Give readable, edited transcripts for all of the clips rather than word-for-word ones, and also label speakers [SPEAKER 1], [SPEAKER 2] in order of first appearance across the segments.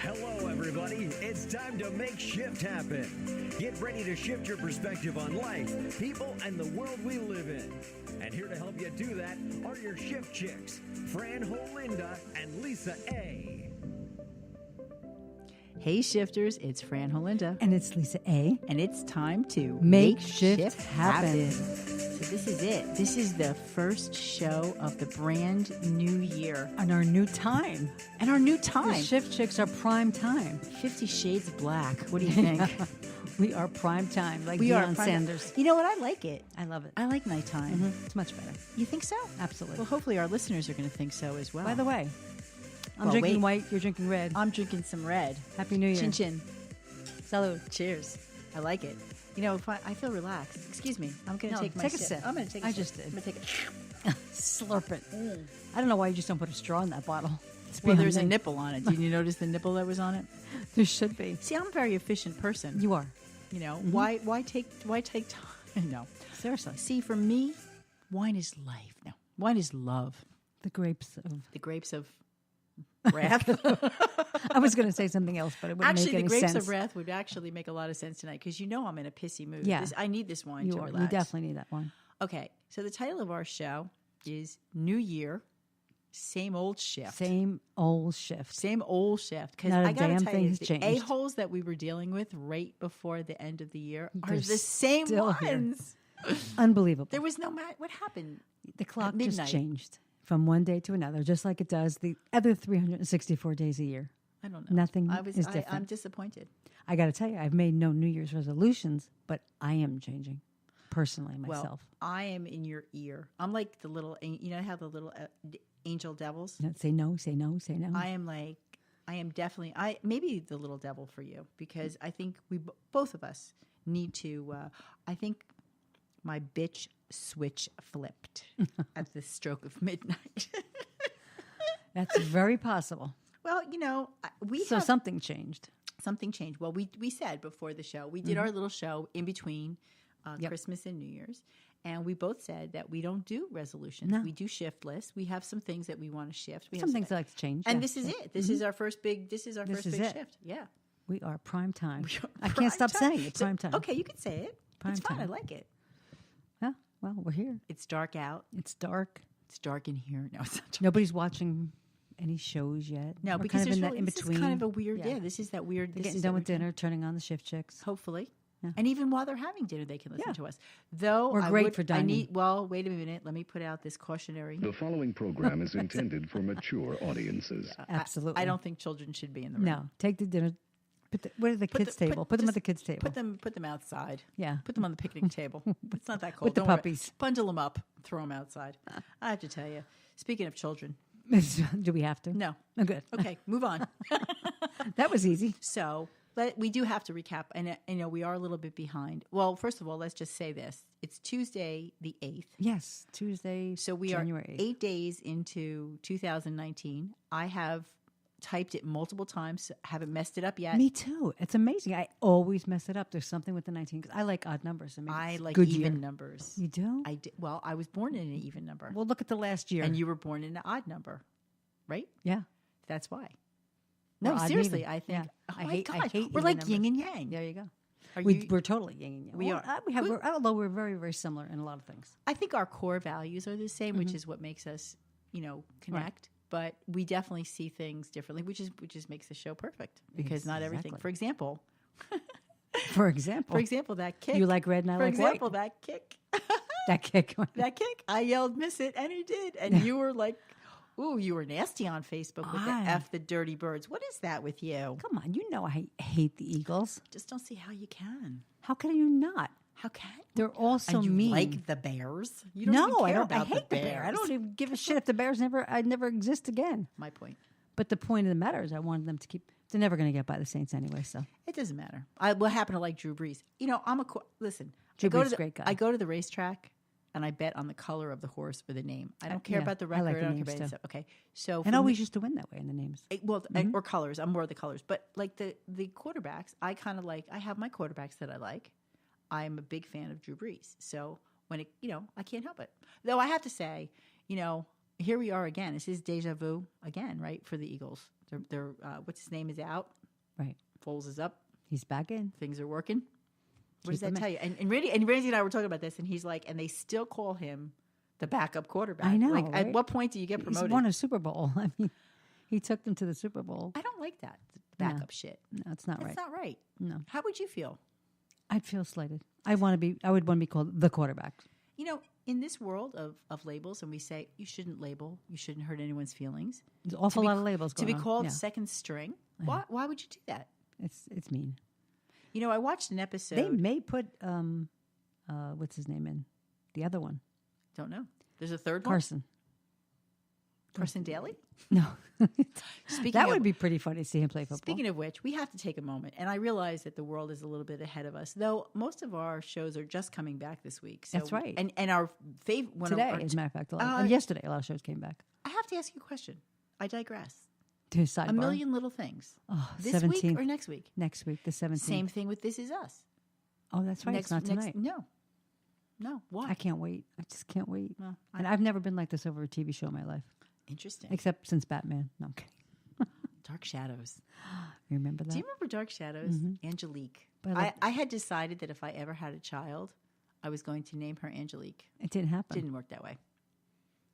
[SPEAKER 1] Hello, everybody. It's time to make shift happen. Get ready to shift your perspective on life, people, and the world we live in. And here to help you do that are your shift chicks, Fran Holinda and Lisa A.
[SPEAKER 2] Hey shifters, it's Fran Holinda.
[SPEAKER 3] And it's Lisa A.
[SPEAKER 2] And it's time to
[SPEAKER 3] Make shift happen.
[SPEAKER 2] So this is it. This is the first show of the brand new year.
[SPEAKER 3] And our new time.
[SPEAKER 2] And our new
[SPEAKER 3] The
[SPEAKER 2] time.
[SPEAKER 3] Shift Chicks are prime time.
[SPEAKER 2] 50 Shades Black. What do you think?
[SPEAKER 3] We are prime time, like
[SPEAKER 2] We are
[SPEAKER 3] Deion
[SPEAKER 2] prime-
[SPEAKER 3] Sanders.
[SPEAKER 2] You know what? I like it.
[SPEAKER 3] I love it.
[SPEAKER 2] I like nighttime.
[SPEAKER 3] It's much better.
[SPEAKER 2] You think so?
[SPEAKER 3] Absolutely.
[SPEAKER 2] Well, hopefully our listeners are going to think so as well.
[SPEAKER 3] By the way, I'm
[SPEAKER 2] Well,
[SPEAKER 3] drinking
[SPEAKER 2] wait.
[SPEAKER 3] white, you're drinking red.
[SPEAKER 2] I'm drinking some red.
[SPEAKER 3] Happy New Year.
[SPEAKER 2] Chin chin.
[SPEAKER 3] Salud.
[SPEAKER 2] Cheers. I like it. You know, if I feel relaxed. Excuse me. I'm going to
[SPEAKER 3] No,
[SPEAKER 2] take my
[SPEAKER 3] take a
[SPEAKER 2] sip.
[SPEAKER 3] sip.
[SPEAKER 2] I'm going to take a
[SPEAKER 3] I
[SPEAKER 2] sip.
[SPEAKER 3] just did.
[SPEAKER 2] I'm going to take it.
[SPEAKER 3] Slurp it. I don't know why you just don't put a straw in that bottle. It's
[SPEAKER 2] Well,
[SPEAKER 3] beyond
[SPEAKER 2] there's a
[SPEAKER 3] me.
[SPEAKER 2] nipple on it. Did you notice the nipple that was on it?
[SPEAKER 3] There should be.
[SPEAKER 2] See, I'm a very efficient person.
[SPEAKER 3] You are.
[SPEAKER 2] You know, why take time? No.
[SPEAKER 3] Seriously.
[SPEAKER 2] See, for me, wine is life. No. Wine is love.
[SPEAKER 3] The grapes of...
[SPEAKER 2] The grapes of wrath.
[SPEAKER 3] I was going to say something else, but it wouldn't
[SPEAKER 2] Actually,
[SPEAKER 3] make any
[SPEAKER 2] the grapes
[SPEAKER 3] sense.
[SPEAKER 2] of wrath would actually make a lot of sense tonight because you know I'm in a pissy mood.
[SPEAKER 3] Yeah.
[SPEAKER 2] I need this wine
[SPEAKER 3] You
[SPEAKER 2] to
[SPEAKER 3] are.
[SPEAKER 2] relax.
[SPEAKER 3] You definitely need that one.
[SPEAKER 2] Okay, so the title of our show is New Year, Same Old Shift.
[SPEAKER 3] Same old shift.
[SPEAKER 2] Same old shift. Because
[SPEAKER 3] Not a
[SPEAKER 2] I got to
[SPEAKER 3] damn
[SPEAKER 2] tell
[SPEAKER 3] thing
[SPEAKER 2] you,
[SPEAKER 3] has
[SPEAKER 2] the
[SPEAKER 3] changed.
[SPEAKER 2] a-holes that we were dealing with right before the end of the year are
[SPEAKER 3] They're
[SPEAKER 2] the same
[SPEAKER 3] still here.
[SPEAKER 2] ones.
[SPEAKER 3] Unbelievable.
[SPEAKER 2] There was no what happened?
[SPEAKER 3] The clock
[SPEAKER 2] midnight.
[SPEAKER 3] just changed from one day to another, just like it does the other 364 days a year.
[SPEAKER 2] I don't know.
[SPEAKER 3] Nothing is
[SPEAKER 2] I'm
[SPEAKER 3] different.
[SPEAKER 2] disappointed.
[SPEAKER 3] I got to tell you, I've made no New Year's resolutions, but I am changing personally myself.
[SPEAKER 2] Well, I am in your ear. I'm like the little, you know how the little angel devils?
[SPEAKER 3] You know, say no, say no, say no.
[SPEAKER 2] I am definitely, maybe the little devil for you because I think both of us need to, I think my bitch switch flipped at the stroke of midnight.
[SPEAKER 3] That's very possible.
[SPEAKER 2] Well, you know,
[SPEAKER 3] So something changed.
[SPEAKER 2] something changed. Well, we said before the show, we did our little show in between Christmas and New Year's. And we both said that we don't do resolutions.
[SPEAKER 3] No.
[SPEAKER 2] We do shift lists. We have some things that we want to shift. We
[SPEAKER 3] Some
[SPEAKER 2] have
[SPEAKER 3] things I like to change.
[SPEAKER 2] and
[SPEAKER 3] yeah.
[SPEAKER 2] this is it. This is our first big. This is our first
[SPEAKER 3] is
[SPEAKER 2] big
[SPEAKER 3] it.
[SPEAKER 2] shift. Yeah,
[SPEAKER 3] We are prime time. I
[SPEAKER 2] Prime
[SPEAKER 3] can't stop
[SPEAKER 2] time.
[SPEAKER 3] saying it.
[SPEAKER 2] So-
[SPEAKER 3] Prime time.
[SPEAKER 2] Okay, you can say it.
[SPEAKER 3] Prime
[SPEAKER 2] it's fine. I
[SPEAKER 3] time.
[SPEAKER 2] like it.
[SPEAKER 3] Yeah, well, we're here.
[SPEAKER 2] It's dark out.
[SPEAKER 3] It's dark.
[SPEAKER 2] It's dark in here. No, it's not dark.
[SPEAKER 3] Nobody's watching any shows yet.
[SPEAKER 2] No,
[SPEAKER 3] We're
[SPEAKER 2] because
[SPEAKER 3] kind of in
[SPEAKER 2] there's
[SPEAKER 3] that
[SPEAKER 2] really,
[SPEAKER 3] in
[SPEAKER 2] this
[SPEAKER 3] between.
[SPEAKER 2] is kind of a weird. Yeah, this is that weird.
[SPEAKER 3] They're
[SPEAKER 2] this
[SPEAKER 3] getting
[SPEAKER 2] is
[SPEAKER 3] done
[SPEAKER 2] that
[SPEAKER 3] with
[SPEAKER 2] weird
[SPEAKER 3] dinner, turning on the shift chicks.
[SPEAKER 2] hopefully.
[SPEAKER 3] Yeah.
[SPEAKER 2] And even while they're having dinner, they can listen
[SPEAKER 3] Yeah.
[SPEAKER 2] to us. Though
[SPEAKER 3] We're
[SPEAKER 2] I
[SPEAKER 3] great
[SPEAKER 2] would-
[SPEAKER 3] for
[SPEAKER 2] I
[SPEAKER 3] dining.
[SPEAKER 2] need. Well, wait a minute. Let me put out this cautionary.
[SPEAKER 4] The following program is intended for mature audiences.
[SPEAKER 3] Absolutely.
[SPEAKER 2] I don't think children should be in the room.
[SPEAKER 3] No, take the dinner. What are the kids' table? Put them at the kids' table.
[SPEAKER 2] Put them outside.
[SPEAKER 3] Yeah.
[SPEAKER 2] Put them on the picnic table. It's not that cold.
[SPEAKER 3] With the
[SPEAKER 2] Don't worry.
[SPEAKER 3] puppies.
[SPEAKER 2] Bundle them up. Throw them outside. I have to tell you. Speaking of children,
[SPEAKER 3] Do we have to?
[SPEAKER 2] no.
[SPEAKER 3] Oh, good.
[SPEAKER 2] Okay, move on.
[SPEAKER 3] That was easy.
[SPEAKER 2] So, but we do have to recap, and you know we are a little bit behind. Well, first of all, let's just say this: it's Tuesday, the 8th.
[SPEAKER 3] Yes, Tuesday.
[SPEAKER 2] So we
[SPEAKER 3] January
[SPEAKER 2] are 8 days into 2019. I have typed it multiple times. Haven't messed it up yet.
[SPEAKER 3] Me too. It's amazing. I always mess it up. There's something with the 19 because I like odd numbers. I mean,
[SPEAKER 2] I
[SPEAKER 3] it's
[SPEAKER 2] like
[SPEAKER 3] good
[SPEAKER 2] even
[SPEAKER 3] year.
[SPEAKER 2] numbers.
[SPEAKER 3] You do?
[SPEAKER 2] I did, well, I was born in an even number,
[SPEAKER 3] Well, look at the last year.
[SPEAKER 2] and you were born in an odd number, right?
[SPEAKER 3] yeah.
[SPEAKER 2] That's why. No,
[SPEAKER 3] Well, odd and
[SPEAKER 2] seriously,
[SPEAKER 3] even.
[SPEAKER 2] I think.
[SPEAKER 3] Yeah.
[SPEAKER 2] Oh
[SPEAKER 3] I
[SPEAKER 2] my
[SPEAKER 3] hate-
[SPEAKER 2] God,
[SPEAKER 3] I hate
[SPEAKER 2] we're
[SPEAKER 3] even
[SPEAKER 2] like yin
[SPEAKER 3] numbers.
[SPEAKER 2] and yang.
[SPEAKER 3] There you go.
[SPEAKER 2] Are
[SPEAKER 3] We,
[SPEAKER 2] you-
[SPEAKER 3] we're totally yin and yang.
[SPEAKER 2] We
[SPEAKER 3] Well,
[SPEAKER 2] are.
[SPEAKER 3] We have, although we're very, very similar in a lot of things.
[SPEAKER 2] I think our core values are the same, which is what makes us, connect. But we definitely see things differently, which is makes the show perfect because not everything.
[SPEAKER 3] Exactly.
[SPEAKER 2] For example,
[SPEAKER 3] For example,
[SPEAKER 2] that kick.
[SPEAKER 3] you like red and I
[SPEAKER 2] For
[SPEAKER 3] like
[SPEAKER 2] example,
[SPEAKER 3] white.
[SPEAKER 2] that kick.
[SPEAKER 3] That kick.
[SPEAKER 2] That kick. I yelled, "Miss it," and he did. And you were like, "Ooh, you were nasty on Facebook with the F the dirty birds." What is that with you?
[SPEAKER 3] Come on, you know I hate the Eagles.
[SPEAKER 2] Just don't see how you can.
[SPEAKER 3] How can you not?
[SPEAKER 2] How can
[SPEAKER 3] They're all so
[SPEAKER 2] and you
[SPEAKER 3] mean.
[SPEAKER 2] like the Bears? You don't
[SPEAKER 3] no,
[SPEAKER 2] even care
[SPEAKER 3] I don't.
[SPEAKER 2] about
[SPEAKER 3] I hate the bear. I
[SPEAKER 2] Bears.
[SPEAKER 3] don't even give a shit if the Bears I'd never exist again.
[SPEAKER 2] My point.
[SPEAKER 3] But the point of the matter is, I wanted them to keep. They're never going to get by the Saints anyway. So
[SPEAKER 2] It doesn't matter. What happened to like Drew Brees? You know, listen.
[SPEAKER 3] Drew
[SPEAKER 2] I go
[SPEAKER 3] Brees
[SPEAKER 2] to
[SPEAKER 3] is a great guy.
[SPEAKER 2] I go to the racetrack and I bet on the color of the horse or the name. I don't care
[SPEAKER 3] yeah,
[SPEAKER 2] about the
[SPEAKER 3] I
[SPEAKER 2] record.
[SPEAKER 3] like
[SPEAKER 2] I
[SPEAKER 3] the
[SPEAKER 2] don't care
[SPEAKER 3] names
[SPEAKER 2] about
[SPEAKER 3] too.
[SPEAKER 2] stuff. Okay, so
[SPEAKER 3] and
[SPEAKER 2] for
[SPEAKER 3] always
[SPEAKER 2] me-
[SPEAKER 3] used to win that way in the names.
[SPEAKER 2] or colors. I'm more of the colors, but like the quarterbacks, I kind of like. I have my quarterbacks that I like. I'm a big fan of Drew Brees. So when it, I can't help it. Though I have to say, here we are again. This is deja vu again, right, for the Eagles. They're what's his name is out.
[SPEAKER 3] Right.
[SPEAKER 2] Foles is up.
[SPEAKER 3] He's back in.
[SPEAKER 2] Things are working. What does
[SPEAKER 3] Keep
[SPEAKER 2] that
[SPEAKER 3] him
[SPEAKER 2] tell you? And Randy and I were talking about this, and he's like, and they still call him the backup quarterback.
[SPEAKER 3] I know,
[SPEAKER 2] Like,
[SPEAKER 3] right?
[SPEAKER 2] at what point do you get promoted?
[SPEAKER 3] He's won a Super Bowl. I mean, he took them to the Super Bowl.
[SPEAKER 2] I don't like that backup shit.
[SPEAKER 3] No, it's not
[SPEAKER 2] That's
[SPEAKER 3] right.
[SPEAKER 2] not right.
[SPEAKER 3] No.
[SPEAKER 2] How would you feel?
[SPEAKER 3] I'd feel slighted. I would want to be called the quarterback.
[SPEAKER 2] In this world of labels, and we say you shouldn't label, you shouldn't hurt anyone's feelings.
[SPEAKER 3] There's an awful lot of labels
[SPEAKER 2] To
[SPEAKER 3] going
[SPEAKER 2] be
[SPEAKER 3] on.
[SPEAKER 2] called
[SPEAKER 3] Yeah.
[SPEAKER 2] second string, why would you do that?
[SPEAKER 3] It's mean.
[SPEAKER 2] I watched an episode.
[SPEAKER 3] They may put what's his name in the other one,
[SPEAKER 2] Don't know. There's a third
[SPEAKER 3] Carson.
[SPEAKER 2] one. Carson Daly.
[SPEAKER 3] No,
[SPEAKER 2] Speaking
[SPEAKER 3] that
[SPEAKER 2] of,
[SPEAKER 3] would be pretty funny to see him play football.
[SPEAKER 2] Speaking of which, we have to take a moment, and I realize that the world is a little bit ahead of us, though most of our shows are just coming back this week. So,
[SPEAKER 3] That's right.
[SPEAKER 2] And our favorite
[SPEAKER 3] Today, as a matter of fact, and yesterday a lot of shows came back.
[SPEAKER 2] I have to ask you a question. I digress.
[SPEAKER 3] To sidebar.
[SPEAKER 2] A million little things.
[SPEAKER 3] Oh,
[SPEAKER 2] This
[SPEAKER 3] 17th.
[SPEAKER 2] week or next week?
[SPEAKER 3] Next week, the 17th.
[SPEAKER 2] Same thing with This Is Us.
[SPEAKER 3] Oh, that's right. It's not tonight.
[SPEAKER 2] No. Why?
[SPEAKER 3] I can't wait. I just can't wait.
[SPEAKER 2] Well,
[SPEAKER 3] and I've never been like this over a TV show in my life,
[SPEAKER 2] Interesting.
[SPEAKER 3] except since Batman. No, I'm kidding.
[SPEAKER 2] Dark Shadows.
[SPEAKER 3] You remember that?
[SPEAKER 2] Do you remember Dark Shadows? Angelique.
[SPEAKER 3] But
[SPEAKER 2] I had decided that if I ever had a child, I was going to name her Angelique.
[SPEAKER 3] It didn't happen.
[SPEAKER 2] Didn't work that way.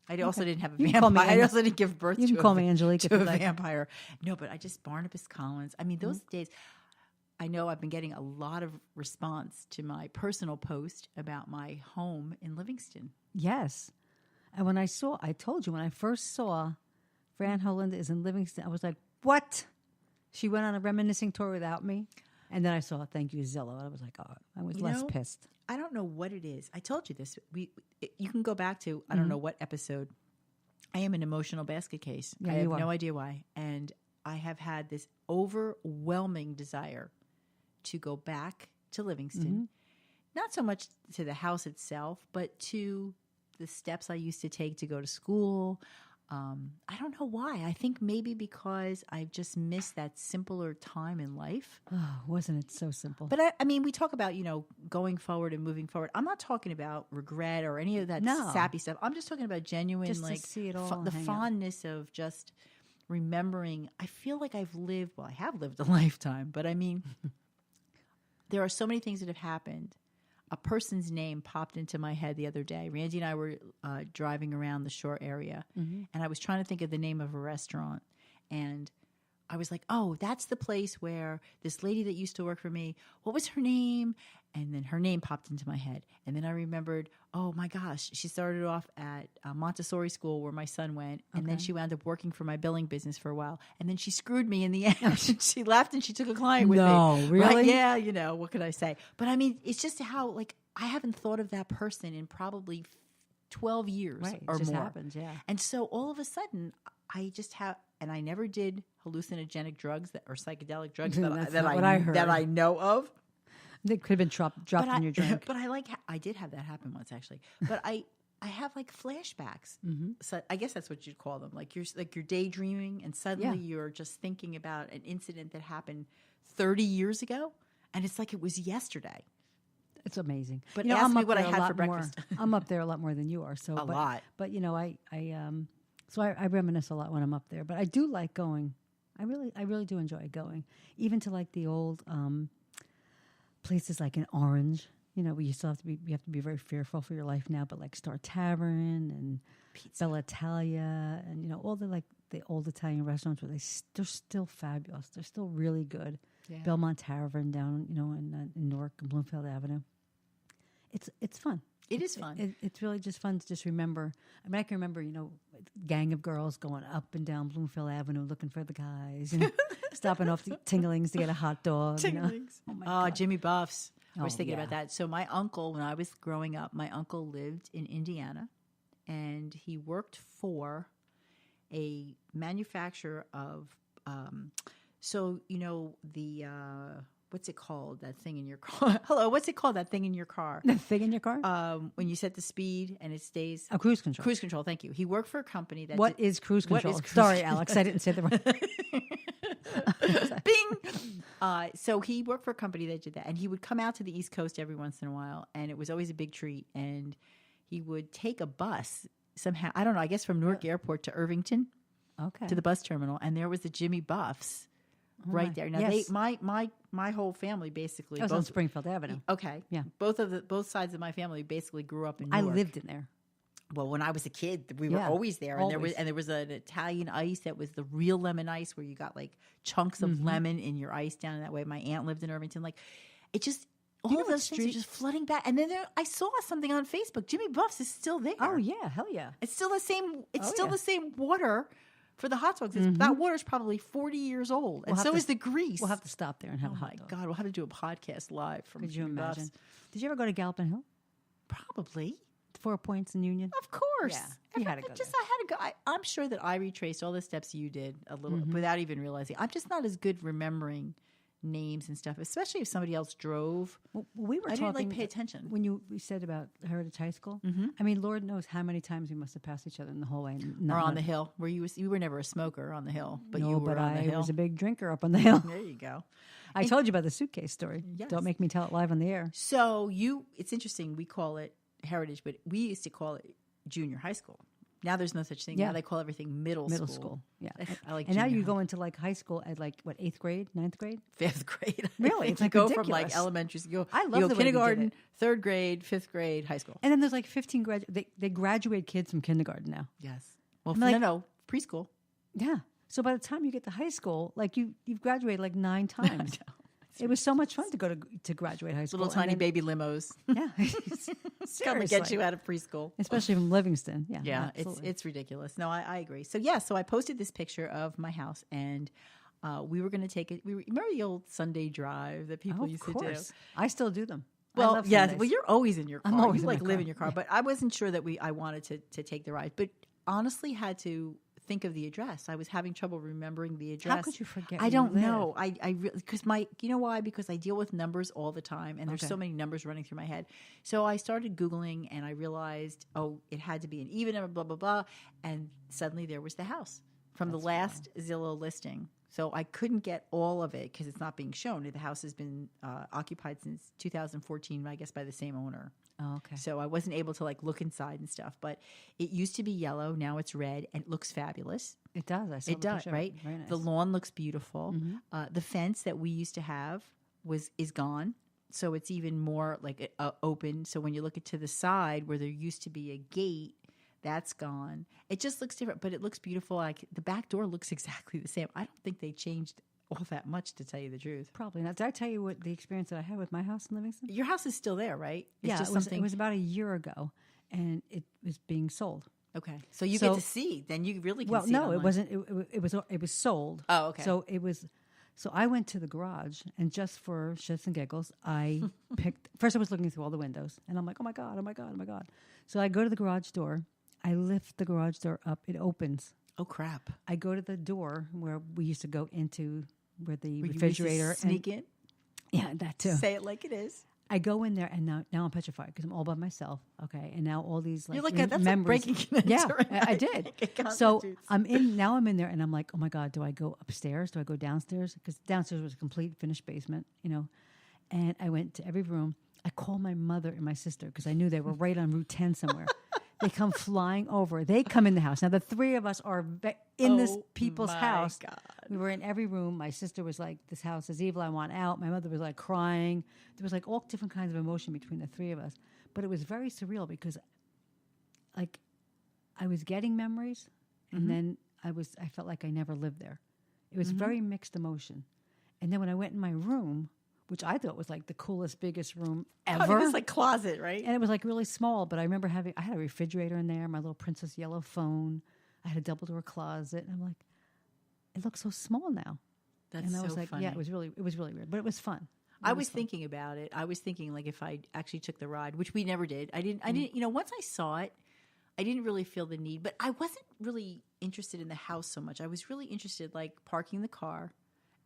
[SPEAKER 2] I also didn't have a
[SPEAKER 3] You can call me
[SPEAKER 2] vampire. I
[SPEAKER 3] Ang-
[SPEAKER 2] also didn't give birth
[SPEAKER 3] You
[SPEAKER 2] to
[SPEAKER 3] can call
[SPEAKER 2] a,
[SPEAKER 3] me Angelique if
[SPEAKER 2] to
[SPEAKER 3] you
[SPEAKER 2] a
[SPEAKER 3] like.
[SPEAKER 2] vampire. No, but I just Barnabas Collins. I mean, those
[SPEAKER 3] Mm-hmm.
[SPEAKER 2] days, I know I've been getting a lot of response to my personal post about my home in Livingston.
[SPEAKER 3] Yes. And when I told you, when I first saw Fran Holland is in Livingston, I was like, what? She went on a reminiscing tour without me. And then I saw Thank You Zillow. I was like, oh, I was less pissed.
[SPEAKER 2] I don't know what it is. I told you this. You can go back to, I don't know what episode. I am an emotional basket case.
[SPEAKER 3] Yeah,
[SPEAKER 2] I have
[SPEAKER 3] you are.
[SPEAKER 2] no idea why. And I have had this overwhelming desire to go back to Livingston. Not so much to the house itself, but to the steps I used to take to go to school. I don't know why. I think maybe because I've just missed that simpler time in life.
[SPEAKER 3] Oh, wasn't it so simple?
[SPEAKER 2] But I mean, we talk about, going forward and moving forward. I'm not talking about regret or any of that
[SPEAKER 3] No.
[SPEAKER 2] sappy stuff. I'm just talking about genuine,
[SPEAKER 3] Just to see it all
[SPEAKER 2] the
[SPEAKER 3] hang out.
[SPEAKER 2] fondness of just remembering. I feel like I have lived a lifetime, but I mean, there are so many things that have happened. A person's name popped into my head the other day. Randy and I were driving around the shore area, and I was trying to think of the name of a restaurant. And I was like, oh, that's the place where this lady that used to work for me, what was her name? And then her name popped into my head. And then I remembered, oh my gosh, she started off at Montessori school where my son went. And then she wound up working for my billing business for a while. And then she screwed me in the end. She left and she took a client with me.
[SPEAKER 3] No, really?
[SPEAKER 2] Right? Yeah, what could I say? But I mean, it's just how, I haven't thought of that person in probably 12 years
[SPEAKER 3] Right, it
[SPEAKER 2] or
[SPEAKER 3] just
[SPEAKER 2] more.
[SPEAKER 3] happens, yeah.
[SPEAKER 2] And so all of a sudden, I just have, and I never did hallucinogenic drugs or psychedelic drugs
[SPEAKER 3] That's not what I heard.
[SPEAKER 2] that I know of.
[SPEAKER 3] It could have been dropped in your drink.
[SPEAKER 2] But I did have that happen once actually. But I have flashbacks. So I guess that's what you'd call them. You're daydreaming, and suddenly you're just thinking about an incident that happened 30 years ago, and it's like it was yesterday.
[SPEAKER 3] It's amazing.
[SPEAKER 2] But ask
[SPEAKER 3] I'm
[SPEAKER 2] me
[SPEAKER 3] up
[SPEAKER 2] what I
[SPEAKER 3] there a
[SPEAKER 2] had
[SPEAKER 3] lot
[SPEAKER 2] for
[SPEAKER 3] more-
[SPEAKER 2] breakfast.
[SPEAKER 3] I'm up there a lot more than you are. So
[SPEAKER 2] A lot.
[SPEAKER 3] But I reminisce a lot when I'm up there. But I do like going. I really do enjoy going, even to the old places like in Orange. We used to you have to be very fearful for your life now. But like Star Tavern and Bella Italia, and all the old Italian restaurants where they're still fabulous. They're still really good.
[SPEAKER 2] Yeah.
[SPEAKER 3] Belmont Tavern down in Newark and Bloomfield Avenue. It's fun.
[SPEAKER 2] It is fun.
[SPEAKER 3] It's really just fun to just remember. I mean, I can remember, gang of girls going up and down Bloomfield Avenue looking for the guys, stopping off the Tinglings to get a hot dog.
[SPEAKER 2] Tinglings.
[SPEAKER 3] Oh my
[SPEAKER 2] Oh,
[SPEAKER 3] God.
[SPEAKER 2] Jimmy Buffs. I was
[SPEAKER 3] Oh,
[SPEAKER 2] thinking
[SPEAKER 3] yeah.
[SPEAKER 2] about that. So my uncle, when I was growing up, my uncle lived in Indiana, and he worked for a manufacturer of, what's it called? That thing in your car. Hello, what's it called? That thing in your car.
[SPEAKER 3] The thing in your car?
[SPEAKER 2] When you set the speed and it stays.
[SPEAKER 3] Cruise control.
[SPEAKER 2] Cruise control. Thank you. He worked for a company that.
[SPEAKER 3] What is cruise
[SPEAKER 2] what
[SPEAKER 3] control?
[SPEAKER 2] is cruise
[SPEAKER 3] Sorry,
[SPEAKER 2] control?
[SPEAKER 3] Alex, I didn't say the right.
[SPEAKER 2] Bing. So he worked for a company that did that, and he would come out to the East Coast every once in a while, and it was always a big treat. And he would take a bus somehow. I don't know. I guess from Newark Airport to Irvington
[SPEAKER 3] Okay.
[SPEAKER 2] to the bus terminal, and there was the Jimmy Buffs right there. Now
[SPEAKER 3] Yes.
[SPEAKER 2] my whole family basically
[SPEAKER 3] It was on Springfield Avenue.
[SPEAKER 2] Okay,
[SPEAKER 3] Yeah.
[SPEAKER 2] both sides of my family basically grew up in
[SPEAKER 3] I
[SPEAKER 2] Newark.
[SPEAKER 3] lived in there.
[SPEAKER 2] Well, when I was a kid, we were
[SPEAKER 3] Yeah,
[SPEAKER 2] always there, and
[SPEAKER 3] always.
[SPEAKER 2] there was an Italian ice that was the real lemon ice, where you got like chunks of lemon in your ice down that way. My aunt lived in Irvington. Like, it just all
[SPEAKER 3] know
[SPEAKER 2] of
[SPEAKER 3] what
[SPEAKER 2] those things are
[SPEAKER 3] street-
[SPEAKER 2] just flooding back. And then I saw something on Facebook. Jimmy Buffs is still there.
[SPEAKER 3] Oh yeah, hell yeah.
[SPEAKER 2] It's still the same. It's
[SPEAKER 3] Oh,
[SPEAKER 2] still
[SPEAKER 3] yeah.
[SPEAKER 2] the same water for the hot dogs. That water's probably 40 years old, and
[SPEAKER 3] We'll have
[SPEAKER 2] so
[SPEAKER 3] to-
[SPEAKER 2] is the grease.
[SPEAKER 3] We'll have to stop there and have
[SPEAKER 2] Oh
[SPEAKER 3] a hot
[SPEAKER 2] my
[SPEAKER 3] dog.
[SPEAKER 2] God, we'll have to do a podcast live from
[SPEAKER 3] Could you
[SPEAKER 2] Jimmy Buffs.
[SPEAKER 3] imagine? Did you ever go to Gallopin Hill?
[SPEAKER 2] Probably.
[SPEAKER 3] 4 Points in Union?
[SPEAKER 2] Of course.
[SPEAKER 3] Yeah, you had to go
[SPEAKER 2] I had to go. I'm sure that I retraced all the steps you did a little
[SPEAKER 3] Mm-hmm.
[SPEAKER 2] without even realizing. I'm just not as good remembering names and stuff, especially if somebody else drove.
[SPEAKER 3] Well, we were
[SPEAKER 2] I
[SPEAKER 3] talking.
[SPEAKER 2] didn't like pay attention.
[SPEAKER 3] When we said about Heritage High School. I mean, Lord knows how many times we must have passed each other in the hallway. And
[SPEAKER 2] Or on the hill, where you were never a smoker on the hill, but
[SPEAKER 3] no,
[SPEAKER 2] you were
[SPEAKER 3] but
[SPEAKER 2] on the
[SPEAKER 3] I
[SPEAKER 2] hill.
[SPEAKER 3] was a big drinker up on the hill.
[SPEAKER 2] There you go.
[SPEAKER 3] I told you about the suitcase story.
[SPEAKER 2] Yes.
[SPEAKER 3] Don't make me tell it live on the air.
[SPEAKER 2] So it's interesting. We call it Heritage, but we used to call it junior high school. Now there's no such thing.
[SPEAKER 3] Yeah.
[SPEAKER 2] Now they call everything middle school.
[SPEAKER 3] Yeah.
[SPEAKER 2] I like
[SPEAKER 3] And now
[SPEAKER 2] junior
[SPEAKER 3] you
[SPEAKER 2] high.
[SPEAKER 3] go into like high school at like what, 8th grade, 9th grade?
[SPEAKER 2] 5th grade.
[SPEAKER 3] Really? It's
[SPEAKER 2] you
[SPEAKER 3] like
[SPEAKER 2] go from
[SPEAKER 3] ridiculous.
[SPEAKER 2] like elementary. You go,
[SPEAKER 3] I love
[SPEAKER 2] you go
[SPEAKER 3] the way we did
[SPEAKER 2] kindergarten,
[SPEAKER 3] it.
[SPEAKER 2] 3rd grade, 5th grade, high school.
[SPEAKER 3] And then there's like 15 they graduate kids from kindergarten now.
[SPEAKER 2] Yes. Well,
[SPEAKER 3] I'm like-
[SPEAKER 2] no, preschool.
[SPEAKER 3] Yeah. So by the time you get to high school, like you've graduated like 9 times. It was so much fun to go to graduate high school.
[SPEAKER 2] Little
[SPEAKER 3] and
[SPEAKER 2] tiny
[SPEAKER 3] then-
[SPEAKER 2] baby limos.
[SPEAKER 3] Yeah.
[SPEAKER 2] Come and get
[SPEAKER 3] Seriously.
[SPEAKER 2] you out of preschool.
[SPEAKER 3] Especially from Livingston. Yeah.
[SPEAKER 2] Yeah,
[SPEAKER 3] absolutely.
[SPEAKER 2] it's ridiculous. No, I agree. So so I posted this picture of my house, and we were going to take it. Remember the old Sunday drive that people
[SPEAKER 3] Oh, of
[SPEAKER 2] used
[SPEAKER 3] course.
[SPEAKER 2] to do.
[SPEAKER 3] I still do them. I
[SPEAKER 2] Well,
[SPEAKER 3] love
[SPEAKER 2] yeah.
[SPEAKER 3] Sundays.
[SPEAKER 2] Well, you're always in your car.
[SPEAKER 3] I'm always
[SPEAKER 2] you
[SPEAKER 3] in my
[SPEAKER 2] like live
[SPEAKER 3] car.
[SPEAKER 2] in your car,
[SPEAKER 3] Yeah.
[SPEAKER 2] but I wasn't sure that I wanted to take the ride. But honestly, had to think of the address. I was having trouble remembering the address.
[SPEAKER 3] How could you forget
[SPEAKER 2] I
[SPEAKER 3] where you
[SPEAKER 2] don't
[SPEAKER 3] live?
[SPEAKER 2] know. I because you know why? Because I deal with numbers all the time, and there's
[SPEAKER 3] Okay.
[SPEAKER 2] so many numbers running through my head. So I started Googling, and I realized, it had to be an even number, blah blah blah, and suddenly there was the house from the last Zillow listing. So I couldn't get all of it because it's not being shown. The house has been occupied since 2014, I guess, by the same owner.
[SPEAKER 3] Oh, okay.
[SPEAKER 2] So I wasn't able to like look inside and stuff. But it used to be yellow. Now it's red, and it looks fabulous.
[SPEAKER 3] It does. I saw
[SPEAKER 2] It
[SPEAKER 3] the
[SPEAKER 2] does,
[SPEAKER 3] picture.
[SPEAKER 2] right?
[SPEAKER 3] Very nice.
[SPEAKER 2] The lawn looks beautiful. The fence that we used to have is gone. So it's even more like open. So when you look to the side where there used to be a gate, that's gone. It just looks different, but it looks beautiful. Like the back door looks exactly the same. I don't think they changed all that much, to tell you the truth.
[SPEAKER 3] Probably not. Did I tell you what the experience that I had with my house in Livingston?
[SPEAKER 2] Your house is still there, right? It's
[SPEAKER 3] Yeah,
[SPEAKER 2] just
[SPEAKER 3] it was,
[SPEAKER 2] something.
[SPEAKER 3] it was about a year ago, and it was being sold.
[SPEAKER 2] Okay, so you
[SPEAKER 3] So-
[SPEAKER 2] get to see. Then you really can
[SPEAKER 3] Well,
[SPEAKER 2] see.
[SPEAKER 3] no,
[SPEAKER 2] online.
[SPEAKER 3] it wasn't. It was sold.
[SPEAKER 2] Oh, okay.
[SPEAKER 3] So it was. So I went to the garage, and just for shits and giggles, I picked. First, I was looking through all the windows, and I'm like, "Oh my god! Oh my god! Oh my god!" So I go to the garage door. I lift the garage door up. It opens.
[SPEAKER 2] Oh crap!
[SPEAKER 3] I go to the door where we used to go into, where the
[SPEAKER 2] Where you used to
[SPEAKER 3] refrigerator
[SPEAKER 2] sneak in.
[SPEAKER 3] Yeah, that too.
[SPEAKER 2] Say it like it is.
[SPEAKER 3] I go in there, and now I'm petrified because I'm all by myself. Okay, and now all these like
[SPEAKER 2] You're like,
[SPEAKER 3] mem-
[SPEAKER 2] that's like
[SPEAKER 3] memories.
[SPEAKER 2] breaking and
[SPEAKER 3] Yeah,
[SPEAKER 2] entering.
[SPEAKER 3] I did.
[SPEAKER 2] It
[SPEAKER 3] So
[SPEAKER 2] constitutes.
[SPEAKER 3] I'm in there, and I'm like, oh my god, do I go upstairs? Do I go downstairs? Because downstairs was a complete finished basement, And I went to every room. I called my mother and my sister because I knew they were right on Route 10 somewhere. They come flying over. They come in the house. Now the three of us are in this
[SPEAKER 2] Oh
[SPEAKER 3] people's
[SPEAKER 2] my
[SPEAKER 3] house.
[SPEAKER 2] God.
[SPEAKER 3] We were in every room. My sister was like, "This house is evil. I want out." My mother was like crying. There was like all different kinds of emotion between the three of us. But it was very surreal because, like, I was getting memories, and then I felt like I never lived there. It was very mixed emotion. And then when I went in my room, which I thought was like the coolest, biggest room ever.
[SPEAKER 2] It was like closet, right?
[SPEAKER 3] And it was like really small, but I remember I had a refrigerator in there, my little Princess Yellow phone. I had a double door closet, and I'm like, it looks so small now.
[SPEAKER 2] That's
[SPEAKER 3] And I was
[SPEAKER 2] so
[SPEAKER 3] like,
[SPEAKER 2] funny.
[SPEAKER 3] yeah, it was really weird, but it was fun.
[SPEAKER 2] I was thinking about it. I was thinking like if I actually took the ride, which we never did. I didn't. Once I saw it, I didn't really feel the need. But I wasn't really interested in the house so much. I was really interested like parking the car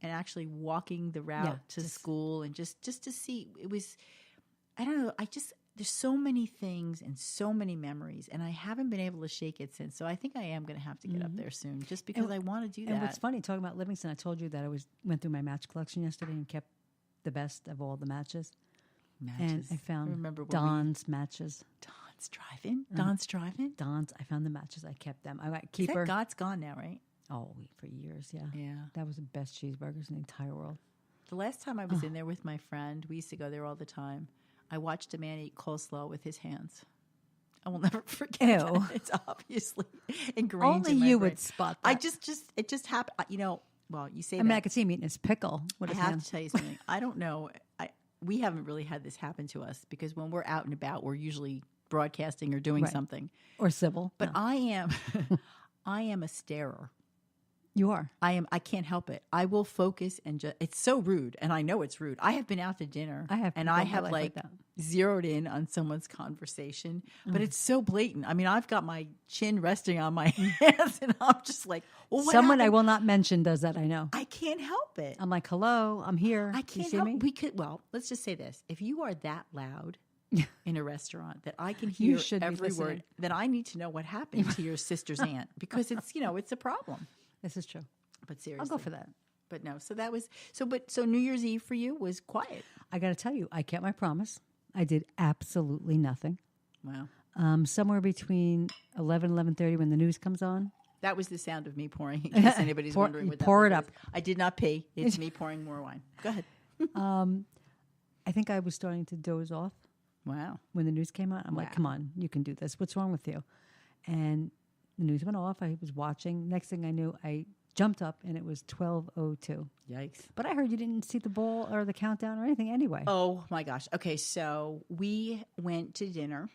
[SPEAKER 2] and actually walking the route
[SPEAKER 3] Yeah,
[SPEAKER 2] to school and just to see. It was, I don't know. there's so many things and so many memories, and I haven't been able to shake it since. So I think I am going to have to get up there soon, just because I want to do that.
[SPEAKER 3] And what's funny, talking about Livingston, I told you that I went through my match collection yesterday and kept the best of all the matches. And I found Don's matches.
[SPEAKER 2] Don's Drive-In? Don's Drive-In?
[SPEAKER 3] Don's. I found the matches. I kept them. I got
[SPEAKER 2] Is
[SPEAKER 3] keeper.
[SPEAKER 2] that God's gone now, right?
[SPEAKER 3] Oh, for years, yeah.
[SPEAKER 2] Yeah.
[SPEAKER 3] That was the best cheeseburgers in the entire world.
[SPEAKER 2] The last time I was in there with my friend, we used to go there all the time. I watched a man eat coleslaw with his hands. I will never forget.
[SPEAKER 3] Ew.
[SPEAKER 2] That. It's obviously ingrained
[SPEAKER 3] Only
[SPEAKER 2] in my
[SPEAKER 3] you
[SPEAKER 2] brain.
[SPEAKER 3] would spot
[SPEAKER 2] I
[SPEAKER 3] that.
[SPEAKER 2] it just happened. You know, well, you say
[SPEAKER 3] I mean,
[SPEAKER 2] that.
[SPEAKER 3] I could see him eating his pickle with
[SPEAKER 2] I
[SPEAKER 3] his
[SPEAKER 2] have
[SPEAKER 3] hands.
[SPEAKER 2] to tell you something. I don't know. We haven't really had this happen to us because when we're out and about, we're usually broadcasting or doing
[SPEAKER 3] Right.
[SPEAKER 2] something.
[SPEAKER 3] Or Sybil.
[SPEAKER 2] But
[SPEAKER 3] No.
[SPEAKER 2] I am a starer.
[SPEAKER 3] You are.
[SPEAKER 2] I can't help it. I will focus and just, it's so rude. And I know it's rude. I have been out to dinner
[SPEAKER 3] I have
[SPEAKER 2] and
[SPEAKER 3] people
[SPEAKER 2] I
[SPEAKER 3] in my
[SPEAKER 2] have
[SPEAKER 3] life
[SPEAKER 2] like
[SPEAKER 3] like that.
[SPEAKER 2] zeroed in on someone's conversation, but it's so blatant. I mean, I've got my chin resting on my hands and I'm just like, well, what
[SPEAKER 3] Someone I
[SPEAKER 2] happened?
[SPEAKER 3] will not mention does that, I know.
[SPEAKER 2] I can't help it.
[SPEAKER 3] I'm like, hello, I'm here.
[SPEAKER 2] I
[SPEAKER 3] You
[SPEAKER 2] can't
[SPEAKER 3] see
[SPEAKER 2] help.
[SPEAKER 3] me?
[SPEAKER 2] Well, let's just say this: if you are that loud in a restaurant that I can
[SPEAKER 3] You
[SPEAKER 2] hear
[SPEAKER 3] should be
[SPEAKER 2] every
[SPEAKER 3] listening.
[SPEAKER 2] word, then I need to know what happened to your sister's aunt because it's a problem.
[SPEAKER 3] This is true.
[SPEAKER 2] But seriously,
[SPEAKER 3] I'll go for that.
[SPEAKER 2] But no, so that was so New Year's Eve for you was quiet.
[SPEAKER 3] I got to tell you, I kept my promise. I did absolutely nothing.
[SPEAKER 2] Wow,
[SPEAKER 3] Somewhere between 11, 11:30 when the news comes on.
[SPEAKER 2] that was the sound of me pouring. In case anybody's wondering what that
[SPEAKER 3] pour it
[SPEAKER 2] was.
[SPEAKER 3] up.
[SPEAKER 2] I did not pee. It's me pouring more wine. Go ahead.
[SPEAKER 3] I think I was starting to doze off
[SPEAKER 2] Wow.
[SPEAKER 3] when the news came out. I'm like,
[SPEAKER 2] Wow.
[SPEAKER 3] come on, you can do this. What's wrong with you? And the news went off. I was watching. Next thing I knew, I jumped up and it was 12:02.
[SPEAKER 2] Yikes.
[SPEAKER 3] But I heard you didn't see the ball or the countdown or anything anyway.
[SPEAKER 2] Oh my gosh. Okay, so we went to dinner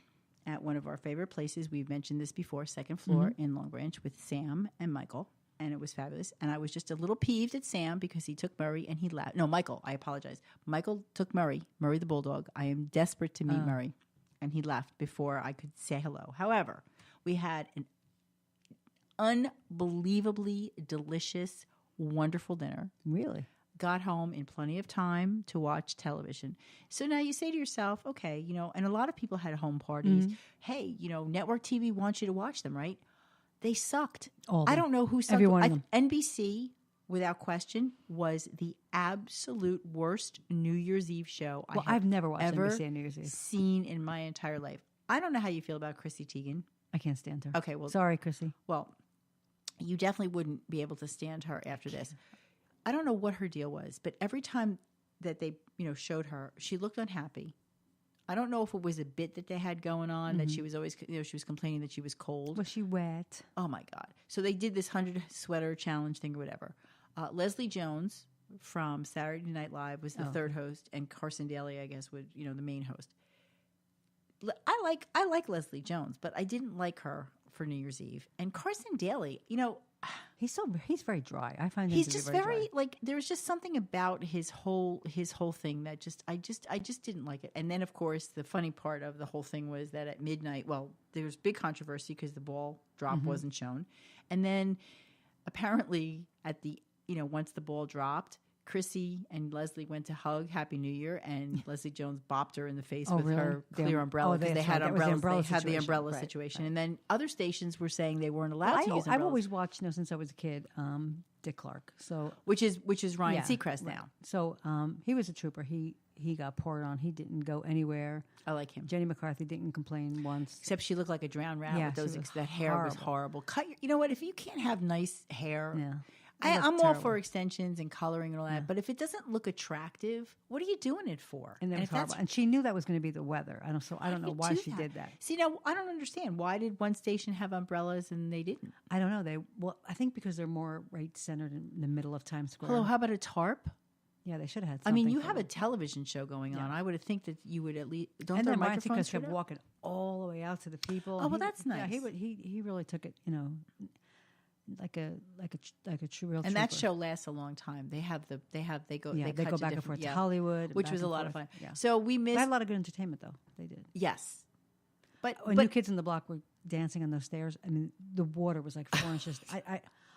[SPEAKER 2] at one of our favorite places. We've mentioned this before, second floor in Long Branch with Sam and Michael, and it was fabulous. And I was just a little peeved at Sam because he took Murray and he left. No, Michael, I apologize. Michael took Murray the bulldog. I am desperate to meet Murray, and he left before I could say hello. However, we had an unbelievably delicious, wonderful dinner.
[SPEAKER 3] Really?
[SPEAKER 2] Got home in plenty of time to watch television. So now you say to yourself, okay, and a lot of people had home parties. Hey, network TV wants you to watch them, right? They sucked.
[SPEAKER 3] All of
[SPEAKER 2] I
[SPEAKER 3] them.
[SPEAKER 2] don't know who sucked.
[SPEAKER 3] Every one of them.
[SPEAKER 2] NBC, without question, was the absolute worst New Year's Eve show
[SPEAKER 3] Well,
[SPEAKER 2] I have
[SPEAKER 3] I've never watched
[SPEAKER 2] ever
[SPEAKER 3] NBC on New Year's Eve.
[SPEAKER 2] seen in my entire life. I don't know how you feel about Chrissy Teigen.
[SPEAKER 3] I can't stand her.
[SPEAKER 2] Okay, well,
[SPEAKER 3] Sorry, Chrissy.
[SPEAKER 2] well, you definitely wouldn't be able to stand her after this. I don't know what her deal was, but every time that they, showed her, she looked unhappy. I don't know if it was a bit that they had going on that she was always, she was complaining that she was cold.
[SPEAKER 3] Was she wet?
[SPEAKER 2] Oh my God. So they did this 100 sweater challenge thing or whatever. Leslie Jones from Saturday Night Live was the third host, and Carson Daly, I guess, was, the main host. I like Leslie Jones, but I didn't like her for New Year's Eve. And Carson Daly,
[SPEAKER 3] He's very dry. I find him
[SPEAKER 2] he's
[SPEAKER 3] to be
[SPEAKER 2] just
[SPEAKER 3] very
[SPEAKER 2] very
[SPEAKER 3] dry.
[SPEAKER 2] like there was just something about his whole thing that I just didn't like it. And then of course the funny part of the whole thing was that at midnight, well, there was big controversy because the ball drop wasn't shown, and then apparently at the once the ball dropped, Chrissy and Leslie went to hug Happy New Year, and Leslie Jones bopped her in the face
[SPEAKER 3] Oh,
[SPEAKER 2] with
[SPEAKER 3] really?
[SPEAKER 2] her
[SPEAKER 3] The
[SPEAKER 2] clear
[SPEAKER 3] um-
[SPEAKER 2] umbrella
[SPEAKER 3] oh,
[SPEAKER 2] because they
[SPEAKER 3] that's
[SPEAKER 2] had
[SPEAKER 3] right. That was the
[SPEAKER 2] umbrellas.
[SPEAKER 3] umbrella
[SPEAKER 2] They had the
[SPEAKER 3] situation.
[SPEAKER 2] umbrella
[SPEAKER 3] Right,
[SPEAKER 2] situation,
[SPEAKER 3] right.
[SPEAKER 2] and then other stations were saying they weren't allowed to use umbrellas.
[SPEAKER 3] I've always watched, since I was a kid, Dick Clark. So
[SPEAKER 2] which is Ryan
[SPEAKER 3] yeah,
[SPEAKER 2] Seacrest
[SPEAKER 3] right.
[SPEAKER 2] now.
[SPEAKER 3] So he was a trooper. He got poured on. He didn't go anywhere.
[SPEAKER 2] I like him.
[SPEAKER 3] Jenny McCarthy didn't complain once.
[SPEAKER 2] Except she looked like a drowned rat
[SPEAKER 3] Yeah,
[SPEAKER 2] with those.
[SPEAKER 3] she was
[SPEAKER 2] That hair was horrible. Cut. You know what? If you can't have nice hair,
[SPEAKER 3] Yeah.
[SPEAKER 2] I'm all
[SPEAKER 3] terrible.
[SPEAKER 2] for extensions and coloring and all that. But if it doesn't look attractive, what are you doing it for?
[SPEAKER 3] And that was
[SPEAKER 2] if that's-
[SPEAKER 3] horrible. And she knew that was going to be the weather. I don't know
[SPEAKER 2] you
[SPEAKER 3] why
[SPEAKER 2] do
[SPEAKER 3] she did that.
[SPEAKER 2] See, now I don't understand. Why did one station have umbrellas and they didn't?
[SPEAKER 3] I don't know. I think because they're more right centered in the middle of Times Square.
[SPEAKER 2] Hello, how about a tarp?
[SPEAKER 3] Yeah, they should have had
[SPEAKER 2] I
[SPEAKER 3] something.
[SPEAKER 2] mean, you
[SPEAKER 3] for
[SPEAKER 2] have a
[SPEAKER 3] them.
[SPEAKER 2] television show going on. I would have think that you would at least don't
[SPEAKER 3] And
[SPEAKER 2] their
[SPEAKER 3] then Ryan
[SPEAKER 2] microphones
[SPEAKER 3] Seacrest kept
[SPEAKER 2] straight up?
[SPEAKER 3] walking all the way out to the people.
[SPEAKER 2] Oh,
[SPEAKER 3] and
[SPEAKER 2] well, that's
[SPEAKER 3] Yeah,
[SPEAKER 2] nice.
[SPEAKER 3] he really took it, like a true real.
[SPEAKER 2] And that
[SPEAKER 3] trooper.
[SPEAKER 2] show lasts a long time. They go
[SPEAKER 3] Yeah, they
[SPEAKER 2] cut
[SPEAKER 3] go
[SPEAKER 2] to
[SPEAKER 3] back and
[SPEAKER 2] different-
[SPEAKER 3] forth to
[SPEAKER 2] yeah.
[SPEAKER 3] Hollywood, and
[SPEAKER 2] which
[SPEAKER 3] back
[SPEAKER 2] was a
[SPEAKER 3] and
[SPEAKER 2] lot of
[SPEAKER 3] forth.
[SPEAKER 2] fun.
[SPEAKER 3] Yeah.
[SPEAKER 2] So we
[SPEAKER 3] They
[SPEAKER 2] missed
[SPEAKER 3] had a lot of good entertainment, though. They did.
[SPEAKER 2] yes, but
[SPEAKER 3] When New Kids on the Block were dancing on those stairs, I mean, the water was like 4 inches.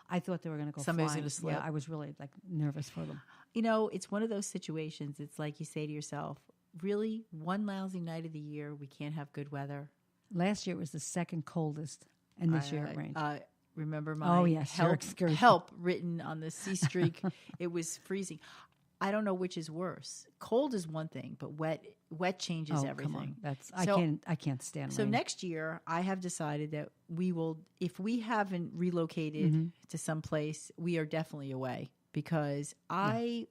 [SPEAKER 3] I thought they were going to go
[SPEAKER 2] Somebody was
[SPEAKER 3] flying.
[SPEAKER 2] gonna slip.
[SPEAKER 3] Yeah, I was really nervous for them.
[SPEAKER 2] it's one of those situations. It's like you say to yourself, really one lousy night of the year we can't have good weather.
[SPEAKER 3] Last year it was the second coldest, and this year it rained.
[SPEAKER 2] Remember my
[SPEAKER 3] yes, your excursion.
[SPEAKER 2] help written on the sea streak. It was freezing. I don't know which is worse. Cold is one thing, but wet changes everything.
[SPEAKER 3] Come on. That's
[SPEAKER 2] So-
[SPEAKER 3] I can't stand
[SPEAKER 2] So
[SPEAKER 3] rain.
[SPEAKER 2] next year, I have decided that we will, if we haven't relocated
[SPEAKER 3] Mm-hmm.
[SPEAKER 2] to some place, we are definitely away because I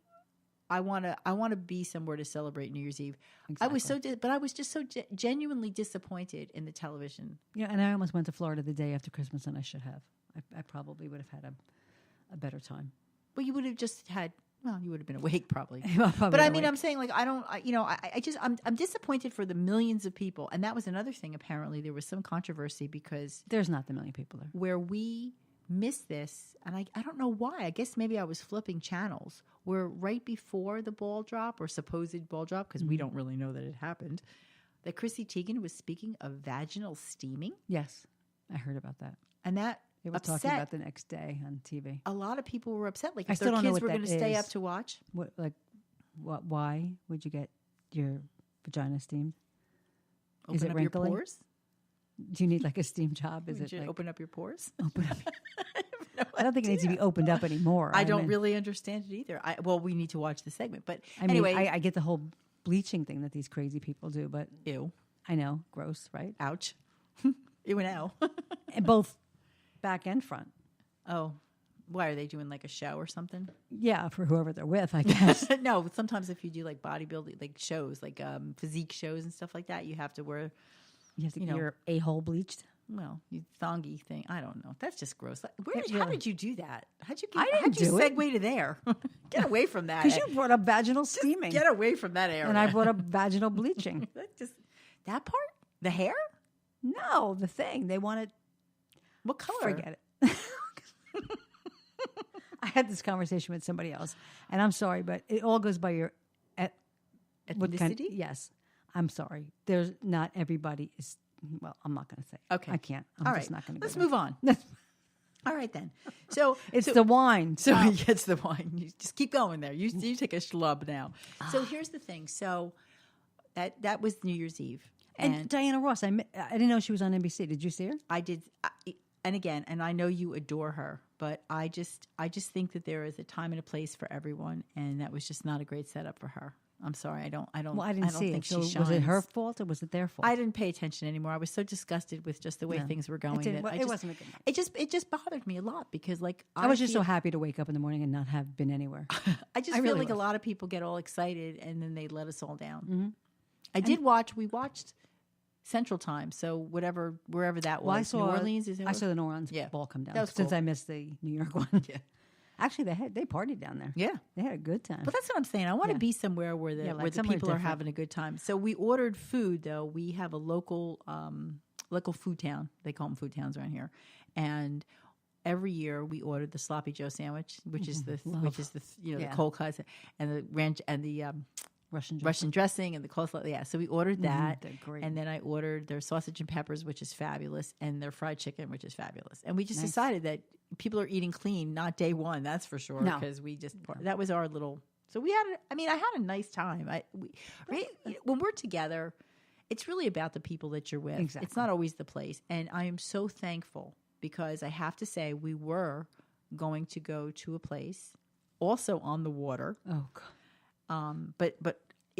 [SPEAKER 2] want to be somewhere to celebrate New Year's Eve. I was but I was just so genuinely disappointed in the television.
[SPEAKER 3] Yeah, and I almost went to Florida the day after Christmas, and I should have. I probably would have had a better time.
[SPEAKER 2] Well, you would have just had. Well, you would have been awake probably.
[SPEAKER 3] Probably
[SPEAKER 2] But I mean,
[SPEAKER 3] awake.
[SPEAKER 2] I'm saying like I'm disappointed for the millions of people, and that was another thing. Apparently, there was some controversy because
[SPEAKER 3] There's not the million people there.
[SPEAKER 2] where we missed this, and I don't know why. I guess maybe I was flipping channels. Where right before the ball drop or supposed ball drop, because we don't really know that it happened, that Chrissy Teigen was speaking of vaginal steaming,
[SPEAKER 3] Yes, I heard about that.
[SPEAKER 2] and that
[SPEAKER 3] They were
[SPEAKER 2] upset
[SPEAKER 3] talking about the next day on TV.
[SPEAKER 2] a lot of people were upset. Like
[SPEAKER 3] I
[SPEAKER 2] if
[SPEAKER 3] still
[SPEAKER 2] their
[SPEAKER 3] don't know
[SPEAKER 2] kids
[SPEAKER 3] what
[SPEAKER 2] were going to
[SPEAKER 3] that
[SPEAKER 2] stay
[SPEAKER 3] is.
[SPEAKER 2] up to watch.
[SPEAKER 3] Why would you get your vagina steamed?
[SPEAKER 2] Open
[SPEAKER 3] Is it
[SPEAKER 2] up
[SPEAKER 3] wrinkly?
[SPEAKER 2] your pores.
[SPEAKER 3] Do you need like a steam job? Is
[SPEAKER 2] Would
[SPEAKER 3] it
[SPEAKER 2] you
[SPEAKER 3] like
[SPEAKER 2] open up your pores?
[SPEAKER 3] I don't think it needs to be opened up anymore.
[SPEAKER 2] I don't
[SPEAKER 3] mean,
[SPEAKER 2] really understand it either. Well, we need to watch the segment, but
[SPEAKER 3] I mean,
[SPEAKER 2] anyway,
[SPEAKER 3] I get the whole bleaching thing that these crazy people do, but
[SPEAKER 2] ew,
[SPEAKER 3] I know, gross, right?
[SPEAKER 2] ouch, ew and ow.
[SPEAKER 3] And both back and front.
[SPEAKER 2] Oh, why are they doing like a show or something?
[SPEAKER 3] Yeah, for whoever they're with, I guess.
[SPEAKER 2] No, sometimes if you do like bodybuilding, like shows, like physique shows and stuff like that, you have to wear,
[SPEAKER 3] You have to
[SPEAKER 2] You
[SPEAKER 3] get
[SPEAKER 2] know.
[SPEAKER 3] your a-hole bleached.
[SPEAKER 2] well, you thongy thing. I don't know. That's just gross. Like,
[SPEAKER 3] It
[SPEAKER 2] how
[SPEAKER 3] really-
[SPEAKER 2] did you do that? How'd you
[SPEAKER 3] I didn't
[SPEAKER 2] do
[SPEAKER 3] do it.
[SPEAKER 2] segue to there? Get away from that.
[SPEAKER 3] Because you brought up vaginal steaming.
[SPEAKER 2] Get away from that area.
[SPEAKER 3] And I brought up vaginal bleaching.
[SPEAKER 2] that part, the hair.
[SPEAKER 3] No, the thing. They wanted.
[SPEAKER 2] What color?
[SPEAKER 3] Forget it. I had this conversation with somebody else, and I'm sorry, but it all goes by your what
[SPEAKER 2] Ethnicity?
[SPEAKER 3] Yes, I'm sorry. There's not everybody is. Well, I'm not going to say.
[SPEAKER 2] Okay.
[SPEAKER 3] I can't. I'm
[SPEAKER 2] All
[SPEAKER 3] just
[SPEAKER 2] right.
[SPEAKER 3] not going to.
[SPEAKER 2] Let's move on. All right then. So
[SPEAKER 3] It's the wine.
[SPEAKER 2] So he gets the wine. You just keep going there. You take a schlub now. So here's the thing. So that was New Year's Eve,
[SPEAKER 3] and Diana Ross. I didn't know she was on NBC. Did you see her?
[SPEAKER 2] I did. And I know you adore her, but I just think that there is a time and a place for everyone, and that was just not a great setup for her. I'm sorry. I don't.
[SPEAKER 3] Well, I didn't see
[SPEAKER 2] think
[SPEAKER 3] it. So
[SPEAKER 2] she
[SPEAKER 3] was it her
[SPEAKER 2] shines.
[SPEAKER 3] fault or was it their fault?
[SPEAKER 2] I didn't pay attention anymore. I was so disgusted with just the way
[SPEAKER 3] No.
[SPEAKER 2] things were going.
[SPEAKER 3] didn't-
[SPEAKER 2] that
[SPEAKER 3] it wasn't a good night.
[SPEAKER 2] It just bothered me a lot because like
[SPEAKER 3] I was just so
[SPEAKER 2] feel-
[SPEAKER 3] happy to wake up in the morning and not have been anywhere.
[SPEAKER 2] I just
[SPEAKER 3] I
[SPEAKER 2] feel
[SPEAKER 3] really
[SPEAKER 2] like a
[SPEAKER 3] was.
[SPEAKER 2] lot of people get all excited and then they let us all down.
[SPEAKER 3] Mm-hmm.
[SPEAKER 2] We watched Central Time, so wherever that was.
[SPEAKER 3] Well, I saw
[SPEAKER 2] New Orleans. Is that
[SPEAKER 3] I saw the New Orleans
[SPEAKER 2] Yeah.
[SPEAKER 3] ball come down
[SPEAKER 2] That was
[SPEAKER 3] since
[SPEAKER 2] cool.
[SPEAKER 3] I missed the New York one.
[SPEAKER 2] Yeah.
[SPEAKER 3] Actually, they partied down there.
[SPEAKER 2] Yeah.
[SPEAKER 3] They had a good time.
[SPEAKER 2] But that's what I'm saying. I want to
[SPEAKER 3] Yeah.
[SPEAKER 2] be somewhere where
[SPEAKER 3] Yeah, like
[SPEAKER 2] where the
[SPEAKER 3] somewhere
[SPEAKER 2] people are
[SPEAKER 3] different.
[SPEAKER 2] having a good time. So we ordered food though. We have a local food town. They call them food towns around here, and every year we ordered the sloppy Joe sandwich, which is the
[SPEAKER 3] Yeah.
[SPEAKER 2] the cold cuts and the ranch and the
[SPEAKER 3] Russian
[SPEAKER 2] dressing and the coleslaw. Yeah, so we ordered that,
[SPEAKER 3] they're great.
[SPEAKER 2] and then I ordered their sausage and peppers, which is fabulous, and their fried chicken, which is fabulous. And we just
[SPEAKER 3] Nice.
[SPEAKER 2] decided that people are eating clean, not day one. That's for sure.
[SPEAKER 3] No.
[SPEAKER 2] Because we just that was our little. So we had. I had a nice time. When we're together, it's really about the people that you're with.
[SPEAKER 3] Exactly.
[SPEAKER 2] It's not always the place. And I am so thankful because I have to say we were going to go to a place also on the water.
[SPEAKER 3] Oh, God.
[SPEAKER 2] But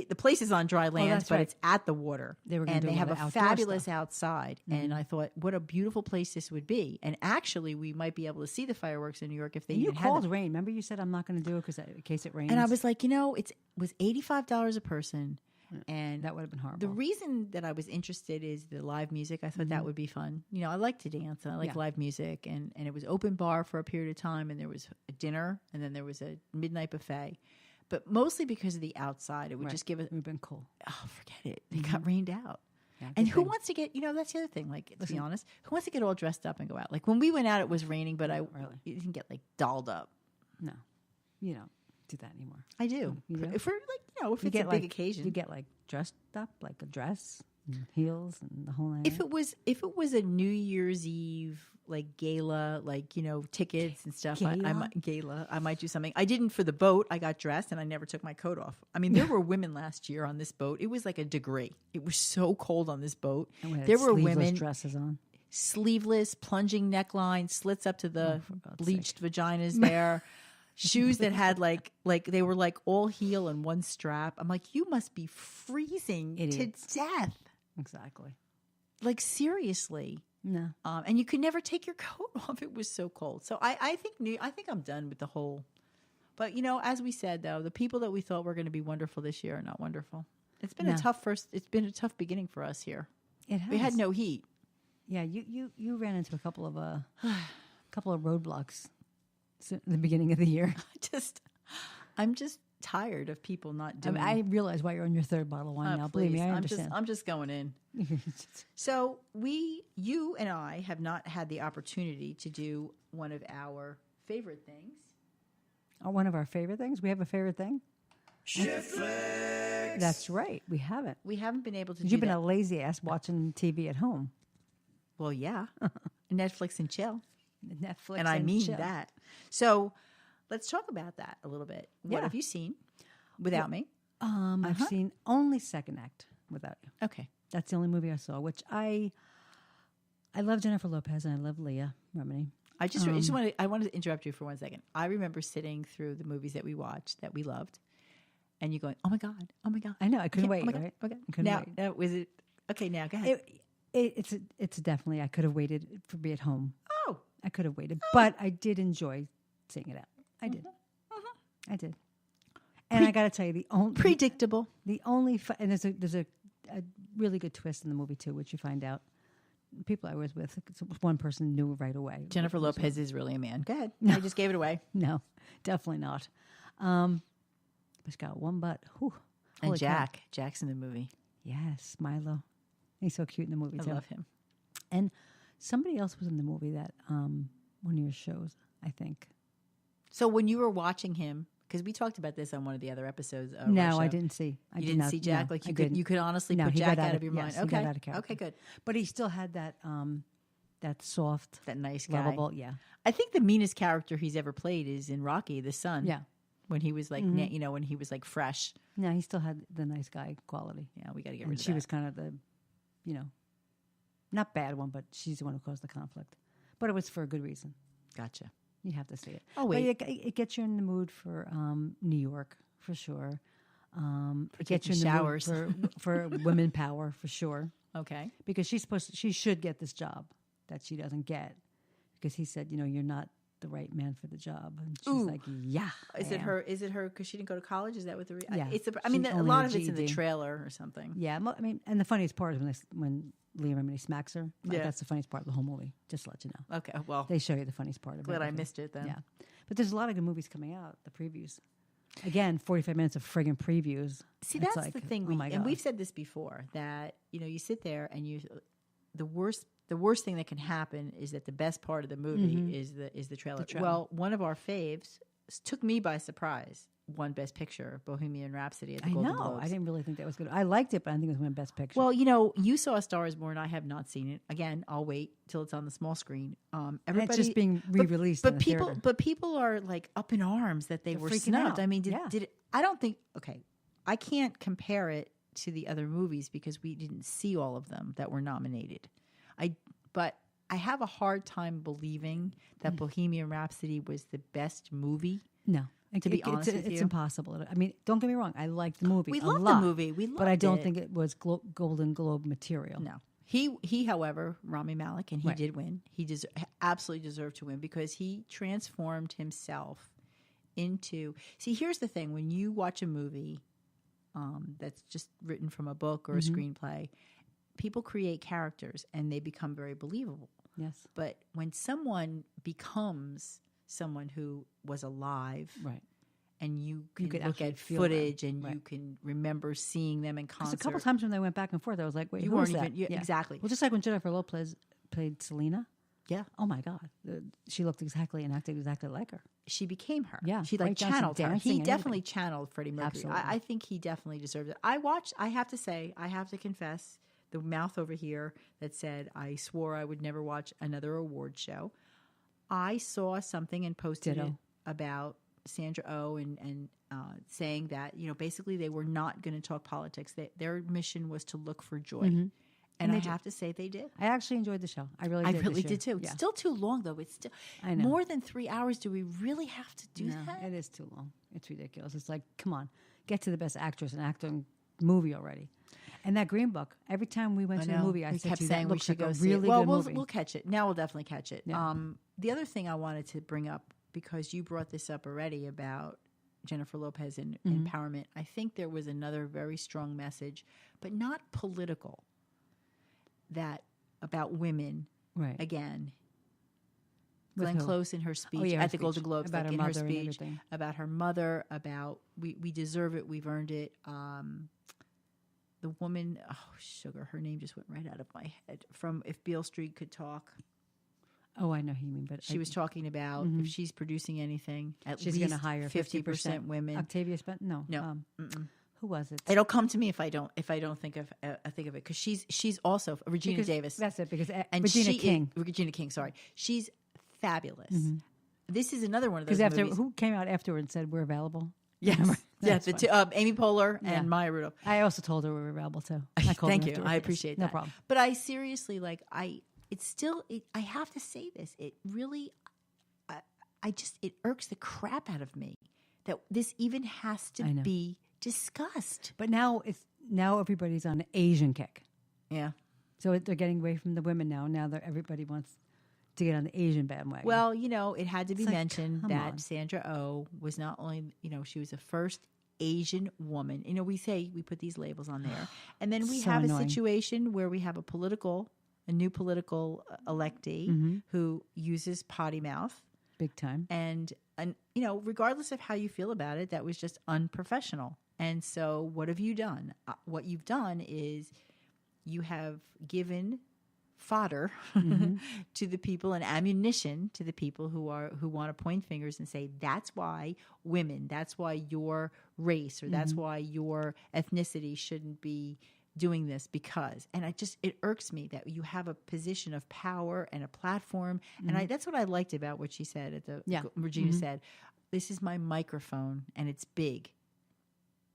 [SPEAKER 2] the place is on dry land,
[SPEAKER 3] that's
[SPEAKER 2] but
[SPEAKER 3] right.
[SPEAKER 2] it's at the water.
[SPEAKER 3] They were gonna
[SPEAKER 2] and
[SPEAKER 3] do
[SPEAKER 2] they
[SPEAKER 3] a
[SPEAKER 2] have
[SPEAKER 3] lot
[SPEAKER 2] a
[SPEAKER 3] of outdoor
[SPEAKER 2] fabulous
[SPEAKER 3] stuff.
[SPEAKER 2] outside. And I thought, what a beautiful place this would be. And actually, we might be able to see the fireworks in New York if they
[SPEAKER 3] You
[SPEAKER 2] even had
[SPEAKER 3] called
[SPEAKER 2] them.
[SPEAKER 3] rain. Remember you said I'm not going to do it because in case it rains.
[SPEAKER 2] And I was like, it was $85 a person. And
[SPEAKER 3] that would have been horrible.
[SPEAKER 2] the reason that I was interested is the live music. I thought that would be fun. I like to dance and I like
[SPEAKER 3] Yeah.
[SPEAKER 2] live music. And it was open bar for a period of time. And there was a dinner and then there was a midnight buffet. But mostly because of the outside, it would
[SPEAKER 3] Right.
[SPEAKER 2] just give it.
[SPEAKER 3] It would have been cool.
[SPEAKER 2] Oh, forget it. They got rained out.
[SPEAKER 3] Yeah,
[SPEAKER 2] And
[SPEAKER 3] good
[SPEAKER 2] who
[SPEAKER 3] thing.
[SPEAKER 2] wants to get, that's the other thing. Like, to be honest, who wants to get all dressed up and go out? Like, when we went out, it was raining, but it didn't get, like, dolled up.
[SPEAKER 3] No, you don't do that anymore.
[SPEAKER 2] I do.
[SPEAKER 3] You do?
[SPEAKER 2] If we're, if
[SPEAKER 3] You
[SPEAKER 2] it's a big
[SPEAKER 3] like,
[SPEAKER 2] occasion.
[SPEAKER 3] You get like dressed up like a dress, and heels, and the whole nine.
[SPEAKER 2] If it was a New Year's Eve, like gala, like, tickets and stuff. I
[SPEAKER 3] Gala?
[SPEAKER 2] might gala. I might do something. I didn't for the boat. I got dressed and I never took my coat off. I mean, there were women last year on this boat. It was like a degree. It was so cold on this boat.
[SPEAKER 3] And we had
[SPEAKER 2] There were
[SPEAKER 3] sleeveless
[SPEAKER 2] women
[SPEAKER 3] dresses on.
[SPEAKER 2] sleeveless, plunging neckline, slits up to the
[SPEAKER 3] God's
[SPEAKER 2] bleached vaginas there. Shoes that had like they were like all heel and one strap. I'm like, you must be freezing
[SPEAKER 3] Idiots.
[SPEAKER 2] to death.
[SPEAKER 3] Exactly.
[SPEAKER 2] Like seriously.
[SPEAKER 3] No.
[SPEAKER 2] And you could never take your coat off. It was so cold. So I think I'm done with the whole. But as we said though, the people that we thought were going to be wonderful this year are not wonderful. It's been
[SPEAKER 3] No.
[SPEAKER 2] It's been a tough beginning for us here.
[SPEAKER 3] It has.
[SPEAKER 2] We had no heat.
[SPEAKER 3] Yeah, you ran into a couple of roadblocks at the beginning of the year.
[SPEAKER 2] I'm just tired of people not
[SPEAKER 3] I,
[SPEAKER 2] doing.
[SPEAKER 3] mean, I realize why you're on your third bottle of wine now. Believe me,
[SPEAKER 2] please,
[SPEAKER 3] I
[SPEAKER 2] I'm
[SPEAKER 3] understand.
[SPEAKER 2] just going in. So you and I have not had the opportunity to do one of our favorite things.
[SPEAKER 3] One of our favorite things. We have a favorite thing. That's right. We haven't.
[SPEAKER 2] We haven't been able to.
[SPEAKER 3] You've
[SPEAKER 2] do
[SPEAKER 3] been
[SPEAKER 2] that.
[SPEAKER 3] a lazy ass watching TV at home.
[SPEAKER 2] Well, yeah, Netflix and chill,
[SPEAKER 3] Netflix,
[SPEAKER 2] and I mean
[SPEAKER 3] chill.
[SPEAKER 2] that. So let's talk about that a little bit. What
[SPEAKER 3] Yeah.
[SPEAKER 2] have you seen without me?
[SPEAKER 3] I've seen only Second Act without you.
[SPEAKER 2] Okay.
[SPEAKER 3] That's the only movie I saw. Which I love Jennifer Lopez and I love Leah Remini.
[SPEAKER 2] I wanted to interrupt you for 1 second. I remember sitting through the movies that we watched that we loved, and you going, "Oh my god, oh my god!"
[SPEAKER 3] I know. I couldn't
[SPEAKER 2] can't-
[SPEAKER 3] wait.
[SPEAKER 2] Oh my
[SPEAKER 3] right?
[SPEAKER 2] god, oh my god.
[SPEAKER 3] I couldn't
[SPEAKER 2] Now,
[SPEAKER 3] wait.
[SPEAKER 2] was it okay? Now, go ahead.
[SPEAKER 3] It's definitely. I could have waited for be at home.
[SPEAKER 2] Oh,
[SPEAKER 3] I could have waited, but I did enjoy seeing it out. I did. I did. And I got to tell you,
[SPEAKER 2] predictable.
[SPEAKER 3] the only and there's a really good twist in the movie too, which you find out. People I was with, one person knew right away.
[SPEAKER 2] Jennifer Lopez is really a man. Go ahead. I just gave it away.
[SPEAKER 3] No, definitely not. But she's got one butt. Whew.
[SPEAKER 2] And
[SPEAKER 3] Holy crap.
[SPEAKER 2] Jack's in the movie.
[SPEAKER 3] Yes, Milo. He's so cute in the movie
[SPEAKER 2] I
[SPEAKER 3] too.
[SPEAKER 2] love him.
[SPEAKER 3] And somebody else was in the movie that one of your shows, I think.
[SPEAKER 2] So when you were watching him, because we talked about this on one of the other episodes. Of our
[SPEAKER 3] No, I
[SPEAKER 2] show.
[SPEAKER 3] didn't see. I
[SPEAKER 2] You
[SPEAKER 3] did
[SPEAKER 2] didn't
[SPEAKER 3] not,
[SPEAKER 2] see Jack.
[SPEAKER 3] no,
[SPEAKER 2] Like
[SPEAKER 3] I
[SPEAKER 2] you could,
[SPEAKER 3] didn't.
[SPEAKER 2] you could honestly
[SPEAKER 3] No,
[SPEAKER 2] put
[SPEAKER 3] he
[SPEAKER 2] Jack
[SPEAKER 3] got
[SPEAKER 2] out of your
[SPEAKER 3] yes,
[SPEAKER 2] mind.
[SPEAKER 3] he
[SPEAKER 2] Okay,
[SPEAKER 3] got out of character.
[SPEAKER 2] okay, good.
[SPEAKER 3] But he still had that soft,
[SPEAKER 2] That nice guy.
[SPEAKER 3] lovable. Yeah,
[SPEAKER 2] I think the meanest character he's ever played is in Rocky, the son.
[SPEAKER 3] yeah.
[SPEAKER 2] When he was like, when he was like fresh.
[SPEAKER 3] No, he still had the nice guy quality.
[SPEAKER 2] Yeah, we got to get
[SPEAKER 3] And
[SPEAKER 2] rid of
[SPEAKER 3] she
[SPEAKER 2] that.
[SPEAKER 3] was kind of the, not bad one, but she's the one who caused the conflict. But it was for a good reason.
[SPEAKER 2] Gotcha.
[SPEAKER 3] You have to see it.
[SPEAKER 2] Oh,
[SPEAKER 3] But
[SPEAKER 2] wait.
[SPEAKER 3] it gets you in the mood for New York for sure. It gets you
[SPEAKER 2] taking
[SPEAKER 3] in the
[SPEAKER 2] showers.
[SPEAKER 3] mood for women power for sure.
[SPEAKER 2] Okay.
[SPEAKER 3] Because she should get this job that she doesn't get. Because he said, you're not the right man for the job, and she's
[SPEAKER 2] Ooh.
[SPEAKER 3] like, yeah.
[SPEAKER 2] Is
[SPEAKER 3] I
[SPEAKER 2] it
[SPEAKER 3] am.
[SPEAKER 2] her? Is it her? Because she didn't go to college. Is that what the?
[SPEAKER 3] Yeah.
[SPEAKER 2] I mean,
[SPEAKER 3] She
[SPEAKER 2] a
[SPEAKER 3] only
[SPEAKER 2] lot
[SPEAKER 3] had
[SPEAKER 2] of it's in the
[SPEAKER 3] GED.
[SPEAKER 2] trailer or something.
[SPEAKER 3] Yeah, I mean, and the funniest part is when Leah Remini smacks her. Like,
[SPEAKER 2] Yeah.
[SPEAKER 3] that's the funniest part of the whole movie. Just to let you know.
[SPEAKER 2] Okay. Well,
[SPEAKER 3] They show you the funniest part of it.
[SPEAKER 2] glad I missed it then.
[SPEAKER 3] Yeah. But there's a lot of good movies coming out, the previews. Again, 45 minutes of friggin' previews.
[SPEAKER 2] See,
[SPEAKER 3] It's
[SPEAKER 2] that's
[SPEAKER 3] like,
[SPEAKER 2] the thing.
[SPEAKER 3] oh my
[SPEAKER 2] And
[SPEAKER 3] God.
[SPEAKER 2] we've said this before that you sit there and the worst thing that can happen is that the best part of the movie is the trailer.
[SPEAKER 3] trailer.
[SPEAKER 2] Well, one of our faves took me by surprise. Won Best Picture, Bohemian Rhapsody at the
[SPEAKER 3] I
[SPEAKER 2] Golden
[SPEAKER 3] know.
[SPEAKER 2] Globes.
[SPEAKER 3] I didn't really think that was good. I liked it, but I didn't think it was my best picture.
[SPEAKER 2] Well, you saw A Star Is Born. I have not seen it. Again, I'll wait till it's on the small screen. Everybody,
[SPEAKER 3] it's just being re-released
[SPEAKER 2] But
[SPEAKER 3] in the
[SPEAKER 2] people,
[SPEAKER 3] theater.
[SPEAKER 2] but people are like up in arms that they
[SPEAKER 3] They're
[SPEAKER 2] were
[SPEAKER 3] freaking
[SPEAKER 2] snubbed.
[SPEAKER 3] out.
[SPEAKER 2] I mean,
[SPEAKER 3] Yeah.
[SPEAKER 2] did it, I don't think. Okay, I can't compare it to the other movies because we didn't see all of them that were nominated. But I have a hard time believing that
[SPEAKER 3] Mm.
[SPEAKER 2] Bohemian Rhapsody was the best movie.
[SPEAKER 3] No.
[SPEAKER 2] To be honest with
[SPEAKER 3] it's
[SPEAKER 2] you.
[SPEAKER 3] impossible. I mean, don't get me wrong. I like the movie.
[SPEAKER 2] We
[SPEAKER 3] a
[SPEAKER 2] love the
[SPEAKER 3] lot,
[SPEAKER 2] movie. We
[SPEAKER 3] but I
[SPEAKER 2] loved
[SPEAKER 3] don't
[SPEAKER 2] it.
[SPEAKER 3] think it was Golden Globe material.
[SPEAKER 2] No. He, however, Rami Malek, and he
[SPEAKER 3] Right.
[SPEAKER 2] did win. He absolutely deserved to win because he transformed himself into. See, here's the thing: when you watch a movie that's just written from a book or a screenplay, people create characters and they become very believable.
[SPEAKER 3] Yes.
[SPEAKER 2] But when someone becomes someone who was alive,
[SPEAKER 3] Right.
[SPEAKER 2] and you can
[SPEAKER 3] could
[SPEAKER 2] look
[SPEAKER 3] actually
[SPEAKER 2] at
[SPEAKER 3] feel them.
[SPEAKER 2] footage and you
[SPEAKER 3] Right.
[SPEAKER 2] can remember seeing them in
[SPEAKER 3] Because
[SPEAKER 2] concert.
[SPEAKER 3] a couple times when they went back and forth, I was like, wait,
[SPEAKER 2] You
[SPEAKER 3] who
[SPEAKER 2] weren't
[SPEAKER 3] is that?
[SPEAKER 2] even- yeah, exactly.
[SPEAKER 3] Well, just like when Jennifer Lopez played Selena.
[SPEAKER 2] Yeah.
[SPEAKER 3] Oh my God. She looked exactly and acted exactly like her.
[SPEAKER 2] She became her.
[SPEAKER 3] Yeah,
[SPEAKER 2] She like
[SPEAKER 3] right down to
[SPEAKER 2] channeled her.
[SPEAKER 3] dancing
[SPEAKER 2] He
[SPEAKER 3] and
[SPEAKER 2] definitely
[SPEAKER 3] everything.
[SPEAKER 2] channeled Freddie Mercury.
[SPEAKER 3] Absolutely.
[SPEAKER 2] I think he definitely deserves it. I have to confess the mouth over here that said, I swore I would never watch another award show. I saw something and posted
[SPEAKER 3] Ditto.
[SPEAKER 2] it about Sandra Oh and saying that, basically they were not going to talk politics. Their mission was to look for joy.
[SPEAKER 3] Mm-hmm.
[SPEAKER 2] And
[SPEAKER 3] they
[SPEAKER 2] I
[SPEAKER 3] did.
[SPEAKER 2] have to say they did.
[SPEAKER 3] I actually enjoyed the show. I really
[SPEAKER 2] I
[SPEAKER 3] did.
[SPEAKER 2] really
[SPEAKER 3] this year.
[SPEAKER 2] did too. It's
[SPEAKER 3] Yeah.
[SPEAKER 2] still too long though. It's still
[SPEAKER 3] I know.
[SPEAKER 2] more than 3 hours. Do we really have to do
[SPEAKER 3] No,
[SPEAKER 2] that?
[SPEAKER 3] it is too long. It's ridiculous. It's like, come on, get to the best actress and actor in movie already. And that Green Book, every time we went to the movie, I
[SPEAKER 2] we
[SPEAKER 3] said
[SPEAKER 2] kept
[SPEAKER 3] to you,
[SPEAKER 2] saying
[SPEAKER 3] that
[SPEAKER 2] we
[SPEAKER 3] looks
[SPEAKER 2] should
[SPEAKER 3] like
[SPEAKER 2] go
[SPEAKER 3] a
[SPEAKER 2] see
[SPEAKER 3] really
[SPEAKER 2] it. Well,
[SPEAKER 3] good movie.
[SPEAKER 2] we'll catch it. Now we'll definitely catch it.
[SPEAKER 3] Yeah.
[SPEAKER 2] The other thing I wanted to bring up, because you brought this up already about Jennifer Lopez and
[SPEAKER 3] Mm-hmm.
[SPEAKER 2] empowerment, I think there was another very strong message, but not political, that about women.
[SPEAKER 3] Right.
[SPEAKER 2] Again,
[SPEAKER 3] With
[SPEAKER 2] Glenn
[SPEAKER 3] who?
[SPEAKER 2] Close in her speech
[SPEAKER 3] yeah, her
[SPEAKER 2] at the Golden
[SPEAKER 3] speech.
[SPEAKER 2] Globes,
[SPEAKER 3] About
[SPEAKER 2] like
[SPEAKER 3] her
[SPEAKER 2] in her
[SPEAKER 3] mother and
[SPEAKER 2] speech,
[SPEAKER 3] everything.
[SPEAKER 2] about her mother, about we deserve it, we've earned it. The woman, sugar, her name just went right out of my head. From If Beale Street Could Talk,
[SPEAKER 3] Oh, I know who you mean, but
[SPEAKER 2] she was talking about if she's producing anything, at
[SPEAKER 3] she's
[SPEAKER 2] least
[SPEAKER 3] going to hire
[SPEAKER 2] 50% women.
[SPEAKER 3] Octavia Spencer? No. Who was it?
[SPEAKER 2] It'll come to me if I don't think of it, because she's also Regina
[SPEAKER 3] Because-
[SPEAKER 2] Davis.
[SPEAKER 3] That's it, because
[SPEAKER 2] And
[SPEAKER 3] Regina
[SPEAKER 2] she
[SPEAKER 3] King.
[SPEAKER 2] Regina King, sorry. She's fabulous. This is another one of
[SPEAKER 3] Because
[SPEAKER 2] those
[SPEAKER 3] after
[SPEAKER 2] movies.
[SPEAKER 3] who came out afterward and said we're available?
[SPEAKER 2] Yes. Yeah,
[SPEAKER 3] That's
[SPEAKER 2] the
[SPEAKER 3] fine.
[SPEAKER 2] two, Amy Poehler
[SPEAKER 3] Yeah.
[SPEAKER 2] and Maya Rudolph.
[SPEAKER 3] I also told her we were available too. I called
[SPEAKER 2] Thank
[SPEAKER 3] her
[SPEAKER 2] you.
[SPEAKER 3] afterward.
[SPEAKER 2] I
[SPEAKER 3] Yes.
[SPEAKER 2] appreciate
[SPEAKER 3] No
[SPEAKER 2] that.
[SPEAKER 3] problem.
[SPEAKER 2] But I seriously, I have to say this. It really, it irks the crap out of me that this even has to
[SPEAKER 3] I know.
[SPEAKER 2] be discussed.
[SPEAKER 3] But now everybody's on an Asian kick.
[SPEAKER 2] Yeah.
[SPEAKER 3] So they're getting away from the women now. Now everybody wants to get on the Asian bandwagon.
[SPEAKER 2] Well, it had to be
[SPEAKER 3] It's like,
[SPEAKER 2] mentioned
[SPEAKER 3] come
[SPEAKER 2] that
[SPEAKER 3] on.
[SPEAKER 2] Sandra Oh was not only, she was the first Asian woman. We put these labels on there. And then we
[SPEAKER 3] So
[SPEAKER 2] have
[SPEAKER 3] annoying.
[SPEAKER 2] a situation where we have a new political electee
[SPEAKER 3] Mm-hmm.
[SPEAKER 2] who uses potty mouth.
[SPEAKER 3] big time.
[SPEAKER 2] And regardless of how you feel about it, that was just unprofessional. And so what have you done? What you've done is you have given fodder to the people and ammunition to the people who want to point fingers and say that's why women, that's why your race, or that's why your ethnicity shouldn't be doing this, because, and it irks me that you have a position of power and a platform. And that's what I liked about what she said Regina said, this is my microphone and it's big.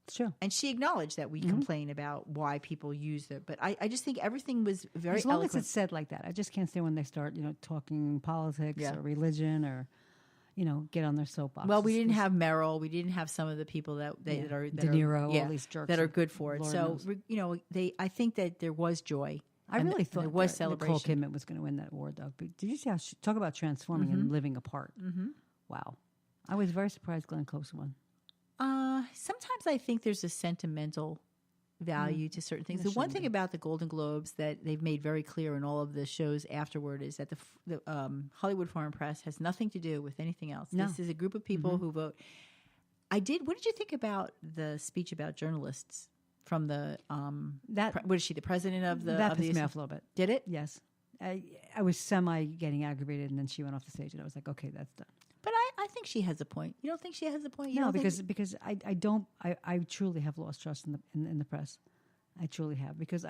[SPEAKER 3] It's true.
[SPEAKER 2] And she acknowledged that we complain about why people use it. But I just think everything was very
[SPEAKER 3] As long
[SPEAKER 2] eloquent.
[SPEAKER 3] as it's said like that. I just can't stand when they start, talking politics
[SPEAKER 2] Yeah.
[SPEAKER 3] or religion or, get on their soapbox.
[SPEAKER 2] Well, we didn't have Meryl. We didn't have some of the people that are
[SPEAKER 3] De Niro, all these jerks
[SPEAKER 2] that are
[SPEAKER 3] that
[SPEAKER 2] good for it.
[SPEAKER 3] Lord
[SPEAKER 2] So
[SPEAKER 3] knows.
[SPEAKER 2] I think that there was joy.
[SPEAKER 3] I
[SPEAKER 2] and
[SPEAKER 3] really
[SPEAKER 2] there
[SPEAKER 3] thought
[SPEAKER 2] was
[SPEAKER 3] Nicole
[SPEAKER 2] celebration.
[SPEAKER 3] Kidman was going to win that award, though. But did you see how she talk about transforming and living apart? Mm-hmm. Wow, I was very surprised Glenn Close won.
[SPEAKER 2] Sometimes I think there's a sentimental value to certain things.
[SPEAKER 3] There
[SPEAKER 2] The one
[SPEAKER 3] shouldn't
[SPEAKER 2] thing about the Golden Globes that they've made very clear in all of the shows afterward is that the Hollywood Foreign Press has nothing to do with anything else.
[SPEAKER 3] No.
[SPEAKER 2] This is a group of people who vote. What did you think about the speech about journalists from the what is she, the president of the
[SPEAKER 3] That
[SPEAKER 2] of
[SPEAKER 3] pissed
[SPEAKER 2] the
[SPEAKER 3] me off a little bit.
[SPEAKER 2] Did it?
[SPEAKER 3] Yes, I was semi getting aggravated, and then she went off the stage, and I was like, okay, that's done.
[SPEAKER 2] But I think she has a point. You don't think she has a point? You
[SPEAKER 3] No,
[SPEAKER 2] don't think-
[SPEAKER 3] because I truly have lost trust in the press. I truly have, because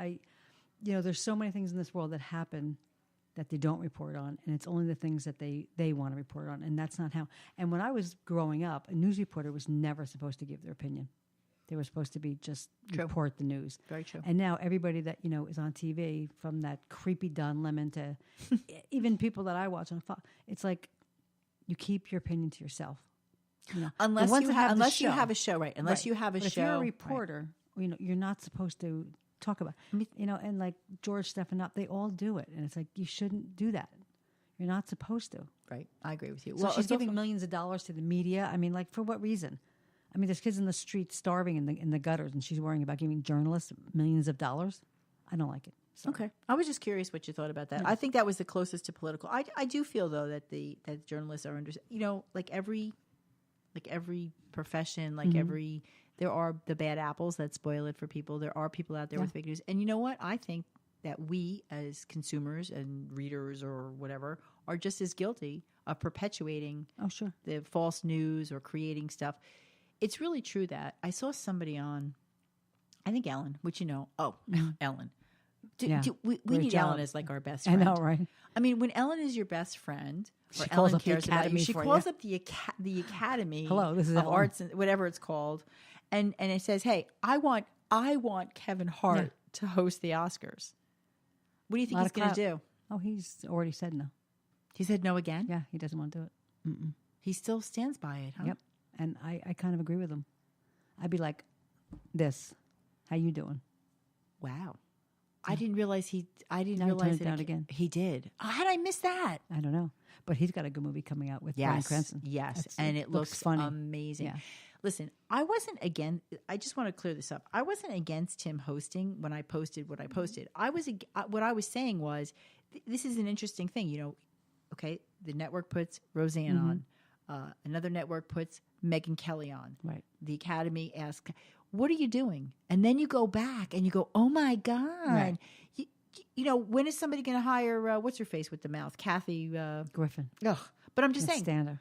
[SPEAKER 3] there's so many things in this world that happen that they don't report on, and it's only the things that they want to report on, and that's not how. And when I was growing up, a news reporter was never supposed to give their opinion. They were supposed to be just
[SPEAKER 2] True.
[SPEAKER 3] report the news.
[SPEAKER 2] Very true.
[SPEAKER 3] And now everybody that is on TV, from that creepy Don Lemon to even people that I watch on Fox, it's like you keep your opinion to yourself.
[SPEAKER 2] Unless
[SPEAKER 3] The ones
[SPEAKER 2] you
[SPEAKER 3] that
[SPEAKER 2] have
[SPEAKER 3] the
[SPEAKER 2] you
[SPEAKER 3] show.
[SPEAKER 2] have a show, right? Unless
[SPEAKER 3] Right.
[SPEAKER 2] you have a
[SPEAKER 3] But
[SPEAKER 2] show.
[SPEAKER 3] if you're a
[SPEAKER 2] right.
[SPEAKER 3] reporter, you're not supposed to talk about. And like George Stephanopoulos, they all do it, and it's like you shouldn't do that. You're not supposed to.
[SPEAKER 2] Right. I agree with you.
[SPEAKER 3] So she's
[SPEAKER 2] it's
[SPEAKER 3] giving
[SPEAKER 2] also-
[SPEAKER 3] millions of dollars to the media. I mean, like, for what reason? I mean, there's kids in the street starving in the gutters, and she's worrying about giving journalists millions of dollars. I don't like it. Sorry.
[SPEAKER 2] Okay. I was just curious what you thought about that. I think that was the closest to political. I do feel though that that journalists are under, like every profession, there are the bad apples that spoil it for people. There are people out there with fake news. And you know what? I think that we as consumers and readers or whatever are just as guilty of perpetuating
[SPEAKER 3] Oh, sure.
[SPEAKER 2] the false news or creating stuff. It's really true that I saw somebody on, I think Ellen, which Ellen,
[SPEAKER 3] Yeah.
[SPEAKER 2] We
[SPEAKER 3] Great
[SPEAKER 2] need
[SPEAKER 3] job.
[SPEAKER 2] Ellen as like our best
[SPEAKER 3] I
[SPEAKER 2] friend.
[SPEAKER 3] know, right?
[SPEAKER 2] I mean, when Ellen is your best friend, or
[SPEAKER 3] She calls
[SPEAKER 2] Ellen
[SPEAKER 3] up the
[SPEAKER 2] cares about you,
[SPEAKER 3] academy
[SPEAKER 2] she
[SPEAKER 3] for
[SPEAKER 2] calls
[SPEAKER 3] you.
[SPEAKER 2] up the academy
[SPEAKER 3] Hello, this is
[SPEAKER 2] of
[SPEAKER 3] Ellen.
[SPEAKER 2] arts and whatever it's called, and it says, "Hey, I want Kevin Hart to host the Oscars." What do you think
[SPEAKER 3] Lot
[SPEAKER 2] he's
[SPEAKER 3] of
[SPEAKER 2] going to
[SPEAKER 3] crap.
[SPEAKER 2] do?
[SPEAKER 3] Oh, he's already said no.
[SPEAKER 2] He said no again.
[SPEAKER 3] Yeah, he doesn't want to do it.
[SPEAKER 2] He still stands by it, huh?
[SPEAKER 3] Yep. And I kind of agree with him. I'd be like, this, how you doing?
[SPEAKER 2] Wow. I didn't realize I didn't
[SPEAKER 3] Now he
[SPEAKER 2] realize
[SPEAKER 3] turned it
[SPEAKER 2] that
[SPEAKER 3] down again.
[SPEAKER 2] He did. Oh, how did I miss that?
[SPEAKER 3] I don't know. But he's got a good movie coming out with Bryan Cranston.
[SPEAKER 2] Yes,
[SPEAKER 3] That's-
[SPEAKER 2] and it looks
[SPEAKER 3] funny.
[SPEAKER 2] amazing.
[SPEAKER 3] Yeah.
[SPEAKER 2] Listen, I wasn't against. I just want to clear this up. I wasn't against him hosting when I posted what I posted. What I was saying was, this is an interesting thing. You know, okay, the network puts Roseanne on, another network puts Megyn Kelly on.
[SPEAKER 3] Right.
[SPEAKER 2] The Academy asks, "What are you doing?" And then you go back and you go, "Oh my God."
[SPEAKER 3] Right.
[SPEAKER 2] You know, when is somebody going to hire what's her face with the mouth, Kathy?
[SPEAKER 3] Griffin.
[SPEAKER 2] Ugh. But I'm just saying,
[SPEAKER 3] Stander.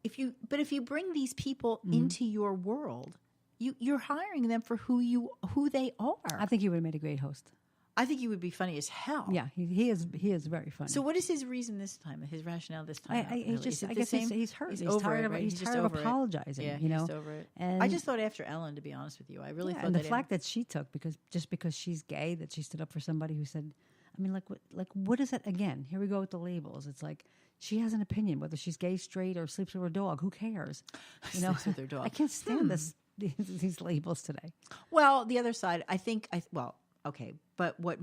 [SPEAKER 2] if you bring these people into your world, you're hiring them for who they are.
[SPEAKER 3] I think he would have made a great host.
[SPEAKER 2] I think he would be funny as hell.
[SPEAKER 3] Yeah, he is very funny.
[SPEAKER 2] So what is his reason this time? His rationale this time?
[SPEAKER 3] I
[SPEAKER 2] really? Is it
[SPEAKER 3] I
[SPEAKER 2] the
[SPEAKER 3] guess
[SPEAKER 2] same?
[SPEAKER 3] he's hurt. He's
[SPEAKER 2] over
[SPEAKER 3] tired
[SPEAKER 2] it,
[SPEAKER 3] of
[SPEAKER 2] right?
[SPEAKER 3] he's
[SPEAKER 2] He's just
[SPEAKER 3] tired of
[SPEAKER 2] over it.
[SPEAKER 3] apologizing.
[SPEAKER 2] Yeah,
[SPEAKER 3] you know,
[SPEAKER 2] he's just over it.
[SPEAKER 3] And
[SPEAKER 2] I just thought after Ellen, to be honest with you, I really thought
[SPEAKER 3] and the
[SPEAKER 2] that
[SPEAKER 3] fact that she took because she's gay, that she stood up for somebody who said, I mean, what is it again? Here we go with the labels. It's like she has an opinion whether she's gay, straight, or sleeps with her dog. Who cares? You know,
[SPEAKER 2] Sleeps with her dog.
[SPEAKER 3] I can't stand these labels today.
[SPEAKER 2] Well, the other side, I think, okay, but what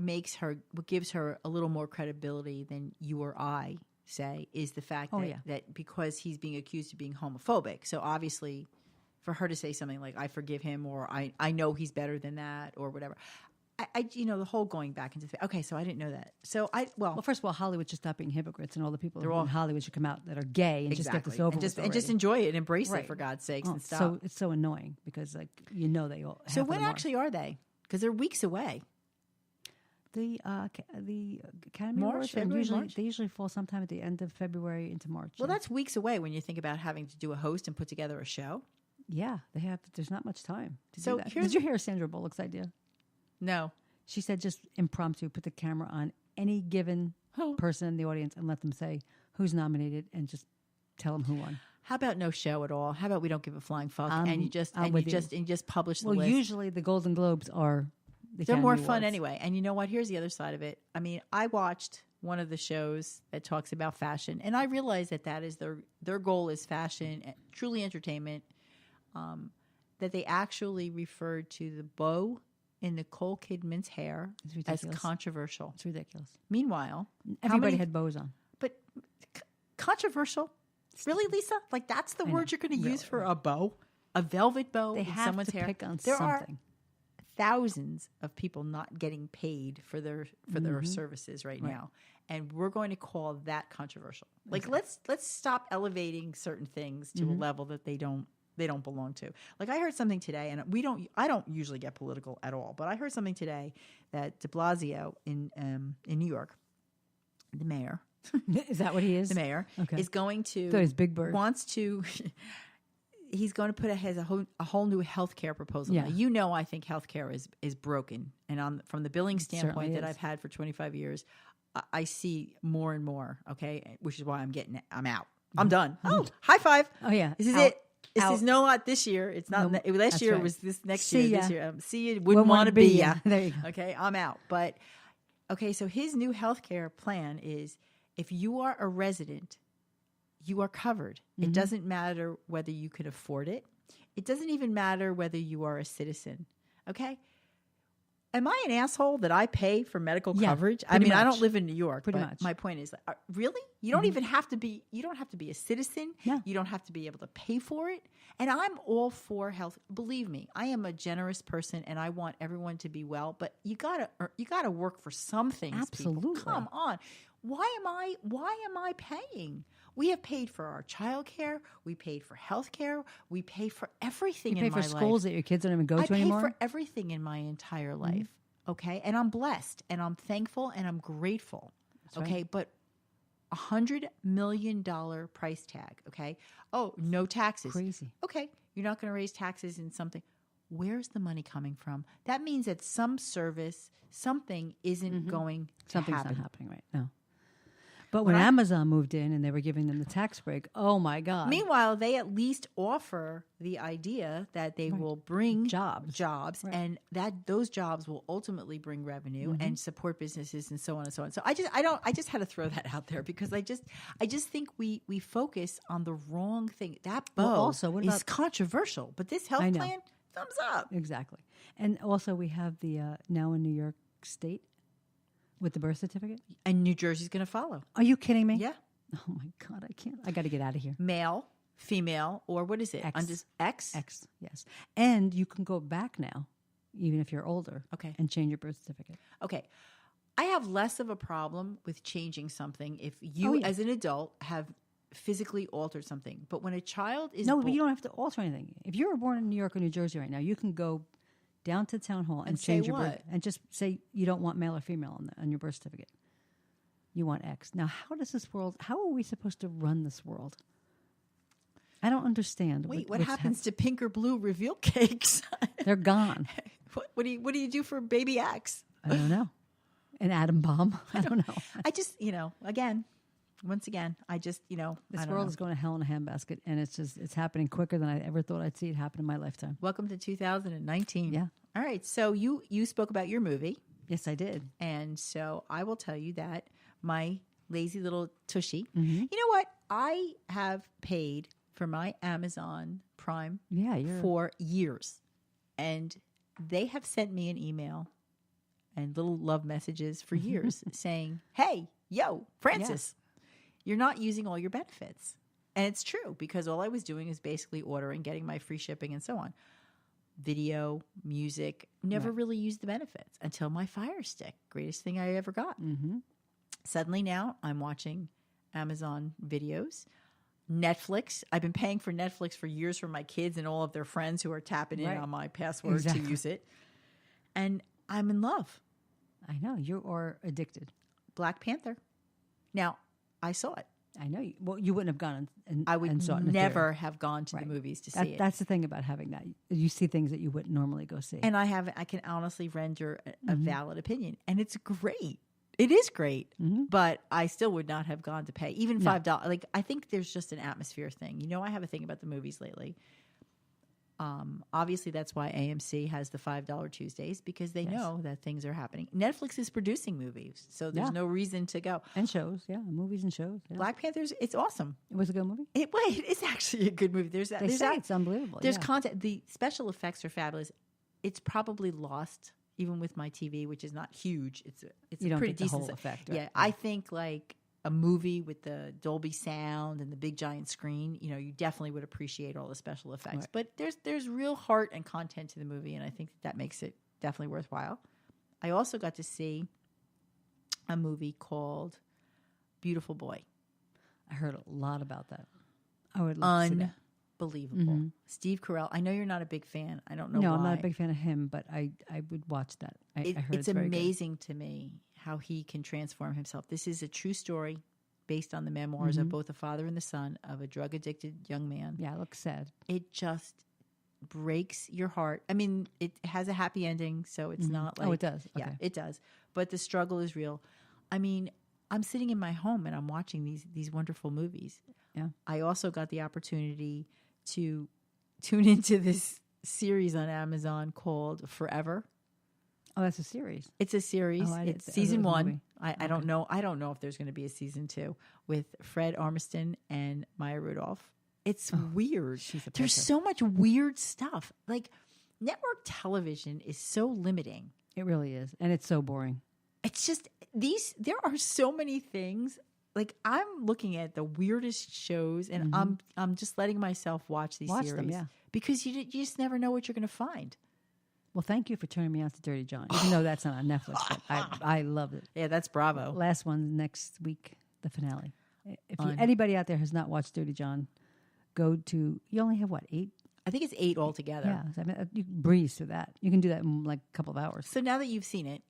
[SPEAKER 2] gives her a little more credibility than you or I say is the fact that because he's being accused of being homophobic. So obviously, for her to say something like, I forgive him, or I know he's better than that, or whatever. The whole going back into okay, so I didn't know that. So
[SPEAKER 3] Well, first of all, Hollywood should stop being hypocrites, and all the people
[SPEAKER 2] all-
[SPEAKER 3] in Hollywood should come out that are gay and just get this over
[SPEAKER 2] and just
[SPEAKER 3] with
[SPEAKER 2] and just
[SPEAKER 3] already.
[SPEAKER 2] enjoy it and embrace it
[SPEAKER 3] Right.
[SPEAKER 2] for God's sakes
[SPEAKER 3] Oh,
[SPEAKER 2] and stop.
[SPEAKER 3] So it's so annoying because they all.
[SPEAKER 2] So
[SPEAKER 3] half of
[SPEAKER 2] when
[SPEAKER 3] them are.
[SPEAKER 2] actually are they? Because they're weeks away.
[SPEAKER 3] The Academy
[SPEAKER 2] March,
[SPEAKER 3] Awards
[SPEAKER 2] February, March?
[SPEAKER 3] they usually fall sometime at the end of February into March.
[SPEAKER 2] Well,
[SPEAKER 3] yeah.
[SPEAKER 2] that's weeks away when you think about having to do a host and put together a show.
[SPEAKER 3] Yeah, they have. There's not much time to
[SPEAKER 2] So
[SPEAKER 3] do that.
[SPEAKER 2] here's-
[SPEAKER 3] Did you hear Sandra Bullock's idea?
[SPEAKER 2] No.
[SPEAKER 3] She said just impromptu, put the camera on any given person in the audience and let them say who's nominated and just tell them who won.
[SPEAKER 2] How about no show at all? How about we don't give a flying fuck
[SPEAKER 3] I'm
[SPEAKER 2] and you just publish the
[SPEAKER 3] Well,
[SPEAKER 2] list?
[SPEAKER 3] usually the Golden Globes are the
[SPEAKER 2] They're more
[SPEAKER 3] Academy
[SPEAKER 2] fun
[SPEAKER 3] Awards.
[SPEAKER 2] anyway. And you know what? Here's the other side of it. I mean, I watched one of the shows that talks about fashion, and I realized that is their goal is fashion, truly entertainment. That they actually referred to the bow in Nicole Kidman's hair
[SPEAKER 3] It's
[SPEAKER 2] as
[SPEAKER 3] ridiculous.
[SPEAKER 2] controversial.
[SPEAKER 3] It's ridiculous.
[SPEAKER 2] Meanwhile,
[SPEAKER 3] Everybody had bows on.
[SPEAKER 2] but controversial. Really, Lisa? Like that's the
[SPEAKER 3] I
[SPEAKER 2] word
[SPEAKER 3] know.
[SPEAKER 2] you're going to use
[SPEAKER 3] Really,
[SPEAKER 2] for a bow, a velvet bow
[SPEAKER 3] They
[SPEAKER 2] in
[SPEAKER 3] have
[SPEAKER 2] someone's
[SPEAKER 3] to
[SPEAKER 2] hair.
[SPEAKER 3] pick on
[SPEAKER 2] There
[SPEAKER 3] something.
[SPEAKER 2] are thousands of people not getting paid for their services right now, and we're going to call that controversial. Like let's stop elevating certain things to a level that they don't belong to. Like I heard something today, and I don't usually get political at all, but I heard something today that De Blasio in New York, the mayor,
[SPEAKER 3] Is that what he is?
[SPEAKER 2] the mayor
[SPEAKER 3] Okay.
[SPEAKER 2] is going to
[SPEAKER 3] Thought he was Big Bird.
[SPEAKER 2] wants to. He's going to put a whole new healthcare proposal.
[SPEAKER 3] Yeah.
[SPEAKER 2] Now, you know, I think healthcare is broken, and from the billing standpoint
[SPEAKER 3] certainly
[SPEAKER 2] that
[SPEAKER 3] is.
[SPEAKER 2] I've had for 25 years, I see more and more. Okay, which is why I'm out. I'm done. Oh, high five!
[SPEAKER 3] Oh, yeah.
[SPEAKER 2] This is
[SPEAKER 3] Out.
[SPEAKER 2] it. This
[SPEAKER 3] Out.
[SPEAKER 2] is not this year. It's not
[SPEAKER 3] No,
[SPEAKER 2] last
[SPEAKER 3] that's
[SPEAKER 2] year.
[SPEAKER 3] right.
[SPEAKER 2] Was this next
[SPEAKER 3] See
[SPEAKER 2] year?
[SPEAKER 3] ya.
[SPEAKER 2] This year, see you. Wouldn't
[SPEAKER 3] Wouldn't
[SPEAKER 2] want
[SPEAKER 3] wanna
[SPEAKER 2] to
[SPEAKER 3] be
[SPEAKER 2] be
[SPEAKER 3] ya.
[SPEAKER 2] ya.
[SPEAKER 3] There you go.
[SPEAKER 2] Okay, I'm out. But okay, so his new healthcare plan is if you are a resident, you are covered. It doesn't matter whether you can afford it. It doesn't even matter whether you are a citizen. Okay? Am I an asshole that I pay for medical
[SPEAKER 3] Yeah,
[SPEAKER 2] coverage? I
[SPEAKER 3] pretty
[SPEAKER 2] mean, I
[SPEAKER 3] much.
[SPEAKER 2] don't live in New York.
[SPEAKER 3] Pretty
[SPEAKER 2] but
[SPEAKER 3] much.
[SPEAKER 2] My point is, really? You don't even have to be. You don't have to be a citizen.
[SPEAKER 3] No.
[SPEAKER 2] You don't have to be able to pay for it. And I'm all for health. Believe me, I am a generous person, and I want everyone to be well. But you gotta work for some things. people.
[SPEAKER 3] Absolutely.
[SPEAKER 2] Come on. Why am I paying? We have paid for our childcare. We paid for health care. We pay for everything
[SPEAKER 3] You pay
[SPEAKER 2] in
[SPEAKER 3] for
[SPEAKER 2] my
[SPEAKER 3] schools
[SPEAKER 2] life.
[SPEAKER 3] that your kids don't even go
[SPEAKER 2] I
[SPEAKER 3] to
[SPEAKER 2] pay
[SPEAKER 3] anymore.
[SPEAKER 2] for everything in my entire life. Okay. And I'm blessed and I'm thankful and I'm grateful.
[SPEAKER 3] right.
[SPEAKER 2] Okay. But $100 million price tag. Okay. Oh, no taxes.
[SPEAKER 3] Crazy.
[SPEAKER 2] Okay. You're not going to raise taxes in something. where's the money coming from? That means that some service, something isn't going to
[SPEAKER 3] Something's
[SPEAKER 2] happen.
[SPEAKER 3] not happening right now. But when Amazon moved in and they were giving them the tax break, oh my God.
[SPEAKER 2] Meanwhile, they at least offer the idea that they will bring
[SPEAKER 3] Jobs.
[SPEAKER 2] and that those jobs will ultimately bring revenue and support businesses and so on and so on. So I just had to throw that out there because I just think we focus on the wrong thing. That bow
[SPEAKER 3] also, what
[SPEAKER 2] is
[SPEAKER 3] about-
[SPEAKER 2] controversial, but this health
[SPEAKER 3] I know.
[SPEAKER 2] plan, thumbs up.
[SPEAKER 3] Exactly. And also we have the now in New York State with the birth certificate.
[SPEAKER 2] And New Jersey's going to follow.
[SPEAKER 3] Are you kidding me?
[SPEAKER 2] Yeah.
[SPEAKER 3] Oh my God, I can't. I got to get out of here.
[SPEAKER 2] Male, female, or what is it?
[SPEAKER 3] X.
[SPEAKER 2] X?
[SPEAKER 3] X, yes. And you can go back now, even if you're older,
[SPEAKER 2] Okay.
[SPEAKER 3] and change your birth certificate.
[SPEAKER 2] Okay. I have less of a problem with changing something if you,
[SPEAKER 3] Oh, yeah.
[SPEAKER 2] as an adult, have physically altered something. But when a child is
[SPEAKER 3] No, but you don't have to alter anything. If you were born in New York or New Jersey right now, you can go down to the town hall and
[SPEAKER 2] say
[SPEAKER 3] change your birth
[SPEAKER 2] what?
[SPEAKER 3] and just say you don't want male or female on your birth certificate. You want X. Now, how are we supposed to run this world? I don't understand.
[SPEAKER 2] Wait, what
[SPEAKER 3] what's
[SPEAKER 2] happens to pink or blue reveal cakes?
[SPEAKER 3] They're gone.
[SPEAKER 2] what do you do for baby X?
[SPEAKER 3] I don't know. An atom bomb. I don't know.
[SPEAKER 2] I just, once again, I just,
[SPEAKER 3] This
[SPEAKER 2] I don't
[SPEAKER 3] world
[SPEAKER 2] know.
[SPEAKER 3] is going to hell in a handbasket, and it's happening quicker than I ever thought I'd see it happen in my lifetime.
[SPEAKER 2] Welcome to 2019.
[SPEAKER 3] Yeah.
[SPEAKER 2] All right. So you spoke about your movie.
[SPEAKER 3] Yes, I did.
[SPEAKER 2] And so I will tell you that my lazy little tushy,
[SPEAKER 3] Mm-hmm.
[SPEAKER 2] you know what? I have paid for my Amazon Prime
[SPEAKER 3] Yeah, you're
[SPEAKER 2] for years. And they have sent me an email and little love messages for years saying, hey, yo, Francis, you're not using all your benefits. And it's true because all I was doing is basically ordering, getting my free shipping and so on. Video, music, never really used the benefits until my Fire Stick, greatest thing I ever got.
[SPEAKER 3] Mm-hmm.
[SPEAKER 2] Suddenly now I'm watching Amazon videos, Netflix. I've been paying for Netflix for years for my kids and all of their friends who are tapping in
[SPEAKER 3] Right.
[SPEAKER 2] on my password
[SPEAKER 3] Exactly.
[SPEAKER 2] to use it. And I'm in love.
[SPEAKER 3] I know you are addicted.
[SPEAKER 2] Black Panther. Now, I saw it.
[SPEAKER 3] I know you. Well, you wouldn't have gone and
[SPEAKER 2] I would
[SPEAKER 3] and saw it in the
[SPEAKER 2] never
[SPEAKER 3] theater.
[SPEAKER 2] have gone to
[SPEAKER 3] Right.
[SPEAKER 2] the movies to see it.
[SPEAKER 3] That's the thing about having that. You see things that you wouldn't normally go see.
[SPEAKER 2] And I can honestly render a
[SPEAKER 3] Mm-hmm.
[SPEAKER 2] valid opinion. And it's great. It is great.
[SPEAKER 3] Mm-hmm.
[SPEAKER 2] But I still would not have gone to pay even $5. Like, I think there's just an atmosphere thing. I have a thing about the movies lately. Obviously, that's why AMC has the $5 Tuesdays because they know that things are happening. Netflix is producing movies, so there's
[SPEAKER 3] Yeah.
[SPEAKER 2] no reason to go.
[SPEAKER 3] And shows, yeah, movies and shows. Yeah.
[SPEAKER 2] Black Panther's, it's awesome.
[SPEAKER 3] It was a good movie.
[SPEAKER 2] It is actually a good movie.
[SPEAKER 3] They say it's unbelievable.
[SPEAKER 2] There's
[SPEAKER 3] yeah.
[SPEAKER 2] content. The special effects are fabulous. It's probably lost even with my TV, which is not huge. It's
[SPEAKER 3] You
[SPEAKER 2] a
[SPEAKER 3] don't
[SPEAKER 2] pretty
[SPEAKER 3] get the
[SPEAKER 2] decent
[SPEAKER 3] whole
[SPEAKER 2] si-
[SPEAKER 3] effect,
[SPEAKER 2] Yeah,
[SPEAKER 3] right?
[SPEAKER 2] I think like a movie with the Dolby sound and the big giant screen, you definitely would appreciate all the special effects.
[SPEAKER 3] Right.
[SPEAKER 2] But there's real heart and content to the movie, and I think that makes it definitely worthwhile. I also got to see a movie called Beautiful Boy.
[SPEAKER 3] I heard a lot about that. I would love to see that.
[SPEAKER 2] Unbelievable. Steve Carell. I know you're not a big fan. I don't know
[SPEAKER 3] No,
[SPEAKER 2] why.
[SPEAKER 3] I'm not a big fan of him, but I would watch that. I heard
[SPEAKER 2] It's
[SPEAKER 3] very good.
[SPEAKER 2] amazing to me how he can transform himself. This is a true story based on the memoirs
[SPEAKER 3] Mm-hmm.
[SPEAKER 2] of both the father and the son of a drug-addicted young man.
[SPEAKER 3] Yeah, it looks sad.
[SPEAKER 2] It just breaks your heart. I mean, it has a happy ending, so it's not like...
[SPEAKER 3] Oh, it does?
[SPEAKER 2] Yeah,
[SPEAKER 3] Okay.
[SPEAKER 2] it does. But the struggle is real. I mean, I'm sitting in my home and I'm watching these wonderful movies.
[SPEAKER 3] Yeah.
[SPEAKER 2] I also got the opportunity to tune into this series on Amazon called Forever.
[SPEAKER 3] Oh, that's a series.
[SPEAKER 2] It's a series.
[SPEAKER 3] Oh, I didn't-
[SPEAKER 2] It's
[SPEAKER 3] I thought
[SPEAKER 2] season
[SPEAKER 3] it was a
[SPEAKER 2] 1.
[SPEAKER 3] movie.
[SPEAKER 2] I don't know. I don't know if there's going to be a season 2 with Fred Armisen and Maya Rudolph. It's weird.
[SPEAKER 3] she's a
[SPEAKER 2] There's
[SPEAKER 3] picker.
[SPEAKER 2] so much weird stuff. Like network television is so limiting.
[SPEAKER 3] It really is, and it's so boring.
[SPEAKER 2] It's just there are so many things. Like I'm looking at the weirdest shows and I'm just letting myself watch these
[SPEAKER 3] Watch
[SPEAKER 2] series
[SPEAKER 3] them, yeah.
[SPEAKER 2] because you just never know what you're going to find.
[SPEAKER 3] Well, thank you for turning me on to Dirty John, even though that's not on Netflix. But I love it.
[SPEAKER 2] Yeah, that's Bravo.
[SPEAKER 3] Last one next week, the finale. If
[SPEAKER 2] On-
[SPEAKER 3] anybody out there has not watched Dirty John, go to. You only have what 8?
[SPEAKER 2] I think it's 8 altogether.
[SPEAKER 3] Yeah, I mean, you can breeze through that. You can do that in like a couple of hours.
[SPEAKER 2] So now that you've seen it,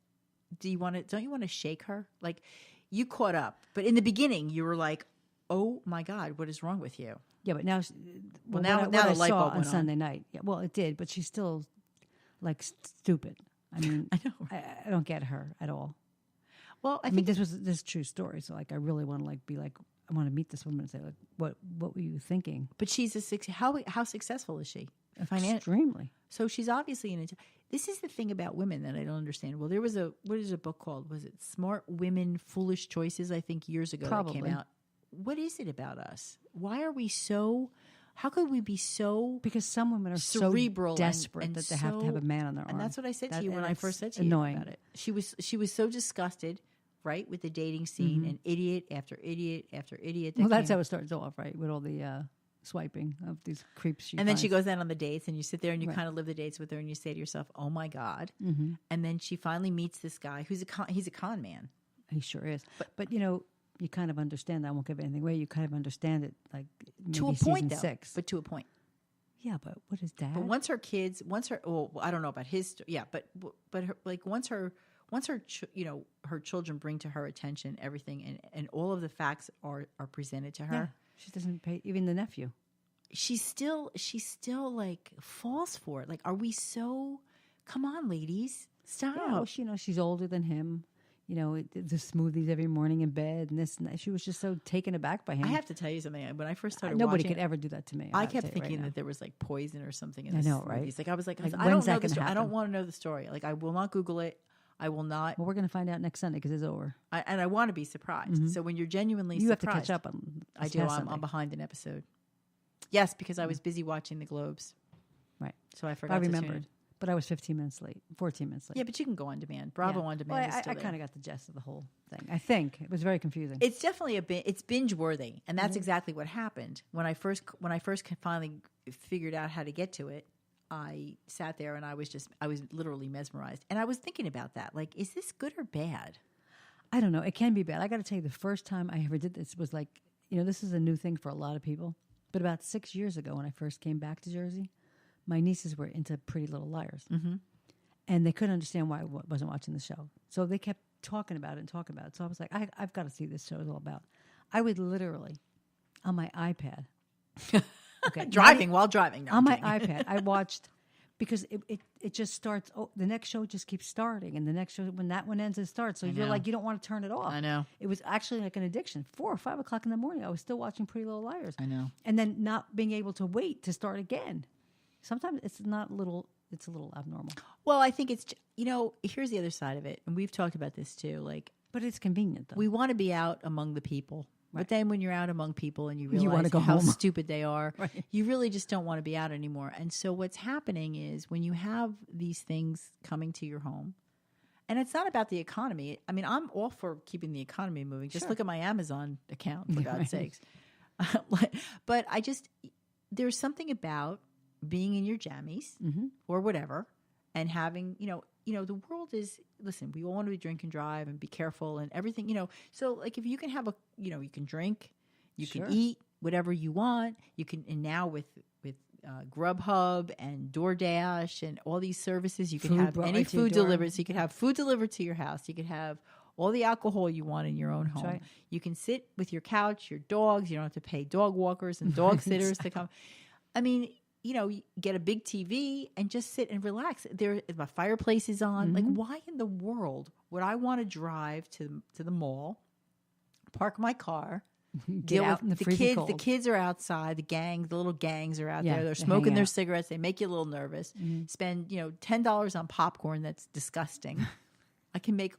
[SPEAKER 2] don't you want to shake her? Like you caught up, but in the beginning you were like, "Oh my God, what is wrong with you?"
[SPEAKER 3] Yeah, but now,
[SPEAKER 2] now
[SPEAKER 3] what
[SPEAKER 2] the
[SPEAKER 3] I
[SPEAKER 2] light
[SPEAKER 3] saw
[SPEAKER 2] bulb
[SPEAKER 3] on
[SPEAKER 2] went on.
[SPEAKER 3] Sunday night. Yeah, well, it did, but she's still like stupid. I mean,
[SPEAKER 2] I know.
[SPEAKER 3] I don't get her at all.
[SPEAKER 2] Well,
[SPEAKER 3] I mean, this is a true story. So like, I really want to be like, I want to meet this woman and say like, what were you thinking?
[SPEAKER 2] but she's how successful is she?
[SPEAKER 3] Extremely.
[SPEAKER 2] So she's obviously in it. This is the thing about women that I don't understand. Well, there was what is a book called? Was it Smart Women, Foolish Choices? I think years ago that came
[SPEAKER 3] Probably.
[SPEAKER 2] out. What is it about us? Why are we so? How could we be so
[SPEAKER 3] Because some women are
[SPEAKER 2] cerebral
[SPEAKER 3] so desperate
[SPEAKER 2] and
[SPEAKER 3] that they have to have a man on their arm.
[SPEAKER 2] And that's what I said to
[SPEAKER 3] That-
[SPEAKER 2] you when I
[SPEAKER 3] that's
[SPEAKER 2] first said to
[SPEAKER 3] annoying.
[SPEAKER 2] you about it. She was so disgusted, right, with the dating scene and idiot after idiot after idiot.
[SPEAKER 3] Well, that's how it starts off, right? With all the swiping of these creeps.
[SPEAKER 2] and then she
[SPEAKER 3] finds.
[SPEAKER 2] goes out on the dates, and you sit there and you
[SPEAKER 3] Right.
[SPEAKER 2] kind of live the dates with her, and you say to yourself, "Oh my god!" And then she finally meets this guy who's he's a con man.
[SPEAKER 3] He sure is. But you know, you kind of understand that. I won't give anything away. You kind of understand it, like maybe
[SPEAKER 2] To a
[SPEAKER 3] season
[SPEAKER 2] point, though.
[SPEAKER 3] 6.
[SPEAKER 2] But to a point.
[SPEAKER 3] yeah, but what is that?
[SPEAKER 2] But once her, well, I don't know about his, yeah, but her, like once her, her children bring to her attention everything, and all of the facts are presented to her.
[SPEAKER 3] yeah, she doesn't pay even the nephew.
[SPEAKER 2] She's still like falls for it. Like, are we so? Come on, ladies, stop.
[SPEAKER 3] Yeah, well, she's older than him. You know, the smoothies every morning in bed, and this and that. She was just so taken aback by him.
[SPEAKER 2] I have to tell you something. When I first started
[SPEAKER 3] Nobody
[SPEAKER 2] watching
[SPEAKER 3] could ever do that to me.
[SPEAKER 2] I
[SPEAKER 3] have to
[SPEAKER 2] kept
[SPEAKER 3] tell you right
[SPEAKER 2] thinking
[SPEAKER 3] now.
[SPEAKER 2] that there was like poison or something in
[SPEAKER 3] I
[SPEAKER 2] the
[SPEAKER 3] know, right?
[SPEAKER 2] smoothies. Like I was like,
[SPEAKER 3] Like,
[SPEAKER 2] I
[SPEAKER 3] when's
[SPEAKER 2] don't know
[SPEAKER 3] that
[SPEAKER 2] the
[SPEAKER 3] gonna
[SPEAKER 2] story. I don't
[SPEAKER 3] happen?
[SPEAKER 2] want to know the story. Like I will not Google it. I will not.
[SPEAKER 3] Well, we're going to find out next Sunday because it's over.
[SPEAKER 2] And I want to be surprised. So when you're genuinely
[SPEAKER 3] You have to
[SPEAKER 2] surprised,
[SPEAKER 3] catch up on.
[SPEAKER 2] I
[SPEAKER 3] this
[SPEAKER 2] do.
[SPEAKER 3] past
[SPEAKER 2] I'm
[SPEAKER 3] Sunday.
[SPEAKER 2] behind an episode. Yes, because I was busy watching the Globes,
[SPEAKER 3] Right.
[SPEAKER 2] so I forgot.
[SPEAKER 3] I
[SPEAKER 2] to tune
[SPEAKER 3] remembered,
[SPEAKER 2] in.
[SPEAKER 3] but I was 15 minutes late, 14 minutes late.
[SPEAKER 2] Yeah, but you can go on demand. Bravo
[SPEAKER 3] Yeah.
[SPEAKER 2] on demand.
[SPEAKER 3] Well,
[SPEAKER 2] is
[SPEAKER 3] I
[SPEAKER 2] still
[SPEAKER 3] kind of got the gist of the whole thing. I think it was very confusing.
[SPEAKER 2] It's definitely it's binge worthy, and
[SPEAKER 3] Mm-hmm.
[SPEAKER 2] that's exactly what happened when I first finally figured out how to get to it. I sat there and I was literally mesmerized, and I was thinking about that. Like, is this good or bad?
[SPEAKER 3] I don't know. It can be bad. I got to tell you, the first time I ever did this was like, this is a new thing for a lot of people. But about 6 years ago, when I first came back to Jersey, my nieces were into Pretty Little Liars. Mm-hmm. And they couldn't understand why I wasn't watching the show. So they kept talking about it. So I was like, I've got to see this show is all about. I would literally, on my iPad,
[SPEAKER 2] While driving. No,
[SPEAKER 3] on
[SPEAKER 2] I'm
[SPEAKER 3] my
[SPEAKER 2] kidding.
[SPEAKER 3] iPad, I watched, because it just starts, the next show just keeps starting. And the next show, when that one ends, it starts. So you're
[SPEAKER 2] know.
[SPEAKER 3] like, you don't want to turn it off.
[SPEAKER 2] I know.
[SPEAKER 3] It was actually like an addiction. 4 or 5 o'clock in the morning, I was still watching Pretty Little Liars.
[SPEAKER 2] I know.
[SPEAKER 3] And then not being able to wait to start again. Sometimes it's a little abnormal.
[SPEAKER 2] Well, I think it's here's the other side of it, and we've talked about this too. Like,
[SPEAKER 3] But it's convenient, though.
[SPEAKER 2] we want to be out among the people. But
[SPEAKER 3] Right.
[SPEAKER 2] then when you're out among people and you
[SPEAKER 3] You wanna
[SPEAKER 2] realize
[SPEAKER 3] go
[SPEAKER 2] how
[SPEAKER 3] home.
[SPEAKER 2] stupid they are,
[SPEAKER 3] Right.
[SPEAKER 2] you really just don't want to be out anymore. And so what's happening is when you have these things coming to your home, and it's not about the economy. I mean, I'm all for keeping the economy moving. Just look at my Amazon account, for God's sakes. But there's something about being in your jammies or whatever and having, the world is, listen, we all want to drink and drive and be careful and everything, So like if you can have you can drink, you
[SPEAKER 3] Sure.
[SPEAKER 2] can eat whatever you want. You can, and now with Grubhub and DoorDash and all these services, you can
[SPEAKER 3] Food
[SPEAKER 2] have
[SPEAKER 3] brought
[SPEAKER 2] any
[SPEAKER 3] right to your
[SPEAKER 2] food
[SPEAKER 3] door.
[SPEAKER 2] delivered. So you can have food delivered to your house. You could have all the alcohol you want in your own home.
[SPEAKER 3] right.
[SPEAKER 2] You can sit with your couch, your dogs. You don't have to pay dog walkers and dog sitters to come. I mean, you get a big TV and just sit and relax. There, my fireplace is on. Like, why in the world would I want to drive to the mall, park my car,
[SPEAKER 3] Get out in the
[SPEAKER 2] the
[SPEAKER 3] freezing
[SPEAKER 2] kids?
[SPEAKER 3] cold.
[SPEAKER 2] The kids are outside. The little gangs are out
[SPEAKER 3] Yeah,
[SPEAKER 2] there. They're
[SPEAKER 3] they
[SPEAKER 2] smoking
[SPEAKER 3] hang
[SPEAKER 2] their
[SPEAKER 3] out.
[SPEAKER 2] cigarettes. They make you a little nervous. Spend $10 on popcorn. That's disgusting. I can make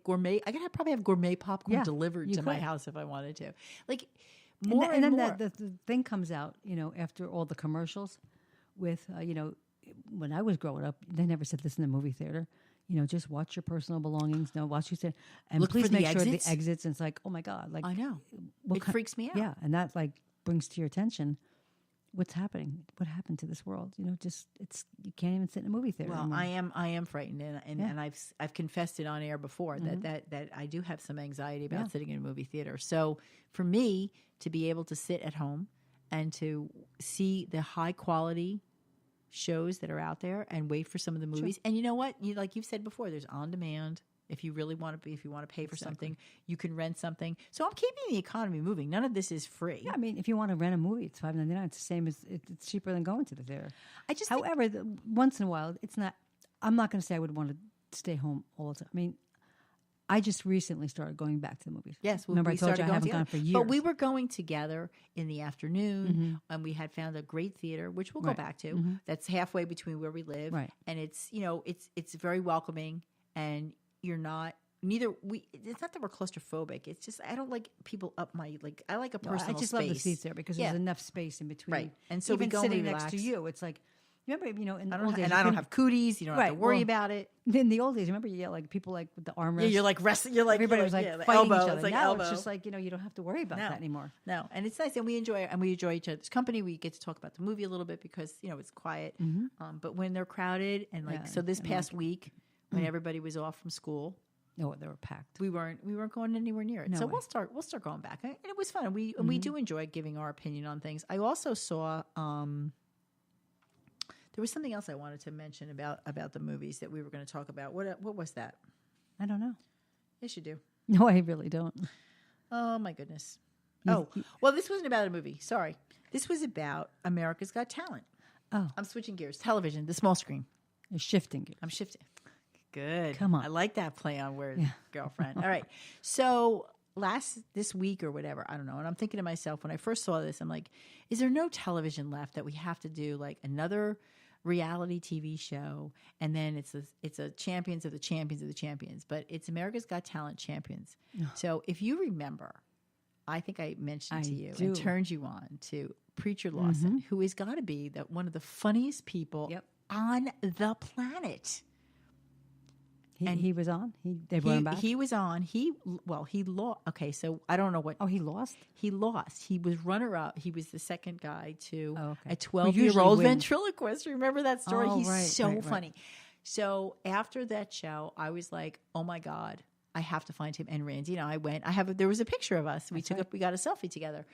[SPEAKER 2] gourmet. I could probably have gourmet popcorn
[SPEAKER 3] Yeah,
[SPEAKER 2] delivered
[SPEAKER 3] you
[SPEAKER 2] to my
[SPEAKER 3] could.
[SPEAKER 2] house if I wanted to. Like more
[SPEAKER 3] and then
[SPEAKER 2] more.
[SPEAKER 3] the thing comes out, after all the commercials with, when I was growing up, they never said this in the movie theater. Just watch your personal belongings. No, watch you say, and
[SPEAKER 2] Look
[SPEAKER 3] please
[SPEAKER 2] for the
[SPEAKER 3] make sure
[SPEAKER 2] exits.
[SPEAKER 3] the exits. And it's like, oh my God, like
[SPEAKER 2] I know.
[SPEAKER 3] what
[SPEAKER 2] It freaks me out.
[SPEAKER 3] Yeah, and that like brings to your attention what's happening. What happened to this world? It's you can't even sit in a movie theater.
[SPEAKER 2] Well,
[SPEAKER 3] anymore.
[SPEAKER 2] I am frightened, and I've confessed it on air before that I do have some anxiety about sitting in a movie theater. So for me to be able to sit at home and to see the high quality shows that are out there and wait for some of the movies, and you know what, like you've said before, there's on demand. If you really want to if you want to pay for something, you can rent something. So I'm keeping the economy moving. None of this is free.
[SPEAKER 3] Yeah, I mean, if you want to rent a movie, it's $5.99. It's the same as it's cheaper than going to the theater.
[SPEAKER 2] I just
[SPEAKER 3] However, once in a while, it's not. I'm not going to say I would want to stay home all the time. I mean, I just recently started going back to the movies.
[SPEAKER 2] Yes,
[SPEAKER 3] remember I told you I haven't
[SPEAKER 2] together.
[SPEAKER 3] gone for years.
[SPEAKER 2] But we were going together in the afternoon, and we had found a great theater, which we'll go
[SPEAKER 3] Right.
[SPEAKER 2] back to. That's halfway between where we live,
[SPEAKER 3] Right.
[SPEAKER 2] and it's it's very welcoming, and you're not. It's not that we're claustrophobic. It's just I don't like people up my like. I like a
[SPEAKER 3] No,
[SPEAKER 2] personal
[SPEAKER 3] I just
[SPEAKER 2] space.
[SPEAKER 3] love the seats there because
[SPEAKER 2] Yeah.
[SPEAKER 3] there's enough space in between.
[SPEAKER 2] Right. And so we
[SPEAKER 3] even
[SPEAKER 2] go and
[SPEAKER 3] sitting
[SPEAKER 2] we
[SPEAKER 3] next to
[SPEAKER 2] relax.
[SPEAKER 3] you, it's like remember in
[SPEAKER 2] I
[SPEAKER 3] the
[SPEAKER 2] don't
[SPEAKER 3] old days,
[SPEAKER 2] and
[SPEAKER 3] you
[SPEAKER 2] I don't
[SPEAKER 3] couldn't-
[SPEAKER 2] have cooties. You don't have to
[SPEAKER 3] Right,
[SPEAKER 2] worry
[SPEAKER 3] well,
[SPEAKER 2] about it.
[SPEAKER 3] In the old days, remember, like people like with the armrest.
[SPEAKER 2] Yeah, you're like resting. You're like
[SPEAKER 3] everybody was like
[SPEAKER 2] yeah, the
[SPEAKER 3] fighting
[SPEAKER 2] elbow.
[SPEAKER 3] each other.
[SPEAKER 2] It's like
[SPEAKER 3] now
[SPEAKER 2] elbow.
[SPEAKER 3] it's just like you don't have to worry about
[SPEAKER 2] No.
[SPEAKER 3] that anymore.
[SPEAKER 2] No, and it's nice, and we enjoy each other's company. We get to talk about the movie a little bit because it's quiet. But when they're crowded and like
[SPEAKER 3] Yeah,
[SPEAKER 2] so, this
[SPEAKER 3] and
[SPEAKER 2] past week when everybody was off from school,
[SPEAKER 3] No, they were packed.
[SPEAKER 2] we weren't going anywhere near it.
[SPEAKER 3] No
[SPEAKER 2] so
[SPEAKER 3] way.
[SPEAKER 2] we'll start going back, and it was fun. And we do enjoy giving our opinion on things. I also saw there was something else I wanted to mention about the movies that we were going to talk about. What was that?
[SPEAKER 3] I don't know.
[SPEAKER 2] Yes, you do.
[SPEAKER 3] No, I really don't.
[SPEAKER 2] Oh my goodness.
[SPEAKER 3] You-
[SPEAKER 2] Well, this wasn't about a movie. Sorry, this was about America's Got Talent.
[SPEAKER 3] Oh,
[SPEAKER 2] I'm switching gears. Television, the small screen.
[SPEAKER 3] you're shifting it.
[SPEAKER 2] I'm shifting. Good.
[SPEAKER 3] Come on.
[SPEAKER 2] I like that play on words,
[SPEAKER 3] Yeah.
[SPEAKER 2] girlfriend. All right. So this week or whatever, I don't know. And I'm thinking to myself, when I first saw this, I'm like, is there no television left that we have to do like another reality TV show? And then it's a champions of the champions of the champions, but it's America's Got Talent champions. So if you remember, I think I mentioned
[SPEAKER 3] I
[SPEAKER 2] to you
[SPEAKER 3] do.
[SPEAKER 2] and turned you on to Preacher Lawson, who has got to be one of the funniest people
[SPEAKER 3] Yep.
[SPEAKER 2] on the planet.
[SPEAKER 3] He was on. They brought him back.
[SPEAKER 2] He was on. He lost. Okay, so I don't know what
[SPEAKER 3] he lost.
[SPEAKER 2] he lost. He was runner up. He was the second guy to
[SPEAKER 3] Oh, okay.
[SPEAKER 2] a
[SPEAKER 3] Who usually
[SPEAKER 2] 12-year-old
[SPEAKER 3] wins.
[SPEAKER 2] ventriloquist. Remember that story?
[SPEAKER 3] Oh,
[SPEAKER 2] He's
[SPEAKER 3] right,
[SPEAKER 2] so
[SPEAKER 3] right, right.
[SPEAKER 2] funny. So after that show, I was like, oh my God, I have to find him. And Randy and I went. There was a picture of us. We got a selfie together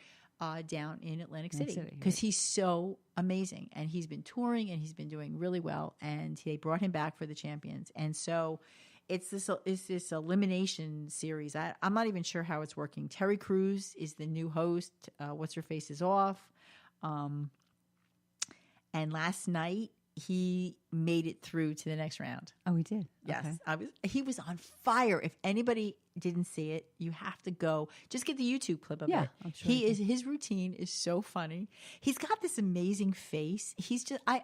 [SPEAKER 2] down in Atlantic City
[SPEAKER 3] City,
[SPEAKER 2] because
[SPEAKER 3] right.
[SPEAKER 2] he's so amazing, and he's been touring and he's been doing really well. And they brought him back for the champions, and so. It's this elimination series. I'm not even sure how it's working. Terry Crews is the new host. What's Her Face is off. And last night he made it through to the next round.
[SPEAKER 3] Oh, he did.
[SPEAKER 2] Yes,
[SPEAKER 3] Okay.
[SPEAKER 2] he was on fire. If anybody didn't see it, you have to go. Just get the YouTube clip of
[SPEAKER 3] Yeah,
[SPEAKER 2] it.
[SPEAKER 3] I'm sure
[SPEAKER 2] His routine is so funny. He's got this amazing face. He's just I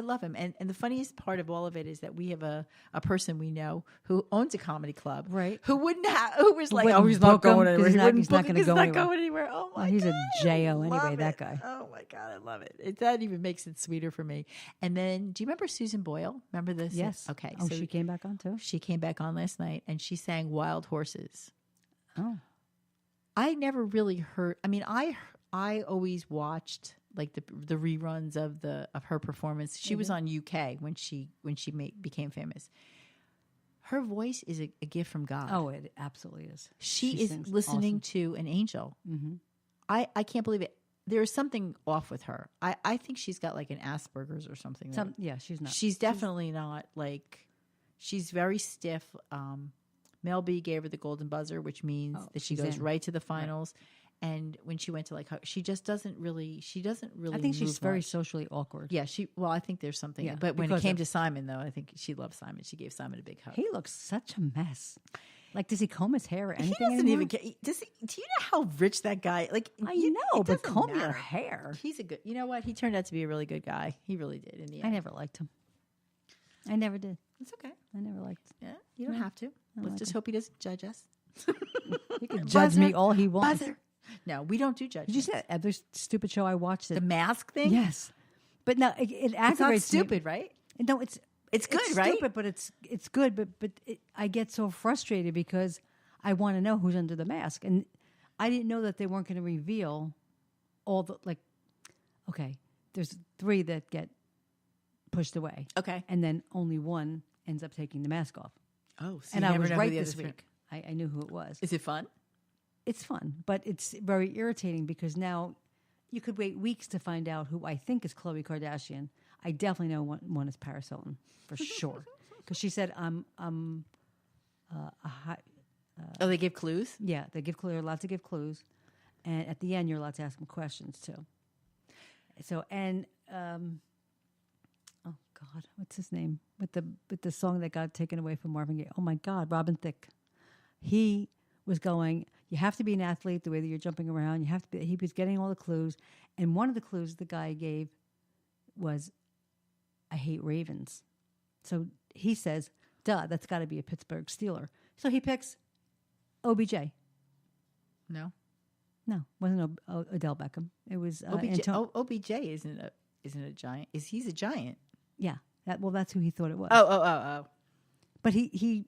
[SPEAKER 2] love him. And the funniest part of all of it is that we have a person we know who owns a comedy club.
[SPEAKER 3] Right.
[SPEAKER 2] Who was like,
[SPEAKER 3] wouldn't
[SPEAKER 2] oh, he's not
[SPEAKER 3] book him
[SPEAKER 2] going
[SPEAKER 3] 'cause
[SPEAKER 2] anywhere.
[SPEAKER 3] he's
[SPEAKER 2] He
[SPEAKER 3] not-
[SPEAKER 2] wouldn't
[SPEAKER 3] he's not
[SPEAKER 2] book him
[SPEAKER 3] gonna
[SPEAKER 2] 'cause
[SPEAKER 3] go
[SPEAKER 2] he's not
[SPEAKER 3] anywhere.
[SPEAKER 2] going anywhere. Oh my
[SPEAKER 3] he's a
[SPEAKER 2] God,
[SPEAKER 3] J.O.
[SPEAKER 2] I
[SPEAKER 3] anyway,
[SPEAKER 2] love
[SPEAKER 3] that
[SPEAKER 2] it.
[SPEAKER 3] guy.
[SPEAKER 2] Oh my God, I love it. That even makes it sweeter for me. And then, do you remember Susan Boyle? Remember this?
[SPEAKER 3] Yes.
[SPEAKER 2] Okay.
[SPEAKER 3] Oh,
[SPEAKER 2] so
[SPEAKER 3] she came back on too.
[SPEAKER 2] she came back on last night and she sang Wild Horses.
[SPEAKER 3] Oh,
[SPEAKER 2] I never really heard. I mean, I always watched like the reruns of her performance. She was on UK when she became famous. Her voice is a gift from God.
[SPEAKER 3] oh, it absolutely is.
[SPEAKER 2] she
[SPEAKER 3] She
[SPEAKER 2] is
[SPEAKER 3] sings
[SPEAKER 2] listening
[SPEAKER 3] awesome.
[SPEAKER 2] to an angel.
[SPEAKER 3] Mm-hmm.
[SPEAKER 2] I can't believe it. There is something off with her. I think she's got like an Asperger's or something.
[SPEAKER 3] Yeah, she's not.
[SPEAKER 2] She's definitely not like. She's very stiff. Mel B gave her the golden buzzer, which means that she
[SPEAKER 3] she's
[SPEAKER 2] goes
[SPEAKER 3] in.
[SPEAKER 2] right to the finals. And when she went to like, she just doesn't really. She doesn't really.
[SPEAKER 3] I think she's
[SPEAKER 2] move
[SPEAKER 3] very
[SPEAKER 2] much.
[SPEAKER 3] socially awkward.
[SPEAKER 2] Yeah, Well, I think there's something.
[SPEAKER 3] Yeah,
[SPEAKER 2] but when it
[SPEAKER 3] because
[SPEAKER 2] came
[SPEAKER 3] of-
[SPEAKER 2] to Simon, though, I think she loved Simon. She gave Simon a big hug.
[SPEAKER 3] He looks such a mess. Like, does he comb his hair or
[SPEAKER 2] He
[SPEAKER 3] anything?
[SPEAKER 2] doesn't
[SPEAKER 3] anymore?
[SPEAKER 2] even get. Do you know how rich that guy? Like
[SPEAKER 3] I
[SPEAKER 2] you-
[SPEAKER 3] know,
[SPEAKER 2] it
[SPEAKER 3] but
[SPEAKER 2] doesn't
[SPEAKER 3] comb your
[SPEAKER 2] matter.
[SPEAKER 3] hair.
[SPEAKER 2] He's a good. You know what? He turned out to be a really good guy. He really did in the end.
[SPEAKER 3] I never liked him. I never did.
[SPEAKER 2] It's okay.
[SPEAKER 3] I never liked.
[SPEAKER 2] Yeah, you don't have to. Let's just hope he doesn't judge us.
[SPEAKER 3] He can judge me
[SPEAKER 2] Buzzer,
[SPEAKER 3] all he wants.
[SPEAKER 2] Buzzer. No, we don't do judgment.
[SPEAKER 3] Did you see that other stupid show I watched?
[SPEAKER 2] the
[SPEAKER 3] That,
[SPEAKER 2] mask thing?
[SPEAKER 3] yes, but no, it aggravates
[SPEAKER 2] It's not
[SPEAKER 3] me.
[SPEAKER 2] stupid, right?
[SPEAKER 3] No, it's
[SPEAKER 2] good, right?
[SPEAKER 3] Stupid, but it's good. But I get so frustrated because I want to know who's under the mask, and I didn't know that they weren't going to reveal all the like. Okay, there's 3 that get pushed away,
[SPEAKER 2] Okay.
[SPEAKER 3] and then only one ends up taking the mask off.
[SPEAKER 2] Oh, so
[SPEAKER 3] And
[SPEAKER 2] you
[SPEAKER 3] I
[SPEAKER 2] never
[SPEAKER 3] was
[SPEAKER 2] know who
[SPEAKER 3] right
[SPEAKER 2] the
[SPEAKER 3] this
[SPEAKER 2] other
[SPEAKER 3] week. I knew who it was.
[SPEAKER 2] Is it fun?
[SPEAKER 3] It's fun, but it's very irritating because now you could wait weeks to find out who I think is Khloe Kardashian. I definitely know one is Paris Hilton for sure because she said I'm a high.
[SPEAKER 2] Oh, they give clues?
[SPEAKER 3] Yeah, they're allowed to give clues, and at the end you're allowed to ask them questions too. So oh God, what's his name with the song that got taken away from Marvin Gaye. Oh my God, Robin Thicke. He was going, you have to be an athlete the way that you're jumping around. You have to be. He was getting all the clues, and one of the clues the guy gave was, I hate Ravens. So he says, duh, that's got to be a Pittsburgh Steeler. So he picks OBJ.
[SPEAKER 2] No.
[SPEAKER 3] No, wasn't Odell Beckham. It was
[SPEAKER 2] OBJ. OBJ isn't a giant. He's a giant?
[SPEAKER 3] Yeah. That's who he thought it was.
[SPEAKER 2] Oh.
[SPEAKER 3] But he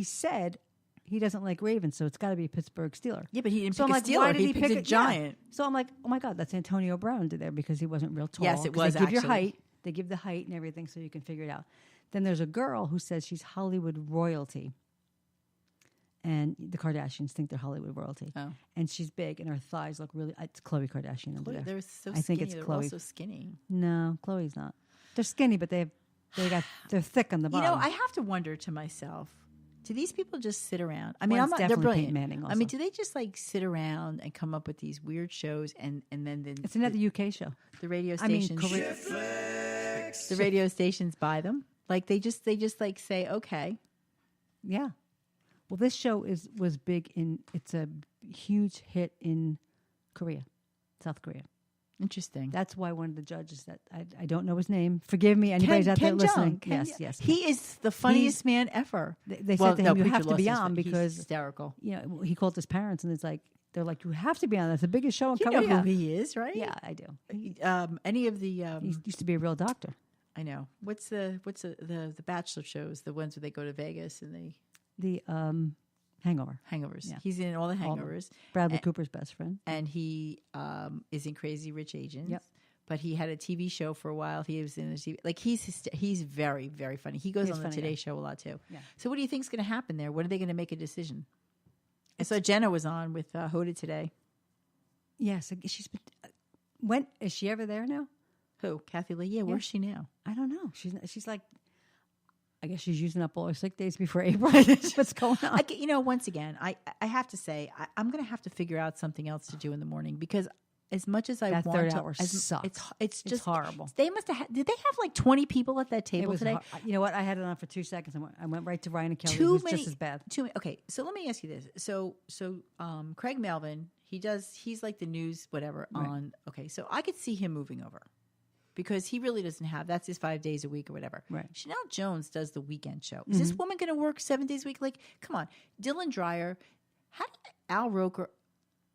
[SPEAKER 3] said he doesn't like Ravens, so it's got to be a Pittsburgh Steeler.
[SPEAKER 2] Yeah, but he didn't
[SPEAKER 3] So
[SPEAKER 2] pick
[SPEAKER 3] I'm
[SPEAKER 2] a
[SPEAKER 3] like, why
[SPEAKER 2] Steeler.
[SPEAKER 3] did
[SPEAKER 2] He
[SPEAKER 3] pick
[SPEAKER 2] picked a
[SPEAKER 3] Yeah.
[SPEAKER 2] giant.
[SPEAKER 3] So I'm like, oh my God, that's Antonio Brown there because he wasn't real tall.
[SPEAKER 2] Yes, it
[SPEAKER 3] 'Cause
[SPEAKER 2] was,
[SPEAKER 3] They give your
[SPEAKER 2] actually.
[SPEAKER 3] height. They give the height and everything so you can figure it out. Then there's a girl who says she's Hollywood royalty. And the Kardashians think they're Hollywood royalty.
[SPEAKER 2] Oh.
[SPEAKER 3] And she's big and her thighs look really, it's Khloe Kardashian over there.
[SPEAKER 2] They're so
[SPEAKER 3] I
[SPEAKER 2] skinny.
[SPEAKER 3] think it's
[SPEAKER 2] They're
[SPEAKER 3] Khloe.
[SPEAKER 2] also skinny.
[SPEAKER 3] No, Chloe's not. They're skinny, but they're thick on the bottom.
[SPEAKER 2] I have to wonder to myself, do these people just sit around? I
[SPEAKER 3] One's
[SPEAKER 2] I'm not. They're
[SPEAKER 3] definitely
[SPEAKER 2] brilliant.
[SPEAKER 3] Peyton Manning
[SPEAKER 2] I mean,
[SPEAKER 3] also.
[SPEAKER 2] do they just like sit around and come up with these weird shows and then
[SPEAKER 3] It's another UK show.
[SPEAKER 2] the radio
[SPEAKER 3] I mean,
[SPEAKER 2] stations?
[SPEAKER 3] Korea.
[SPEAKER 2] The radio stations buy them. Like they just like say, okay,
[SPEAKER 3] Yeah. Well, this show was big it's a huge hit in Korea, South Korea.
[SPEAKER 2] interesting.
[SPEAKER 3] That's why one of the judges that I don't know his name. Forgive me, anybody's out there listening. Yes.
[SPEAKER 2] He is the funniest man ever.
[SPEAKER 3] They said to him, you
[SPEAKER 2] Preacher
[SPEAKER 3] have to be
[SPEAKER 2] Lawson's
[SPEAKER 3] on
[SPEAKER 2] he's
[SPEAKER 3] because
[SPEAKER 2] hysterical.
[SPEAKER 3] he called his parents and they're like, you have to be on. That's the biggest show in
[SPEAKER 2] You
[SPEAKER 3] Korea.
[SPEAKER 2] know who he is, right?
[SPEAKER 3] Yeah, I do.
[SPEAKER 2] Any of the
[SPEAKER 3] He used to be a real doctor.
[SPEAKER 2] I know. What's the Bachelor shows? The ones where they go to Vegas and they
[SPEAKER 3] The Hangover.
[SPEAKER 2] hangovers.
[SPEAKER 3] Yeah.
[SPEAKER 2] He's in all the
[SPEAKER 3] All of them.
[SPEAKER 2] hangovers.
[SPEAKER 3] Bradley Cooper's best friend.
[SPEAKER 2] And he is in Crazy Rich Asians.
[SPEAKER 3] Yep.
[SPEAKER 2] But he had a TV show for a while. He was in a TV. Like he's very, very funny. He goes
[SPEAKER 3] He's
[SPEAKER 2] on the
[SPEAKER 3] funny
[SPEAKER 2] Today
[SPEAKER 3] guy.
[SPEAKER 2] Show a lot too.
[SPEAKER 3] Yeah.
[SPEAKER 2] So what do you think's going to happen there? When are they going to make a decision? I saw Jenna was on with Hoda today.
[SPEAKER 3] Yes, she's been. Is she ever there now?
[SPEAKER 2] Who? Kathy Lee? Yeah, where's she now?
[SPEAKER 3] I don't know. She's like, I guess she's using up all her sick days before April. What's going on?
[SPEAKER 2] Once again, I have to say, I'm going to have to figure out something else to do in the morning because as much as I
[SPEAKER 3] That
[SPEAKER 2] want
[SPEAKER 3] third
[SPEAKER 2] to,
[SPEAKER 3] hour
[SPEAKER 2] it's
[SPEAKER 3] sucks.
[SPEAKER 2] it's just
[SPEAKER 3] horrible.
[SPEAKER 2] They must have. Did they have like 20 people at that
[SPEAKER 3] It
[SPEAKER 2] table
[SPEAKER 3] was
[SPEAKER 2] today?
[SPEAKER 3] you know what? I had it on for 2 seconds. I went right to Ryan and Kelly.
[SPEAKER 2] Too
[SPEAKER 3] Who's
[SPEAKER 2] many.
[SPEAKER 3] just as bad.
[SPEAKER 2] Okay, so let me ask you this. So Craig Melvin, he's like the news whatever
[SPEAKER 3] Right.
[SPEAKER 2] on. Okay, so I could see him moving over because he really doesn't have. That's his 5 days a week or whatever.
[SPEAKER 3] Right.
[SPEAKER 2] Chanel Jones does the weekend show. Is this woman going to work 7 days a week? Like, come on, Dylan Dreyer. How did Al Roker?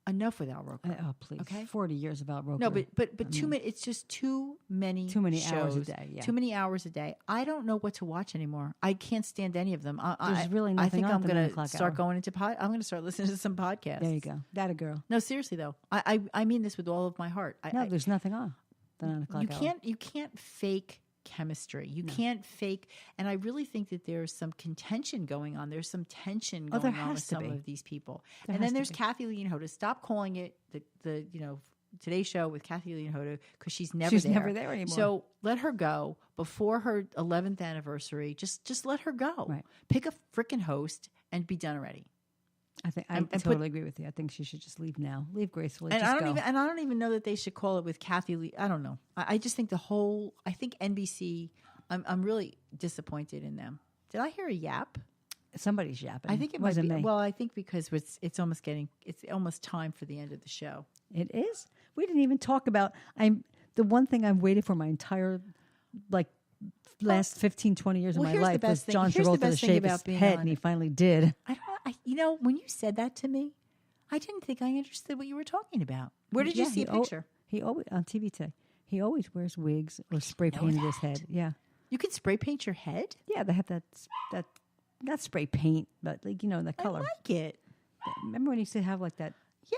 [SPEAKER 2] Enough with Al Roker.
[SPEAKER 3] Oh please!
[SPEAKER 2] Okay.
[SPEAKER 3] 40 years about Roker.
[SPEAKER 2] No, but too many. It's just too many.
[SPEAKER 3] Too many
[SPEAKER 2] shows,
[SPEAKER 3] hours a day, yeah.
[SPEAKER 2] Too many hours a day. I don't know what to watch anymore. I can't stand any of them.
[SPEAKER 3] There's really
[SPEAKER 2] I
[SPEAKER 3] nothing
[SPEAKER 2] think
[SPEAKER 3] on
[SPEAKER 2] I'm
[SPEAKER 3] at the
[SPEAKER 2] going
[SPEAKER 3] 9
[SPEAKER 2] to
[SPEAKER 3] o'clock
[SPEAKER 2] start
[SPEAKER 3] hour.
[SPEAKER 2] going into I'm going to start listening to some podcasts.
[SPEAKER 3] There you go. That a girl.
[SPEAKER 2] No, seriously though. I mean this with all of my heart.
[SPEAKER 3] No, there's nothing on the 9 o'clock hour.
[SPEAKER 2] you can't fake chemistry. You can't fake. And I really think that there's some contention going on. There's some tension
[SPEAKER 3] there
[SPEAKER 2] going on
[SPEAKER 3] has
[SPEAKER 2] with
[SPEAKER 3] to
[SPEAKER 2] some
[SPEAKER 3] be.
[SPEAKER 2] of these people.
[SPEAKER 3] There
[SPEAKER 2] and
[SPEAKER 3] has
[SPEAKER 2] then
[SPEAKER 3] to
[SPEAKER 2] there's
[SPEAKER 3] be.
[SPEAKER 2] Kathy Lee and Hoda. Stop calling it the Today Show with Kathy Lee and Hoda because she's never
[SPEAKER 3] there anymore.
[SPEAKER 2] So let her go before her 11th anniversary. Just let her go.
[SPEAKER 3] Right.
[SPEAKER 2] Pick a freaking host and be done already.
[SPEAKER 3] I think I
[SPEAKER 2] and put-
[SPEAKER 3] totally agree with you. I think she should just leave now. Leave gracefully.
[SPEAKER 2] And
[SPEAKER 3] just
[SPEAKER 2] I
[SPEAKER 3] go.
[SPEAKER 2] don't even know that they should call it with Kathy Lee. I don't know. I just think I think NBC. I'm really disappointed in them. Did I hear a yap?
[SPEAKER 3] Somebody's yapping.
[SPEAKER 2] I think it might
[SPEAKER 3] wasn't
[SPEAKER 2] be.
[SPEAKER 3] me.
[SPEAKER 2] Well, I think because it's almost time for the end of the show.
[SPEAKER 3] It is. We didn't even talk about. The one thing I've waited for my entire last 15, 20 years of
[SPEAKER 2] well,
[SPEAKER 3] my
[SPEAKER 2] here's the
[SPEAKER 3] life
[SPEAKER 2] best
[SPEAKER 3] was
[SPEAKER 2] thing-
[SPEAKER 3] John
[SPEAKER 2] here's the
[SPEAKER 3] Travolta to
[SPEAKER 2] best thing
[SPEAKER 3] shave
[SPEAKER 2] about
[SPEAKER 3] his
[SPEAKER 2] being
[SPEAKER 3] head,
[SPEAKER 2] on-
[SPEAKER 3] and he finally did.
[SPEAKER 2] When you said that to me, I didn't think I understood what you were talking about. Where did you
[SPEAKER 3] Yeah,
[SPEAKER 2] see a picture?
[SPEAKER 3] He always on TV today. He always wears wigs or spray painted his head. Yeah,
[SPEAKER 2] You can spray paint your head.
[SPEAKER 3] yeah. They have that not spray paint, but the color.
[SPEAKER 2] I like it.
[SPEAKER 3] Remember when he used to have like that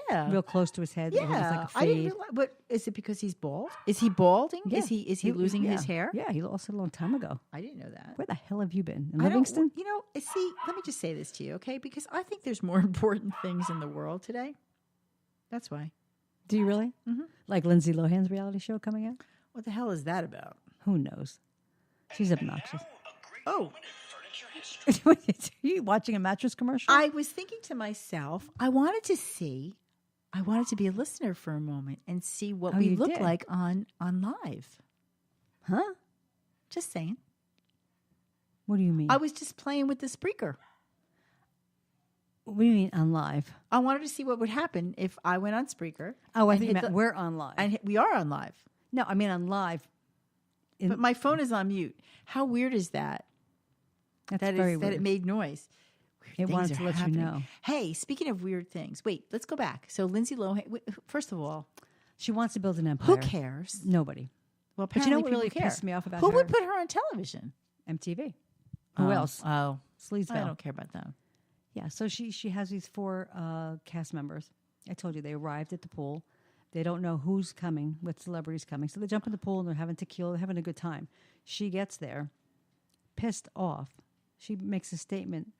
[SPEAKER 2] Yeah.
[SPEAKER 3] real close to his head? It was
[SPEAKER 2] Yeah,
[SPEAKER 3] like a
[SPEAKER 2] I didn't
[SPEAKER 3] fade.
[SPEAKER 2] realize. But is it because he's bald? Is he balding?
[SPEAKER 3] Yeah.
[SPEAKER 2] Is he losing his
[SPEAKER 3] yeah.
[SPEAKER 2] hair?
[SPEAKER 3] Yeah, he lost it a long time ago.
[SPEAKER 2] I didn't know that.
[SPEAKER 3] Where the hell have you been? In
[SPEAKER 2] I don't-
[SPEAKER 3] Livingston?
[SPEAKER 2] See, let me just say this to you, okay? Because I think there's more important things in the world today. That's why.
[SPEAKER 3] Do you really? Mm-hmm. Like Lindsay Lohan's reality show coming out?
[SPEAKER 2] What the hell is that about?
[SPEAKER 3] Who knows? She's obnoxious.
[SPEAKER 2] Oh,
[SPEAKER 3] Are you watching a mattress commercial?
[SPEAKER 2] I was thinking to myself, I wanted to be a listener for a moment and see what
[SPEAKER 3] Oh,
[SPEAKER 2] we
[SPEAKER 3] you
[SPEAKER 2] look
[SPEAKER 3] did?
[SPEAKER 2] like on live.
[SPEAKER 3] Huh?
[SPEAKER 2] Just saying.
[SPEAKER 3] What do you mean?
[SPEAKER 2] I was just playing with the Spreaker.
[SPEAKER 3] What do you mean on live?
[SPEAKER 2] I wanted to see what would happen if I went on Spreaker.
[SPEAKER 3] Oh, I
[SPEAKER 2] and
[SPEAKER 3] think you
[SPEAKER 2] hit
[SPEAKER 3] meant we're on live.
[SPEAKER 2] we are on live.
[SPEAKER 3] No, I mean on live.
[SPEAKER 2] But my phone is on mute. How weird is that?
[SPEAKER 3] That's
[SPEAKER 2] That
[SPEAKER 3] very
[SPEAKER 2] is
[SPEAKER 3] weird.
[SPEAKER 2] that it made noise. Weird
[SPEAKER 3] It
[SPEAKER 2] things
[SPEAKER 3] wanted
[SPEAKER 2] are
[SPEAKER 3] to let you
[SPEAKER 2] happening.
[SPEAKER 3] know.
[SPEAKER 2] Hey, speaking of weird things, wait, let's go back. So Lindsay Lohan. First of all,
[SPEAKER 3] She wants to build an empire.
[SPEAKER 2] who cares?
[SPEAKER 3] Nobody.
[SPEAKER 2] Well,
[SPEAKER 3] But you know
[SPEAKER 2] apparently
[SPEAKER 3] what really
[SPEAKER 2] people care.
[SPEAKER 3] pissed me off about
[SPEAKER 2] who
[SPEAKER 3] her?
[SPEAKER 2] would put her on television?
[SPEAKER 3] MTV. Who else?
[SPEAKER 2] Oh,
[SPEAKER 3] Sleazeville.
[SPEAKER 2] I don't care about that.
[SPEAKER 3] Yeah, so she has these 4 cast members. I told you they arrived at the pool. They don't know who's coming, what celebrity's coming. So they jump in the pool and they're having tequila, they're having a good time. She gets there, pissed off. She makes a statement,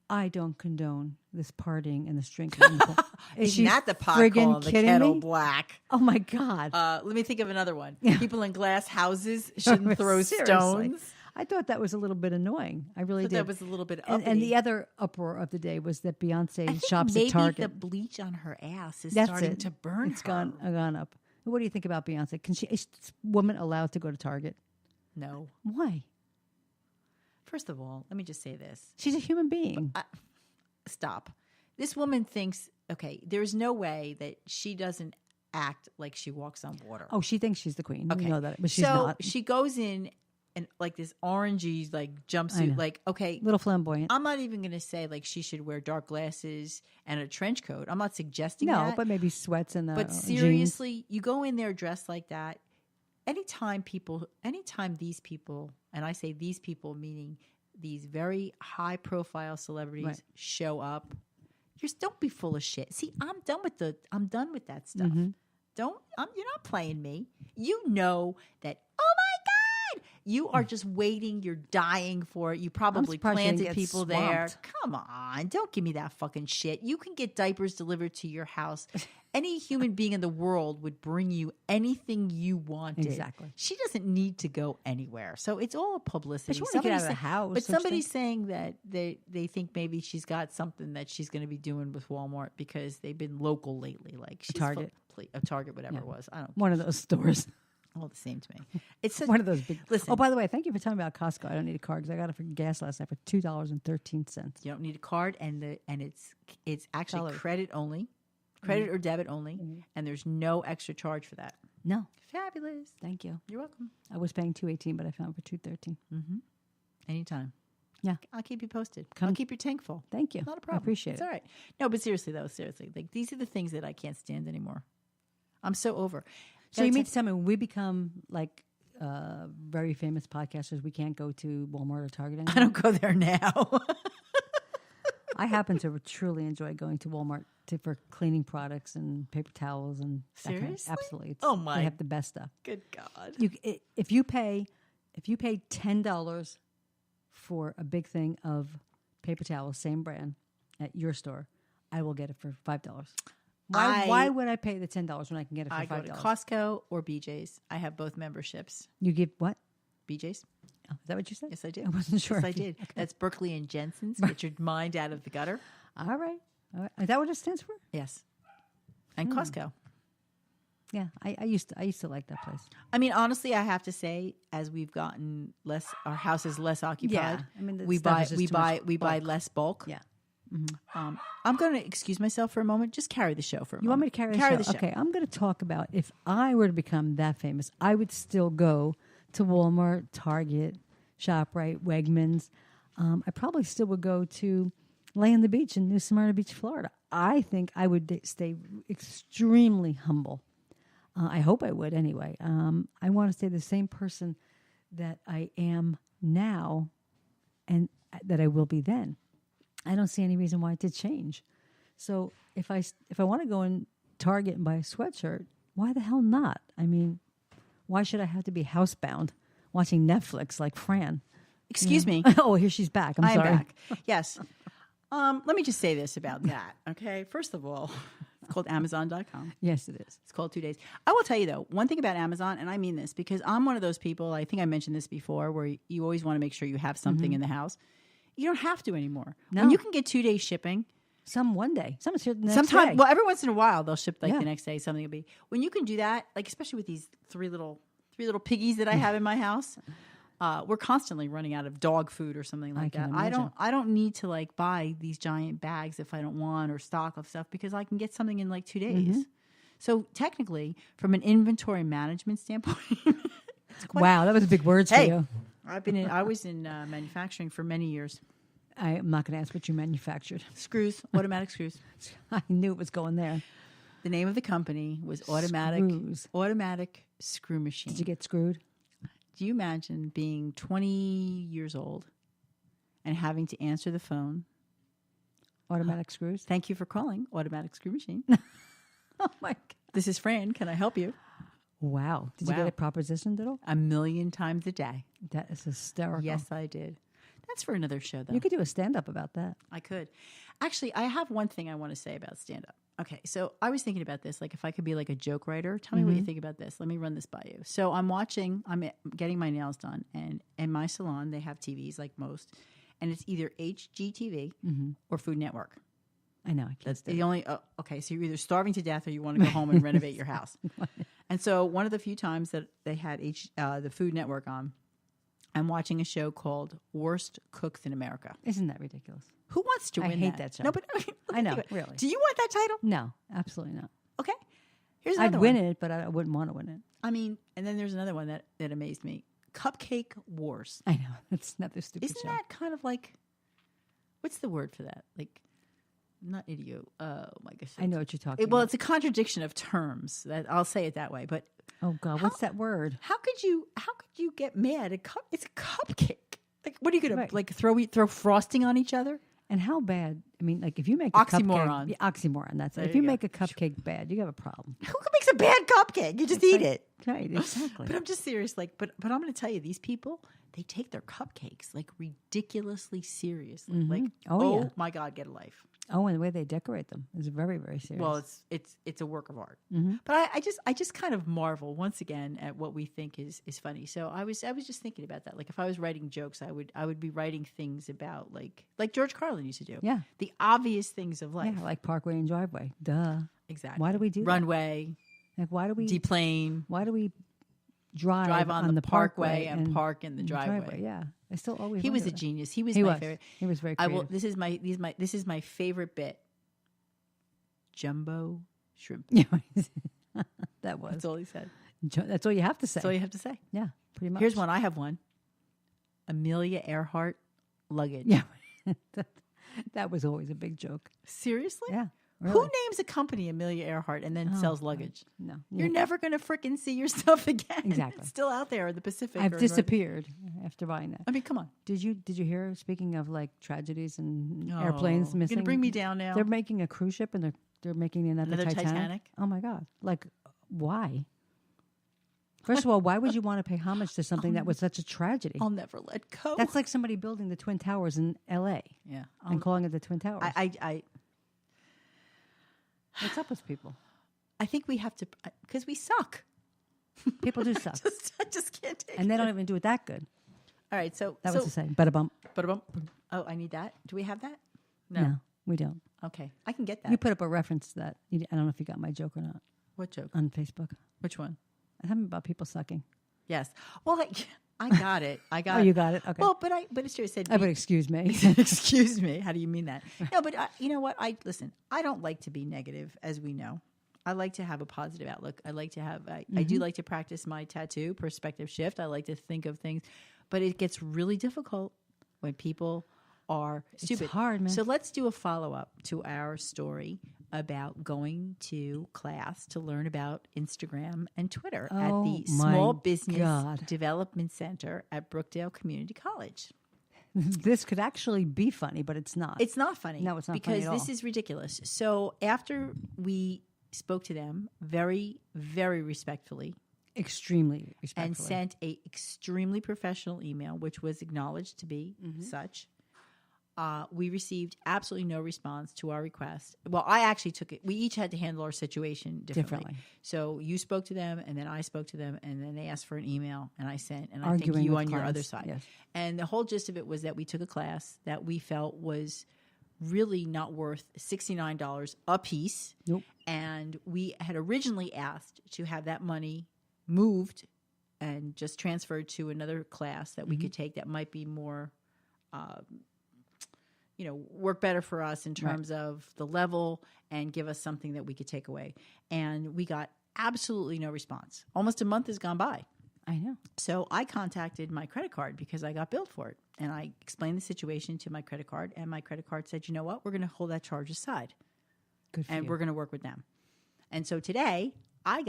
[SPEAKER 3] I don't condone this partying and this drinking. in the pool." Is
[SPEAKER 2] Isn't
[SPEAKER 3] she
[SPEAKER 2] that the pot
[SPEAKER 3] friggin'
[SPEAKER 2] called the
[SPEAKER 3] kidding
[SPEAKER 2] kettle
[SPEAKER 3] me?
[SPEAKER 2] black?
[SPEAKER 3] Oh my God.
[SPEAKER 2] Let me think of another one. People in glass houses shouldn't throw
[SPEAKER 3] Seriously.
[SPEAKER 2] stones.
[SPEAKER 3] I thought that was a little bit annoying. I really
[SPEAKER 2] Thought
[SPEAKER 3] did.
[SPEAKER 2] that was a little bit
[SPEAKER 3] and
[SPEAKER 2] uppity.
[SPEAKER 3] the other uproar of the day was that Beyonce
[SPEAKER 2] I think
[SPEAKER 3] shops
[SPEAKER 2] maybe
[SPEAKER 3] at Target.
[SPEAKER 2] the bleach on her ass is
[SPEAKER 3] That's
[SPEAKER 2] starting
[SPEAKER 3] it.
[SPEAKER 2] to burn
[SPEAKER 3] It's
[SPEAKER 2] her.
[SPEAKER 3] gone up. What do you think about Beyonce? Is this woman allowed to go to Target?
[SPEAKER 2] No.
[SPEAKER 3] Why?
[SPEAKER 2] First of all, let me just say this.
[SPEAKER 3] She's a human being.
[SPEAKER 2] Stop. This woman thinks, okay, there's no way that she doesn't act like she walks on water.
[SPEAKER 3] Oh, she thinks she's the queen.
[SPEAKER 2] Okay.
[SPEAKER 3] You know that, but she's
[SPEAKER 2] so
[SPEAKER 3] not.
[SPEAKER 2] she goes in and like this orangey like
[SPEAKER 3] I
[SPEAKER 2] jumpsuit.
[SPEAKER 3] know.
[SPEAKER 2] Like, okay,
[SPEAKER 3] Little flamboyant.
[SPEAKER 2] I'm not even going to say like she should wear dark glasses and a trench coat. I'm not suggesting
[SPEAKER 3] No,
[SPEAKER 2] that.
[SPEAKER 3] but maybe sweats and
[SPEAKER 2] But
[SPEAKER 3] jeans.
[SPEAKER 2] seriously, you go in there dressed like that. Anytime these people, and I say these people meaning these very high profile celebrities
[SPEAKER 3] Right.
[SPEAKER 2] show up, don't be full of shit. See, I'm done with that stuff.
[SPEAKER 3] Mm-hmm.
[SPEAKER 2] You're not playing me. You know that, oh my God, you are just waiting. You're dying for it. You probably
[SPEAKER 3] surprised you didn't
[SPEAKER 2] planted
[SPEAKER 3] get
[SPEAKER 2] people there.
[SPEAKER 3] swamped.
[SPEAKER 2] Come on, don't give me that fucking shit. You can get diapers delivered to your house. Any human being in the world would bring you anything you wanted.
[SPEAKER 3] Exactly.
[SPEAKER 2] She doesn't need to go anywhere. So it's all publicity.
[SPEAKER 3] But she wanted to get out of the
[SPEAKER 2] Somebody's
[SPEAKER 3] house,
[SPEAKER 2] But
[SPEAKER 3] don't you
[SPEAKER 2] somebody's
[SPEAKER 3] think?
[SPEAKER 2] saying that they think maybe she's got something that she's going to be doing with Walmart because they've been local lately. Like she's
[SPEAKER 3] Target.
[SPEAKER 2] a Target, whatever it was. I don't.
[SPEAKER 3] One of those stores.
[SPEAKER 2] All the same to me. It's such,
[SPEAKER 3] One of those big.
[SPEAKER 2] Listen.
[SPEAKER 3] Oh, by the way, thank you for telling me about Costco. I don't need a card because I got it for gas last night for $2.13.
[SPEAKER 2] You don't need a card, and it's actually
[SPEAKER 3] Salary.
[SPEAKER 2] credit only, credit or debit only, and there's no extra charge for that.
[SPEAKER 3] No,
[SPEAKER 2] Fabulous.
[SPEAKER 3] thank you.
[SPEAKER 2] You're welcome.
[SPEAKER 3] I was paying $2.18, but I found it for $2.13.
[SPEAKER 2] Anytime.
[SPEAKER 3] Yeah.
[SPEAKER 2] I'll keep you posted.
[SPEAKER 3] Come-
[SPEAKER 2] I'll keep your tank full.
[SPEAKER 3] Thank you.
[SPEAKER 2] Not a problem.
[SPEAKER 3] I appreciate
[SPEAKER 2] It's
[SPEAKER 3] it.
[SPEAKER 2] all right. No, but seriously though, like these are the things that I can't stand anymore. I'm so over.
[SPEAKER 3] So you
[SPEAKER 2] Gotta
[SPEAKER 3] mean to tell me when we become like very famous podcasters, we can't go to Walmart or Target anymore?
[SPEAKER 2] I don't go there now.
[SPEAKER 3] I happen to truly enjoy going to Walmart for cleaning products and paper towels and that kind of-
[SPEAKER 2] Seriously?
[SPEAKER 3] absolutely.
[SPEAKER 2] Oh, my-
[SPEAKER 3] They have the best stuff.
[SPEAKER 2] Good God.
[SPEAKER 3] If you pay $10 for a big thing of paper towels, same brand at your store, I will get it for $5. Why would I pay the $10 when I can get it for
[SPEAKER 2] I
[SPEAKER 3] $5?
[SPEAKER 2] go to Costco or BJ's. I have both memberships.
[SPEAKER 3] You give what?
[SPEAKER 2] BJ's.
[SPEAKER 3] Oh, is that what you said?
[SPEAKER 2] Yes, I did.
[SPEAKER 3] I wasn't sure.
[SPEAKER 2] Yes, I did. That's Berkeley and Jensen's. Get your mind out of the gutter.
[SPEAKER 3] All right. Is that what it stands for?
[SPEAKER 2] Yes. And Costco.
[SPEAKER 3] Yeah, I used to like that place.
[SPEAKER 2] I mean, honestly, I have to say, as we've gotten less, our house is less occupied.
[SPEAKER 3] I mean, the
[SPEAKER 2] we
[SPEAKER 3] stuff
[SPEAKER 2] buy
[SPEAKER 3] is just
[SPEAKER 2] we
[SPEAKER 3] too
[SPEAKER 2] buy
[SPEAKER 3] much
[SPEAKER 2] we buy
[SPEAKER 3] bulk.
[SPEAKER 2] less bulk.
[SPEAKER 3] Yeah.
[SPEAKER 2] I'm going to excuse myself for a moment. Just carry the show for a moment.
[SPEAKER 3] You want me to carry the show? Okay, I'm going to talk about if I were to become that famous, I would still go to Walmart, Target, ShopRite, Wegmans. I probably still would go to lay on the beach in New Smyrna Beach, Florida. I think I would stay extremely humble. I hope I would anyway. I want to stay the same person that I am now and that I will be then. I don't see any reason why it did change. So if I want to go in Target and buy a sweatshirt, why the hell not? I mean, why should I have to be housebound watching Netflix like Fran?
[SPEAKER 2] Excuse me.
[SPEAKER 3] Oh, here she's back. I'm
[SPEAKER 2] I'm
[SPEAKER 3] sorry.
[SPEAKER 2] back. Yes. Let me just say this about that. Okay. First of all, it's called Amazon.com.
[SPEAKER 3] Yes, it is.
[SPEAKER 2] It's called 2 days. I will tell you though, one thing about Amazon, and I mean this because I'm one of those people, I think I mentioned this before, where you always want to make sure you have something in the house. You don't have to anymore.
[SPEAKER 3] No.
[SPEAKER 2] When you can get 2 days shipping,
[SPEAKER 3] Some one day. Some is here the next
[SPEAKER 2] sometimes,
[SPEAKER 3] day.
[SPEAKER 2] well, every once in a while they'll ship like
[SPEAKER 3] Yeah.
[SPEAKER 2] the next day. Something will be when you can do that, like especially with these three little piggies that I have in my house. We're constantly running out of dog food or something like
[SPEAKER 3] can
[SPEAKER 2] that.
[SPEAKER 3] imagine.
[SPEAKER 2] I don't need to like buy these giant bags if I don't want or stock of stuff because I can get something in like 2 days. So technically, from an inventory management standpoint,
[SPEAKER 3] Wow, that was big words for
[SPEAKER 2] Hey.
[SPEAKER 3] you.
[SPEAKER 2] I was in manufacturing for many years.
[SPEAKER 3] I'm not going to ask what you manufactured.
[SPEAKER 2] Screws, automatic screws.
[SPEAKER 3] I knew it was going there.
[SPEAKER 2] The name of the company was Automatic Screw Machine.
[SPEAKER 3] Did you get screwed?
[SPEAKER 2] Do you imagine being 20 years old and having to answer the phone?
[SPEAKER 3] Automatic screws?
[SPEAKER 2] Thank you for calling Automatic Screw Machine.
[SPEAKER 3] Oh, my God.
[SPEAKER 2] This is Fran. Can I help you?
[SPEAKER 3] Wow. Did you
[SPEAKER 2] Wow.
[SPEAKER 3] get it propositioned at all?
[SPEAKER 2] 1,000,000 times a day.
[SPEAKER 3] That is hysterical.
[SPEAKER 2] Yes, I did. That's for another show, though.
[SPEAKER 3] You could do a stand-up about that.
[SPEAKER 2] I could. Actually, I have one thing I want to say about stand-up. Okay, so I was thinking about this. Like, if I could be like a joke writer, tell me what you think about this. Let me run this by you. So I'm getting my nails done, and in my salon, they have TVs like most, and it's either HGTV or Food Network.
[SPEAKER 3] I know. I can't
[SPEAKER 2] That's
[SPEAKER 3] stand
[SPEAKER 2] the only. Okay, so you're either starving to death or you want to go home and renovate your house. And so one of the few times that they had the Food Network on, I'm watching a show called Worst Cooks in America.
[SPEAKER 3] Isn't that ridiculous?
[SPEAKER 2] Who wants to
[SPEAKER 3] I
[SPEAKER 2] win
[SPEAKER 3] hate that show.
[SPEAKER 2] No, but
[SPEAKER 3] I know,
[SPEAKER 2] think about it.
[SPEAKER 3] really.
[SPEAKER 2] Do you want that title?
[SPEAKER 3] No, absolutely not.
[SPEAKER 2] Okay. Here's
[SPEAKER 3] I'd
[SPEAKER 2] another
[SPEAKER 3] win
[SPEAKER 2] one.
[SPEAKER 3] it, but I wouldn't want to win it.
[SPEAKER 2] I mean, and then there's another one that amazed me. Cupcake Wars.
[SPEAKER 3] I know. It's another stupid
[SPEAKER 2] Isn't
[SPEAKER 3] show.
[SPEAKER 2] that kind of like, what's the word for that? Like, not idiot. Oh my gosh.
[SPEAKER 3] I know what you're talking
[SPEAKER 2] Well,
[SPEAKER 3] about.
[SPEAKER 2] it's a contradiction of terms. That I'll say it that way. But
[SPEAKER 3] Oh, God. What's that word?
[SPEAKER 2] how could you get mad at it's a cupcake? Like, what are you gonna
[SPEAKER 3] Right.
[SPEAKER 2] like throw frosting on each other?
[SPEAKER 3] And how bad? I mean, like, if you make a
[SPEAKER 2] Oxymoron.
[SPEAKER 3] cupcake... Yeah, oxymoron, that's it.
[SPEAKER 2] There
[SPEAKER 3] If
[SPEAKER 2] you
[SPEAKER 3] you
[SPEAKER 2] go.
[SPEAKER 3] make a cupcake bad, you have a problem.
[SPEAKER 2] Who makes a bad cupcake? You just eat it.
[SPEAKER 3] Right, exactly.
[SPEAKER 2] But I'm just serious. Like, but I'm going to tell you, these people, they take their cupcakes like ridiculously seriously. Like,
[SPEAKER 3] Oh, yeah.
[SPEAKER 2] my God, get a life.
[SPEAKER 3] Oh, and the way they decorate them is very, very serious.
[SPEAKER 2] Well, it's a work of art. But I just kind of marvel once again at what we think is funny. So I was just thinking about that. Like, if I was writing jokes, I would be writing things about like George Carlin used to do.
[SPEAKER 3] Yeah.
[SPEAKER 2] The obvious things of life.
[SPEAKER 3] Yeah, like Parkway and Driveway. Duh.
[SPEAKER 2] Exactly.
[SPEAKER 3] Why do we do that?
[SPEAKER 2] Runway,
[SPEAKER 3] Like, why do we
[SPEAKER 2] deplane,
[SPEAKER 3] Why do we drive,
[SPEAKER 2] drive on the parkway and
[SPEAKER 3] and
[SPEAKER 2] park in the driveway.
[SPEAKER 3] Yeah, I still always.
[SPEAKER 2] He was
[SPEAKER 3] wonder
[SPEAKER 2] a
[SPEAKER 3] that.
[SPEAKER 2] genius. He was
[SPEAKER 3] He
[SPEAKER 2] my
[SPEAKER 3] was.
[SPEAKER 2] favorite.
[SPEAKER 3] He was very
[SPEAKER 2] I
[SPEAKER 3] creative.
[SPEAKER 2] will. This is my favorite bit. Jumbo shrimp.
[SPEAKER 3] Yeah, that was.
[SPEAKER 2] That's all he said.
[SPEAKER 3] That's all you have to say.
[SPEAKER 2] That's all you have to say.
[SPEAKER 3] Yeah, pretty much.
[SPEAKER 2] Here's one. I have one. Amelia Earhart luggage.
[SPEAKER 3] Yeah, that was always a big joke.
[SPEAKER 2] Seriously?
[SPEAKER 3] Yeah.
[SPEAKER 2] Who
[SPEAKER 3] really.
[SPEAKER 2] names a company Amelia Earhart and then
[SPEAKER 3] Oh,
[SPEAKER 2] sells luggage?
[SPEAKER 3] No,
[SPEAKER 2] You're never going to frickin' see your stuff again.
[SPEAKER 3] Exactly.
[SPEAKER 2] It's still out there in the Pacific.
[SPEAKER 3] I've
[SPEAKER 2] or North-
[SPEAKER 3] disappeared after buying that.
[SPEAKER 2] I mean, come on.
[SPEAKER 3] Did you hear? Speaking of like tragedies and
[SPEAKER 2] Oh,
[SPEAKER 3] airplanes
[SPEAKER 2] you're
[SPEAKER 3] missing,
[SPEAKER 2] gonna bring me down now.
[SPEAKER 3] They're making a cruise ship and they're making another
[SPEAKER 2] Titanic?
[SPEAKER 3] Oh my God! Like, why? First of all, why would you want to pay homage to something that was such a tragedy?
[SPEAKER 2] I'll never let go.
[SPEAKER 3] That's like somebody building the Twin Towers in L.A.
[SPEAKER 2] yeah.
[SPEAKER 3] and calling it the Twin Towers. What's up with people?
[SPEAKER 2] I think we have to because we suck.
[SPEAKER 3] People do suck,
[SPEAKER 2] I just can't take
[SPEAKER 3] and they
[SPEAKER 2] it.
[SPEAKER 3] don't even do it that good.
[SPEAKER 2] All right, so
[SPEAKER 3] That was the same. Bada bump.
[SPEAKER 2] Ba-da-bum. Oh, I need that. Do we have that?
[SPEAKER 3] No, we don't.
[SPEAKER 2] Okay, I can get that.
[SPEAKER 3] You put up a reference to that. I don't know if you got my joke or not
[SPEAKER 2] What joke?
[SPEAKER 3] on Facebook.
[SPEAKER 2] Which one?
[SPEAKER 3] Something about people sucking.
[SPEAKER 2] Yes. Well, I got it. I got.
[SPEAKER 3] Oh, you got it. Okay.
[SPEAKER 2] Well, but it's true. I said.
[SPEAKER 3] But excuse me.
[SPEAKER 2] Excuse me. How do you mean that? No, but you know what? Listen. I don't like to be negative, as we know. I like to have a positive outlook. I like to have. I do like to practice my tattoo perspective shift. I like to think of things, but it gets really difficult when people are stupid.
[SPEAKER 3] hard, man.
[SPEAKER 2] So let's do a follow up to our story about going to class to learn about Instagram and Twitter at
[SPEAKER 3] Oh,
[SPEAKER 2] the
[SPEAKER 3] my
[SPEAKER 2] Small Business
[SPEAKER 3] God.
[SPEAKER 2] Development Center at Brookdale Community College.
[SPEAKER 3] This could actually be funny, but it's not.
[SPEAKER 2] It's not funny.
[SPEAKER 3] No, it's not
[SPEAKER 2] because
[SPEAKER 3] funny at
[SPEAKER 2] this
[SPEAKER 3] all.
[SPEAKER 2] is ridiculous. So after we spoke to them very, very respectfully
[SPEAKER 3] extremely respectfully.
[SPEAKER 2] and sent a extremely professional email, which was acknowledged to be such, we received absolutely no response to our request. Well, I actually took it. We each had to handle our situation differently. So you spoke to them, and then I spoke to them, and then they asked for an email, and I sent, and I think
[SPEAKER 3] Arguing
[SPEAKER 2] you
[SPEAKER 3] with
[SPEAKER 2] on your
[SPEAKER 3] clients,
[SPEAKER 2] other side.
[SPEAKER 3] yes.
[SPEAKER 2] And the whole gist of it was that we took a class that we felt was really not worth $69 a piece.
[SPEAKER 3] Nope.
[SPEAKER 2] And we had originally asked to have that money moved and just transferred to another class that we could take that might be more, work better for us in terms of the level and give us something that we could take away. And we got absolutely no response. Almost a month has gone by.
[SPEAKER 3] I know.
[SPEAKER 2] So I contacted my credit card because I got billed for it. And I explained the situation to my credit card. And my credit card said, you know what? We're going to hold that charge aside.
[SPEAKER 3] Good for
[SPEAKER 2] And
[SPEAKER 3] you.
[SPEAKER 2] we're going to work with them. And so today,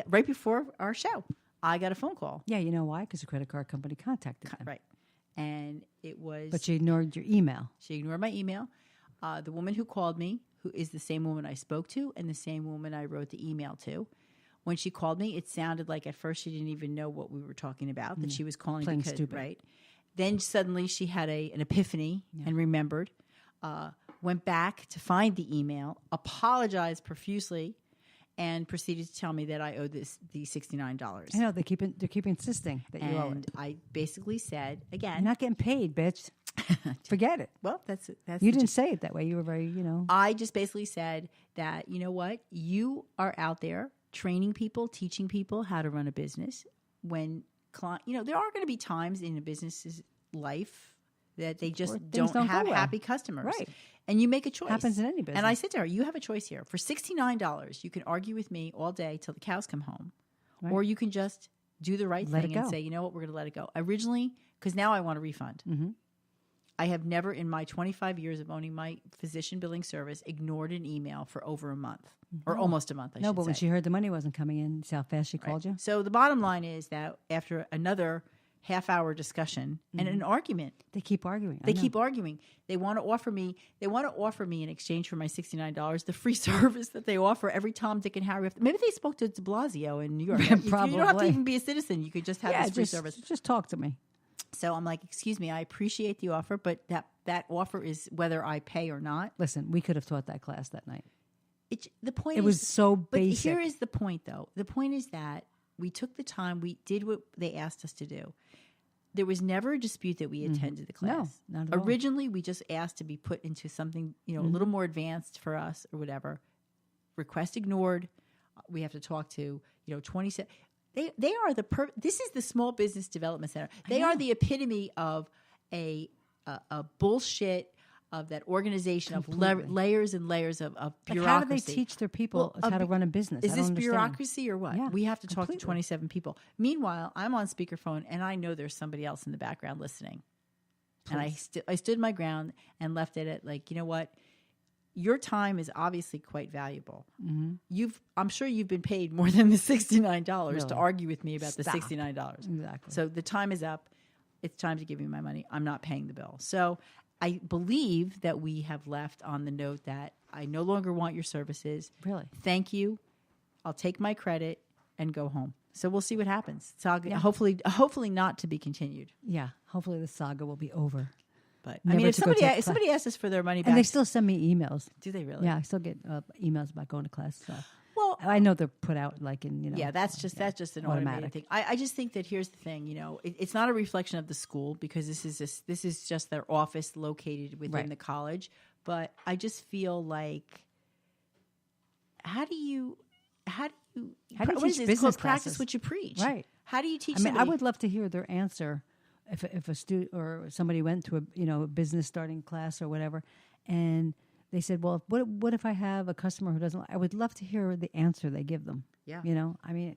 [SPEAKER 2] right before our show, I got a phone call.
[SPEAKER 3] Yeah, you know why? Because the credit card company contacted them.
[SPEAKER 2] Right. And it was...
[SPEAKER 3] But you ignored your email.
[SPEAKER 2] She ignored my email. The woman who called me, who is the same woman I spoke to and the same woman I wrote the email to, when she called me, it sounded like at first she didn't even know what we were talking about, that she was calling
[SPEAKER 3] Plain
[SPEAKER 2] because,
[SPEAKER 3] stupid.
[SPEAKER 2] right? Then suddenly she had an epiphany and remembered, went back to find the email, apologized profusely, and proceeded to tell me that I owed the $69.
[SPEAKER 3] I know they keep insisting that you owe
[SPEAKER 2] And
[SPEAKER 3] it.
[SPEAKER 2] I basically said,
[SPEAKER 3] You're
[SPEAKER 2] again,
[SPEAKER 3] not getting paid, bitch. Forget it.
[SPEAKER 2] well, that's
[SPEAKER 3] You
[SPEAKER 2] the
[SPEAKER 3] didn't say it that way. You were very,
[SPEAKER 2] I just basically said that, you know what? You are out there training people, teaching people how to run a business. When, there are going to be times in a business's life that they just
[SPEAKER 3] Where things
[SPEAKER 2] don't
[SPEAKER 3] don't go
[SPEAKER 2] have
[SPEAKER 3] well.
[SPEAKER 2] happy customers.
[SPEAKER 3] Right.
[SPEAKER 2] And you make a choice.
[SPEAKER 3] Happens in any business.
[SPEAKER 2] And I said to her, you have a choice here. For $69, you can argue with me all day till the cows come home.
[SPEAKER 3] Right.
[SPEAKER 2] Or you can just do the right
[SPEAKER 3] Let
[SPEAKER 2] thing
[SPEAKER 3] it
[SPEAKER 2] and
[SPEAKER 3] go.
[SPEAKER 2] say, you know what, we're going to let it go. Originally, because now I want a refund.
[SPEAKER 3] Mm-hmm.
[SPEAKER 2] I have never, in my 25 years of owning my physician billing service, ignored an email for over a month or almost a month. I
[SPEAKER 3] No,
[SPEAKER 2] should
[SPEAKER 3] but when
[SPEAKER 2] say.
[SPEAKER 3] she heard the money wasn't coming in, see how fast she called you?
[SPEAKER 2] So the bottom line is that after another half-hour discussion and an argument,
[SPEAKER 3] They keep arguing. I
[SPEAKER 2] they
[SPEAKER 3] know.
[SPEAKER 2] keep arguing. They want to offer me. They want to offer me in exchange for my $69 the free service that they offer every Tom, Dick, and Harry. Maybe they spoke to De Blasio in New York. You don't have to
[SPEAKER 3] Probably.
[SPEAKER 2] even be a citizen. You could just have this free service.
[SPEAKER 3] Just talk to me.
[SPEAKER 2] So I'm like, excuse me, I appreciate the offer, but that offer is whether I pay or not.
[SPEAKER 3] Listen, we could have taught that class that night.
[SPEAKER 2] The point
[SPEAKER 3] It
[SPEAKER 2] is,
[SPEAKER 3] was so
[SPEAKER 2] but
[SPEAKER 3] basic.
[SPEAKER 2] here is the point, though. The point is that we took the time. We did what they asked us to do. There was never a dispute that we attended the class.
[SPEAKER 3] No, not at all.
[SPEAKER 2] Originally, we just asked to be put into something, a little more advanced for us or whatever. Request ignored. We have to talk to, 27. They are this is the Small Business Development Center. They are the epitome of a bullshit of that organization of layers and layers of bureaucracy.
[SPEAKER 3] Like how do they teach their people how to run a business?
[SPEAKER 2] Is
[SPEAKER 3] I
[SPEAKER 2] this
[SPEAKER 3] don't understand.
[SPEAKER 2] bureaucracy or what?
[SPEAKER 3] Yeah,
[SPEAKER 2] We have to talk to
[SPEAKER 3] completely.
[SPEAKER 2] 27 people. Meanwhile, I'm on speakerphone and I know there's somebody else in the background listening. And I stood my ground and left it at like, you know what? Your time is obviously quite valuable. Mm-hmm. I'm sure you've been paid more than the $69 to argue with me about the $69.
[SPEAKER 3] Exactly.
[SPEAKER 2] So the time is up. It's time to give me my money. I'm not paying the bill. So I believe that we have left on the note that I no longer want your services.
[SPEAKER 3] Really?
[SPEAKER 2] Thank you. I'll take my credit and go home. So we'll see what happens. Saga, hopefully not to be continued.
[SPEAKER 3] Yeah. Hopefully the saga will be over.
[SPEAKER 2] But
[SPEAKER 3] Never
[SPEAKER 2] I mean, if
[SPEAKER 3] to go to
[SPEAKER 2] somebody
[SPEAKER 3] class.
[SPEAKER 2] asks us for their money back,
[SPEAKER 3] And they still send me emails.
[SPEAKER 2] do they really?
[SPEAKER 3] Yeah, I still get emails about going to class. So.
[SPEAKER 2] Well,
[SPEAKER 3] I know they're put out like in,
[SPEAKER 2] yeah, that's just an automatic thing. I just think that here's the thing. It's not a reflection of the school because this is just their office located within
[SPEAKER 3] Right.
[SPEAKER 2] the college. But I just feel like, how do you
[SPEAKER 3] How do you
[SPEAKER 2] what
[SPEAKER 3] teach
[SPEAKER 2] is it? It's
[SPEAKER 3] business
[SPEAKER 2] called practice
[SPEAKER 3] classes?
[SPEAKER 2] what you preach.
[SPEAKER 3] Right.
[SPEAKER 2] How do you teach
[SPEAKER 3] I mean, I
[SPEAKER 2] somebody?
[SPEAKER 3] would love to hear their answer if a student or somebody went to a business starting class or whatever, and they said, "Well, what if I have a customer who doesn't?" I would love to hear the answer they give them.
[SPEAKER 2] Yeah.
[SPEAKER 3] I mean,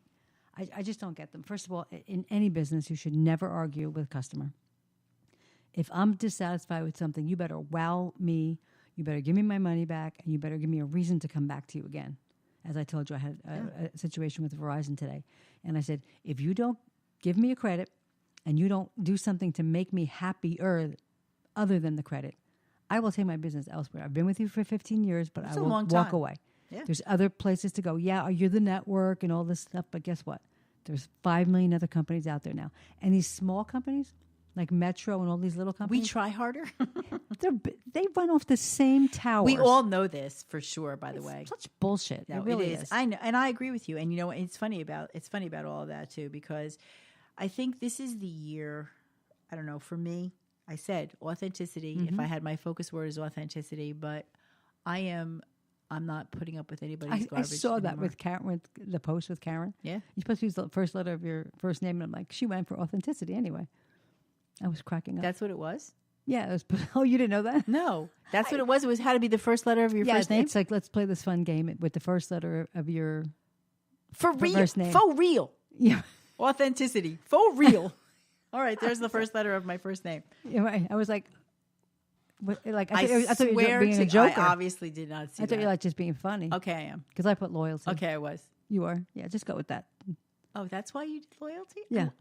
[SPEAKER 3] I just don't get them. First of all, in any business, you should never argue with a customer. If I'm dissatisfied with something, you better wow me. You better give me my money back, and you better give me a reason to come back to you again. As I told you, I had a situation with Verizon today, and I said, if you don't give me a credit and you don't do something to make me happier other than the credit, I will take my business elsewhere. I've been with you for 15 years, but
[SPEAKER 2] That's
[SPEAKER 3] I
[SPEAKER 2] a
[SPEAKER 3] will
[SPEAKER 2] long
[SPEAKER 3] walk
[SPEAKER 2] time.
[SPEAKER 3] away.
[SPEAKER 2] Yeah.
[SPEAKER 3] There's other places to go. Yeah, you're the network and all this stuff, but guess what? There's 5 million other companies out there now. And these small companies, like Metro and all these little
[SPEAKER 2] we
[SPEAKER 3] companies,
[SPEAKER 2] try harder.
[SPEAKER 3] they run off the same towers.
[SPEAKER 2] We all know this for sure. By the way,
[SPEAKER 3] Such bullshit.
[SPEAKER 2] No,
[SPEAKER 3] it really
[SPEAKER 2] is.
[SPEAKER 3] is.
[SPEAKER 2] I know, and I agree with you. And it's funny about all of that too, because I think this is the year. I don't know. For me, I said authenticity. If I had my focus word is authenticity, but I am I'm not putting up with anybody's
[SPEAKER 3] I
[SPEAKER 2] garbage.
[SPEAKER 3] saw that
[SPEAKER 2] anymore.
[SPEAKER 3] with Karen, with the post with Karen.
[SPEAKER 2] Yeah.
[SPEAKER 3] You're supposed to use the first letter of your first name, and I'm like, she went for authenticity anyway. I was cracking up.
[SPEAKER 2] That's what it was.
[SPEAKER 3] Yeah, it was. Oh, you didn't know that?
[SPEAKER 2] No, that's what it was. It was how to be the first letter of your
[SPEAKER 3] Yeah,
[SPEAKER 2] first name
[SPEAKER 3] it's like let's play this fun game with the first letter of your
[SPEAKER 2] for real.
[SPEAKER 3] first name.
[SPEAKER 2] For real.
[SPEAKER 3] yeah.
[SPEAKER 2] Authenticity. For real. All right, there's the first letter of my first name.
[SPEAKER 3] Yeah, right. I was like, what, like
[SPEAKER 2] I
[SPEAKER 3] I thought you were
[SPEAKER 2] swear
[SPEAKER 3] being
[SPEAKER 2] to
[SPEAKER 3] a joker.
[SPEAKER 2] I obviously did not see
[SPEAKER 3] I thought
[SPEAKER 2] that.
[SPEAKER 3] you were like just being funny.
[SPEAKER 2] Okay, I am.
[SPEAKER 3] Because I put loyalty.
[SPEAKER 2] Okay, I was.
[SPEAKER 3] You are. Yeah, just go with that.
[SPEAKER 2] Oh, that's why you did loyalty?
[SPEAKER 3] Yeah.
[SPEAKER 2] Oh,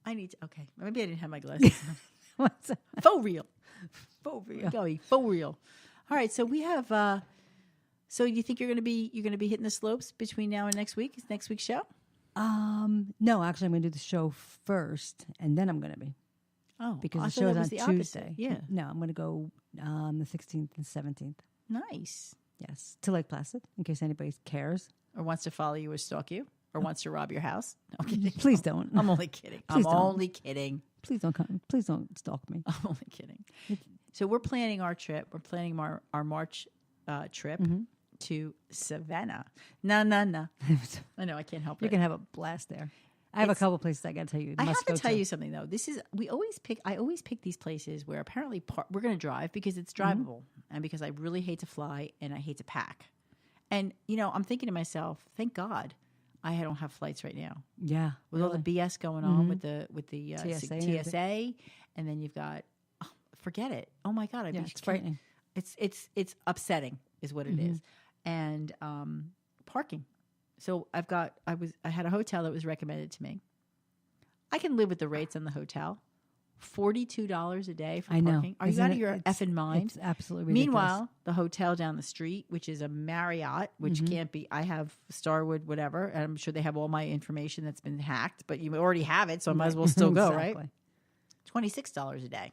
[SPEAKER 2] I need to. Okay, maybe I didn't have my glasses on.
[SPEAKER 3] What's that?
[SPEAKER 2] For real.
[SPEAKER 3] For real.
[SPEAKER 2] Go, for real. All right, so we have. So you think you're going to be hitting the slopes between now and next week? Is next week's show?
[SPEAKER 3] No, actually, I'm going to do the show first, and then I'm going to be
[SPEAKER 2] Oh,
[SPEAKER 3] because
[SPEAKER 2] I
[SPEAKER 3] the
[SPEAKER 2] thought
[SPEAKER 3] show
[SPEAKER 2] that
[SPEAKER 3] is on
[SPEAKER 2] was the opposite.
[SPEAKER 3] Tuesday.
[SPEAKER 2] Yeah,
[SPEAKER 3] No, I'm going to go the 16th and 17th.
[SPEAKER 2] nice.
[SPEAKER 3] Yes, to Lake Placid, in case anybody cares.
[SPEAKER 2] Or wants to follow you or stalk you, or wants to rob your house. No, I'm kidding.
[SPEAKER 3] Please don't.
[SPEAKER 2] I'm only kidding.
[SPEAKER 3] Please
[SPEAKER 2] I'm
[SPEAKER 3] don't.
[SPEAKER 2] only kidding.
[SPEAKER 3] Please don't come. Please don't stalk me.
[SPEAKER 2] I'm only kidding. So we're planning our trip. We're planning our March trip to Savannah. No. I know I can't help
[SPEAKER 3] You
[SPEAKER 2] it.
[SPEAKER 3] can have a blast there. I have a couple places I got to tell you.
[SPEAKER 2] I
[SPEAKER 3] must
[SPEAKER 2] have to
[SPEAKER 3] go
[SPEAKER 2] tell you something though. I always pick these places where apparently we're going to drive because it's drivable and because I really hate to fly and I hate to pack. And I'm thinking to myself, thank God I don't have flights right now
[SPEAKER 3] Yeah,
[SPEAKER 2] with all the BS going on with the
[SPEAKER 3] TSA and
[SPEAKER 2] TSA, and then you've got forget it. Oh my God,
[SPEAKER 3] Yeah, it's frightening.
[SPEAKER 2] It's upsetting, is what it is, and parking. So I had a hotel that was recommended to me. I can live with the rates on the hotel. $42 a day for
[SPEAKER 3] I know.
[SPEAKER 2] parking. Are you
[SPEAKER 3] Isn't
[SPEAKER 2] out of
[SPEAKER 3] it-
[SPEAKER 2] your
[SPEAKER 3] it's-
[SPEAKER 2] effing mind?
[SPEAKER 3] It's absolutely ridiculous.
[SPEAKER 2] Meanwhile, the hotel down the street, which is a Marriott, which can't be, I have Starwood, whatever, and I'm sure they have all my information that's been hacked, but you already have it, so I might as well still go, right?
[SPEAKER 3] Exactly.
[SPEAKER 2] $26 a day.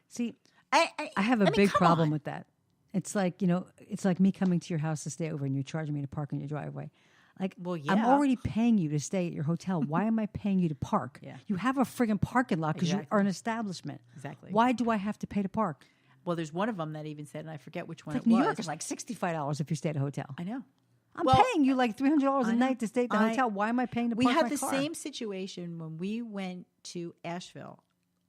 [SPEAKER 3] See,
[SPEAKER 2] I
[SPEAKER 3] I have a
[SPEAKER 2] I mean,
[SPEAKER 3] big
[SPEAKER 2] come
[SPEAKER 3] problem
[SPEAKER 2] on.
[SPEAKER 3] with that. It's like, it's like me coming to your house to stay over and you're charging me to park in your driveway. Like,
[SPEAKER 2] Well,
[SPEAKER 3] I'm
[SPEAKER 2] yeah.
[SPEAKER 3] already paying you to stay at your hotel. Why am I paying you to park?
[SPEAKER 2] Yeah.
[SPEAKER 3] You have a friggin' parking lot because you
[SPEAKER 2] Exactly.
[SPEAKER 3] are an establishment.
[SPEAKER 2] Exactly.
[SPEAKER 3] Why do I have to pay to park?
[SPEAKER 2] Well, there's one of them that even said, and I forget which one
[SPEAKER 3] Like
[SPEAKER 2] it
[SPEAKER 3] New
[SPEAKER 2] was.
[SPEAKER 3] York is like $65 if you stay at a hotel.
[SPEAKER 2] I know.
[SPEAKER 3] I'm
[SPEAKER 2] Well,
[SPEAKER 3] paying you like $300 a
[SPEAKER 2] I know.
[SPEAKER 3] night to stay at the
[SPEAKER 2] I-
[SPEAKER 3] hotel. Why am I paying to
[SPEAKER 2] We
[SPEAKER 3] park
[SPEAKER 2] had
[SPEAKER 3] my
[SPEAKER 2] the
[SPEAKER 3] car?
[SPEAKER 2] same situation when we went to Asheville,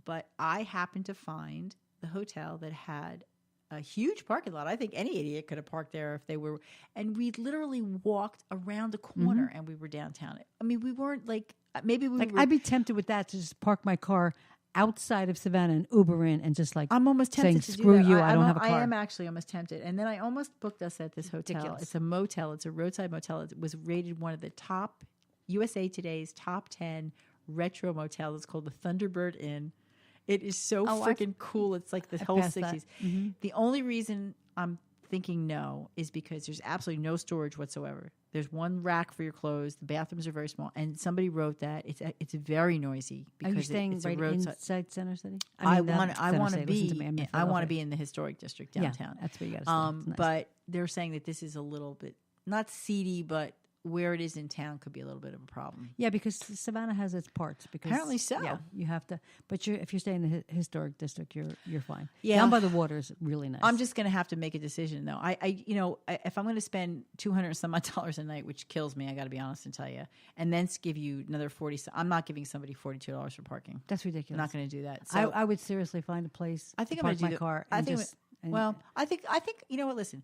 [SPEAKER 2] but I happened to find the hotel that had a huge parking lot. I think any idiot could have parked there if they were. And we literally walked around the corner and we were downtown. I mean, we weren't like, maybe we
[SPEAKER 3] Like,
[SPEAKER 2] were.
[SPEAKER 3] I'd be tempted with that to just park my car outside of Savannah and Uber in and just like
[SPEAKER 2] I'm almost tempted
[SPEAKER 3] saying,
[SPEAKER 2] to
[SPEAKER 3] screw
[SPEAKER 2] do that.
[SPEAKER 3] you, I don't have a car.
[SPEAKER 2] I am actually almost tempted. And then I almost booked us at this hotel.
[SPEAKER 3] Ridiculous.
[SPEAKER 2] It's a motel. It's a roadside motel. It was rated one of the top, USA Today's top 10 retro motels. It's called the Thunderbird Inn. It is so
[SPEAKER 3] Oh,
[SPEAKER 2] freaking cool. It's like the whole
[SPEAKER 3] passed that.
[SPEAKER 2] 60s. The only reason I'm thinking no is because there's absolutely no storage whatsoever. There's one rack for your clothes. The bathrooms are very small. And somebody wrote that. It's very noisy.
[SPEAKER 3] Are you
[SPEAKER 2] because
[SPEAKER 3] staying
[SPEAKER 2] it's a
[SPEAKER 3] right
[SPEAKER 2] roadside.
[SPEAKER 3] inside Center City?
[SPEAKER 2] I
[SPEAKER 3] mean,
[SPEAKER 2] want
[SPEAKER 3] Center
[SPEAKER 2] to
[SPEAKER 3] City, listen to me, I'm in
[SPEAKER 2] be. I want to
[SPEAKER 3] Philadelphia.
[SPEAKER 2] be in the historic district
[SPEAKER 3] Yeah,
[SPEAKER 2] downtown.
[SPEAKER 3] that's where you got to stay. It's nice.
[SPEAKER 2] But they're saying that this is a little bit not seedy, but where it is in town could be a little bit of a problem.
[SPEAKER 3] Yeah, because Savannah has its parts. Because
[SPEAKER 2] Apparently so.
[SPEAKER 3] Yeah, you have to. But if you're staying in the historic district, you're fine.
[SPEAKER 2] Yeah.
[SPEAKER 3] Down by the water is really nice.
[SPEAKER 2] I'm just going to have to make a decision though. If I'm going to spend $200 some odd dollars a night, which kills me, I got to be honest and tell you, and then give you another 40. I'm not giving somebody $42 for parking.
[SPEAKER 3] That's
[SPEAKER 2] I'm
[SPEAKER 3] ridiculous.
[SPEAKER 2] not going to do that. So
[SPEAKER 3] I would seriously find a place.
[SPEAKER 2] I think
[SPEAKER 3] to
[SPEAKER 2] I'm
[SPEAKER 3] park
[SPEAKER 2] going to
[SPEAKER 3] my
[SPEAKER 2] do
[SPEAKER 3] car.
[SPEAKER 2] I
[SPEAKER 3] And
[SPEAKER 2] think.
[SPEAKER 3] just, and
[SPEAKER 2] Well, I think you know what? Listen,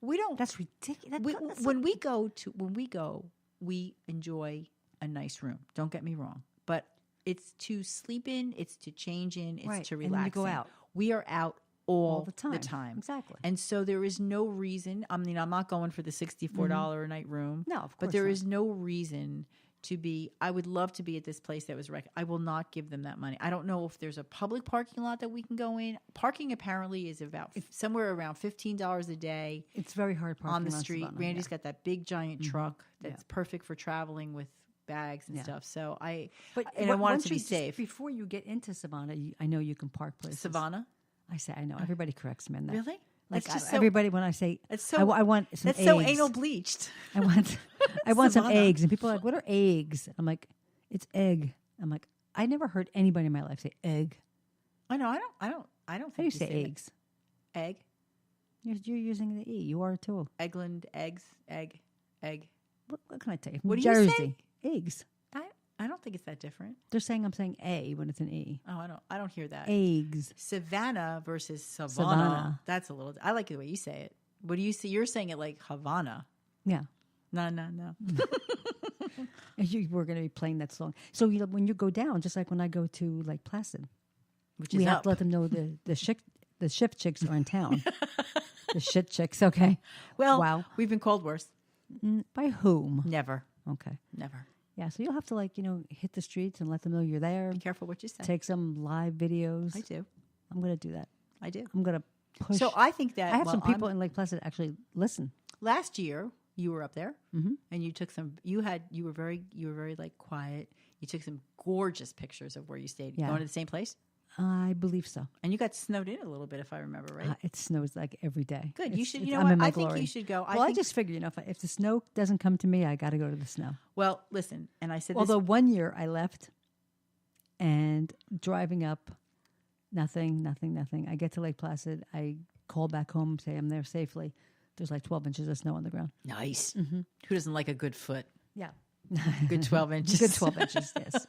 [SPEAKER 2] we don't.
[SPEAKER 3] that's ridiculous.
[SPEAKER 2] When we go, we enjoy a nice room. Don't get me wrong, but it's to sleep in, it's to change in, it's
[SPEAKER 3] Right,
[SPEAKER 2] to
[SPEAKER 3] and then
[SPEAKER 2] relax.
[SPEAKER 3] you go
[SPEAKER 2] in.
[SPEAKER 3] out.
[SPEAKER 2] We are out all
[SPEAKER 3] the time. Exactly.
[SPEAKER 2] and so there is no reason. I mean, I'm not going for the $64 a night room.
[SPEAKER 3] No, of
[SPEAKER 2] but
[SPEAKER 3] course
[SPEAKER 2] there
[SPEAKER 3] not.
[SPEAKER 2] is no reason to be. I would love to be at this place that was I will not give them that money. I don't know if there's a public parking lot that we can go in. Parking apparently is about somewhere around $15 a day
[SPEAKER 3] It's very hard parking
[SPEAKER 2] on the street.
[SPEAKER 3] Savannah,
[SPEAKER 2] Randy's
[SPEAKER 3] yeah.
[SPEAKER 2] got that big giant truck that's
[SPEAKER 3] Yeah.
[SPEAKER 2] perfect for traveling with bags and
[SPEAKER 3] Yeah.
[SPEAKER 2] stuff. So I
[SPEAKER 3] But
[SPEAKER 2] and I want it
[SPEAKER 3] once
[SPEAKER 2] to be
[SPEAKER 3] you just-
[SPEAKER 2] safe.
[SPEAKER 3] Before you get into Savannah, I know you can park places.
[SPEAKER 2] Savannah,
[SPEAKER 3] I say I know. Everybody corrects me on that.
[SPEAKER 2] really?
[SPEAKER 3] Like
[SPEAKER 2] That's just so,
[SPEAKER 3] everybody when I say
[SPEAKER 2] It's so-
[SPEAKER 3] I want some
[SPEAKER 2] that's
[SPEAKER 3] eggs.
[SPEAKER 2] so anal bleached.
[SPEAKER 3] I want some
[SPEAKER 2] Savannah.
[SPEAKER 3] eggs, and people are like, "What are eggs?" I'm like, "It's egg." I'm like, I never heard anybody in my life say egg.
[SPEAKER 2] I know. I don't.
[SPEAKER 3] How do you
[SPEAKER 2] think
[SPEAKER 3] say
[SPEAKER 2] it.
[SPEAKER 3] eggs?
[SPEAKER 2] Egg.
[SPEAKER 3] You're using the E. You are too.
[SPEAKER 2] Eggland, eggs, egg.
[SPEAKER 3] What can I tell you?
[SPEAKER 2] What do you
[SPEAKER 3] Jersey.
[SPEAKER 2] say?
[SPEAKER 3] Eggs.
[SPEAKER 2] I don't think it's that different.
[SPEAKER 3] They're saying I'm saying A when it's an E.
[SPEAKER 2] Oh, I don't hear that.
[SPEAKER 3] Eggs.
[SPEAKER 2] Savannah versus Savannah.
[SPEAKER 3] Savannah.
[SPEAKER 2] That's a little. I like the way you say it. What do you see? You're saying it like Havana.
[SPEAKER 3] Yeah.
[SPEAKER 2] No.
[SPEAKER 3] And you were going to be playing that song. So when you go down, just like when I go to Lake Placid,
[SPEAKER 2] Which is
[SPEAKER 3] we have
[SPEAKER 2] up.
[SPEAKER 3] to let them know the shift chicks are in town. The shit chicks. Okay.
[SPEAKER 2] Well,
[SPEAKER 3] wow.
[SPEAKER 2] we've been called worse.
[SPEAKER 3] By whom?
[SPEAKER 2] Never.
[SPEAKER 3] Okay.
[SPEAKER 2] Never.
[SPEAKER 3] Yeah. So you'll have to hit the streets and let them know you're there.
[SPEAKER 2] Be careful what you say.
[SPEAKER 3] Take some live videos.
[SPEAKER 2] I do.
[SPEAKER 3] I'm going to do that.
[SPEAKER 2] I do.
[SPEAKER 3] I'm going to push.
[SPEAKER 2] So I think that
[SPEAKER 3] I have some people in Lake Placid actually listen.
[SPEAKER 2] Last year you were up there and you took some. You were very like quiet. You took some gorgeous pictures of where you stayed.
[SPEAKER 3] Yeah.
[SPEAKER 2] Going to the same place,
[SPEAKER 3] I believe so.
[SPEAKER 2] and you got snowed in a little bit, if I remember right.
[SPEAKER 3] It snows like every day.
[SPEAKER 2] Good. You should. You know
[SPEAKER 3] I'm
[SPEAKER 2] what?
[SPEAKER 3] in my
[SPEAKER 2] I think
[SPEAKER 3] glory.
[SPEAKER 2] you should go.
[SPEAKER 3] Well, I just figure, if the snow doesn't come to me, I got to go to the snow.
[SPEAKER 2] Well, listen, and I said
[SPEAKER 3] Although one year I left and driving up, nothing. I get to Lake Placid. I call back home, say I'm there safely. There's like 12 inches of snow on the ground.
[SPEAKER 2] nice. Who doesn't like a good foot?
[SPEAKER 3] Yeah.
[SPEAKER 2] Good 12 inches.
[SPEAKER 3] Good 12 inches, yes.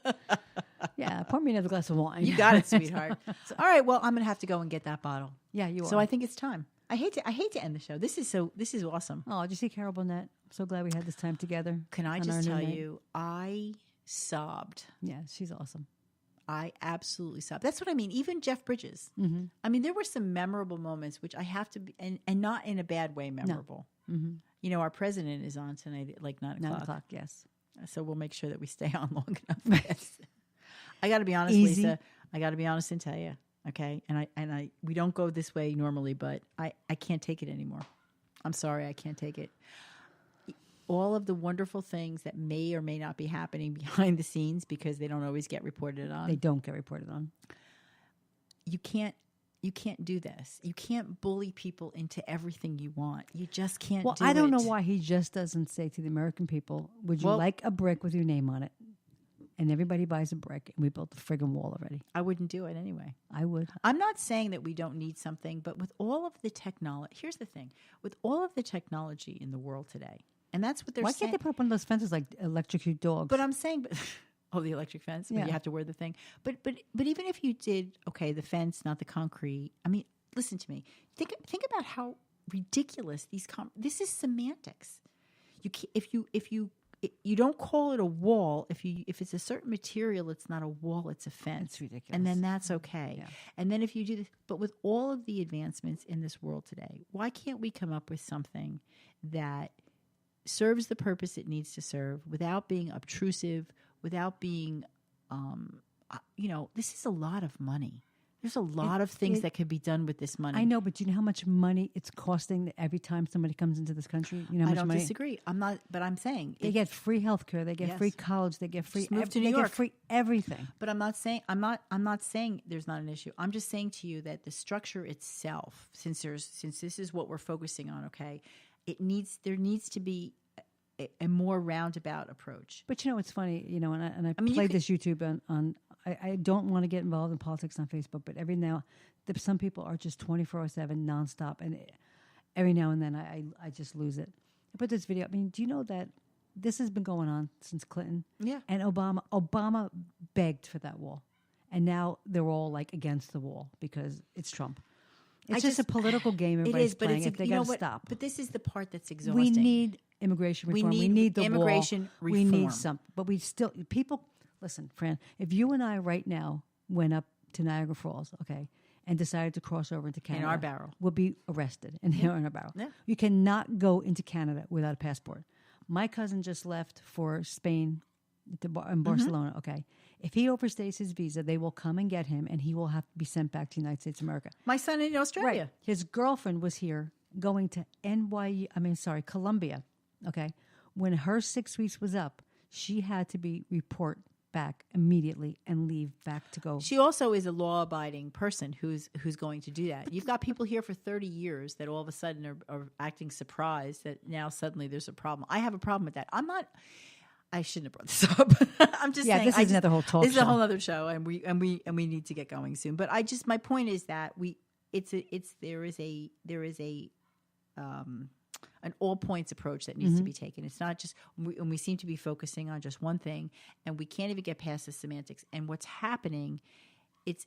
[SPEAKER 3] Yeah, pour me another glass of wine.
[SPEAKER 2] You got it, sweetheart. So, all right. Well, I'm gonna have to go and get that bottle.
[SPEAKER 3] Yeah, you are.
[SPEAKER 2] So I think it's time. I hate to end the show. This is awesome.
[SPEAKER 3] Oh, did you see Carol Burnett? I'm so glad we had this time together.
[SPEAKER 2] Can I
[SPEAKER 3] on our
[SPEAKER 2] just
[SPEAKER 3] new
[SPEAKER 2] tell
[SPEAKER 3] night.
[SPEAKER 2] you, I sobbed.
[SPEAKER 3] Yeah, she's awesome.
[SPEAKER 2] I absolutely sobbed. That's what I mean. Even Jeff Bridges.
[SPEAKER 3] Mm-hmm.
[SPEAKER 2] I mean, there were some memorable moments, which I have to be, and not in a bad way memorable.
[SPEAKER 3] Mm-hmm.
[SPEAKER 2] Our president is on tonight at like 9 o'clock.
[SPEAKER 3] 9 o'clock, yes.
[SPEAKER 2] So we'll make sure that we stay on long enough. Yes. I got to be honest,
[SPEAKER 3] Easy.
[SPEAKER 2] Lisa. I got to be honest and tell you, okay? And we don't go this way normally, but I can't take it anymore. I'm sorry, I can't take it. All of the wonderful things that may or may not be happening behind the scenes because they don't always get reported on.
[SPEAKER 3] They don't get reported on.
[SPEAKER 2] You can't do this. You can't bully people into everything you want. You just can't
[SPEAKER 3] Well,
[SPEAKER 2] do
[SPEAKER 3] I don't know
[SPEAKER 2] it.
[SPEAKER 3] why he just doesn't say to the American people, would you
[SPEAKER 2] Well-
[SPEAKER 3] like a brick with your name on it? And everybody buys a brick, and we built the friggin' wall already.
[SPEAKER 2] I wouldn't do it anyway.
[SPEAKER 3] I would.
[SPEAKER 2] I'm not saying that we don't need something, but with all of the technology, here's the thing: with all of the technology in the world today, and that's what they're
[SPEAKER 3] Why
[SPEAKER 2] saying.
[SPEAKER 3] can't they put up one of those fences like electrocute dogs?
[SPEAKER 2] But I'm saying, the electric fence, but
[SPEAKER 3] Yeah.
[SPEAKER 2] you have to wear the thing. But even if you did, okay, the fence, not the concrete. I mean, listen to me. Think about how ridiculous this is semantics. You don't call it a wall if it's a certain material, it's not a wall, it's a fence.
[SPEAKER 3] It's ridiculous.
[SPEAKER 2] And then that's okay.
[SPEAKER 3] Yeah.
[SPEAKER 2] And then if you do this, but with all of the advancements in this world today, why can't we come up with something that serves the purpose it needs to serve without being obtrusive, without being, this is a lot of money. There's a lot of things that could be done with this money.
[SPEAKER 3] I know, but do you know how much money it's costing every time somebody comes into this country? You know how
[SPEAKER 2] I
[SPEAKER 3] much
[SPEAKER 2] don't
[SPEAKER 3] money?
[SPEAKER 2] disagree. I'm not, but I'm saying
[SPEAKER 3] They get free health care. They get
[SPEAKER 2] Yes.
[SPEAKER 3] free college. They get free.
[SPEAKER 2] Just move to New
[SPEAKER 3] they
[SPEAKER 2] York.
[SPEAKER 3] get free everything.
[SPEAKER 2] But I'm not saying there's not an issue. I'm just saying to you that the structure itself, since this is what we're focusing on, okay, there needs to be a more roundabout approach.
[SPEAKER 3] But it's funny, and I
[SPEAKER 2] mean, you
[SPEAKER 3] played
[SPEAKER 2] could-
[SPEAKER 3] this YouTube on. I don't want to get involved in politics on Facebook, but every now, some people are just 24/7 nonstop, and every now and then I just lose it. I put this video. I mean, do you know that this has been going on since Clinton?
[SPEAKER 2] Yeah.
[SPEAKER 3] And Obama begged for that wall, and now they're all like against the wall because it's Trump. It's just a political game.
[SPEAKER 2] It
[SPEAKER 3] Everybody's
[SPEAKER 2] is, but
[SPEAKER 3] playing
[SPEAKER 2] it's
[SPEAKER 3] it. They
[SPEAKER 2] you know
[SPEAKER 3] got to
[SPEAKER 2] what?
[SPEAKER 3] stop.
[SPEAKER 2] But this is the part that's
[SPEAKER 3] We
[SPEAKER 2] exhausting.
[SPEAKER 3] need immigration reform. We
[SPEAKER 2] need
[SPEAKER 3] need the
[SPEAKER 2] immigration
[SPEAKER 3] wall. We need
[SPEAKER 2] reform.
[SPEAKER 3] something. But we still, people, listen, Fran, if you and I right now went up to Niagara Falls, okay, and decided to cross over into Canada.
[SPEAKER 2] our barrel.
[SPEAKER 3] We'll be arrested in our barrel.
[SPEAKER 2] Yeah.
[SPEAKER 3] You cannot go into Canada without a passport. My cousin just left for Spain in Barcelona, okay. If he overstays his visa, they will come and get him, and he will have to be sent back to the United States of America.
[SPEAKER 2] My son in Australia.
[SPEAKER 3] His girlfriend was here going to Colombia. Okay. When her 6 weeks was up, she had to report back immediately and leave back to go.
[SPEAKER 2] She also is a law-abiding person who's going to do that. You've got people here for 30 years that all of a sudden are acting surprised that now suddenly there's a problem. I have a problem with that. I shouldn't have brought this up. I'm just saying.
[SPEAKER 3] This is another whole talk
[SPEAKER 2] This is a
[SPEAKER 3] show.
[SPEAKER 2] whole other show, and we need to get going soon. But my point is that there is a an all points approach that needs to be taken. It's not just, and we seem to be focusing on just one thing, and we can't even get past the semantics. And what's happening, it's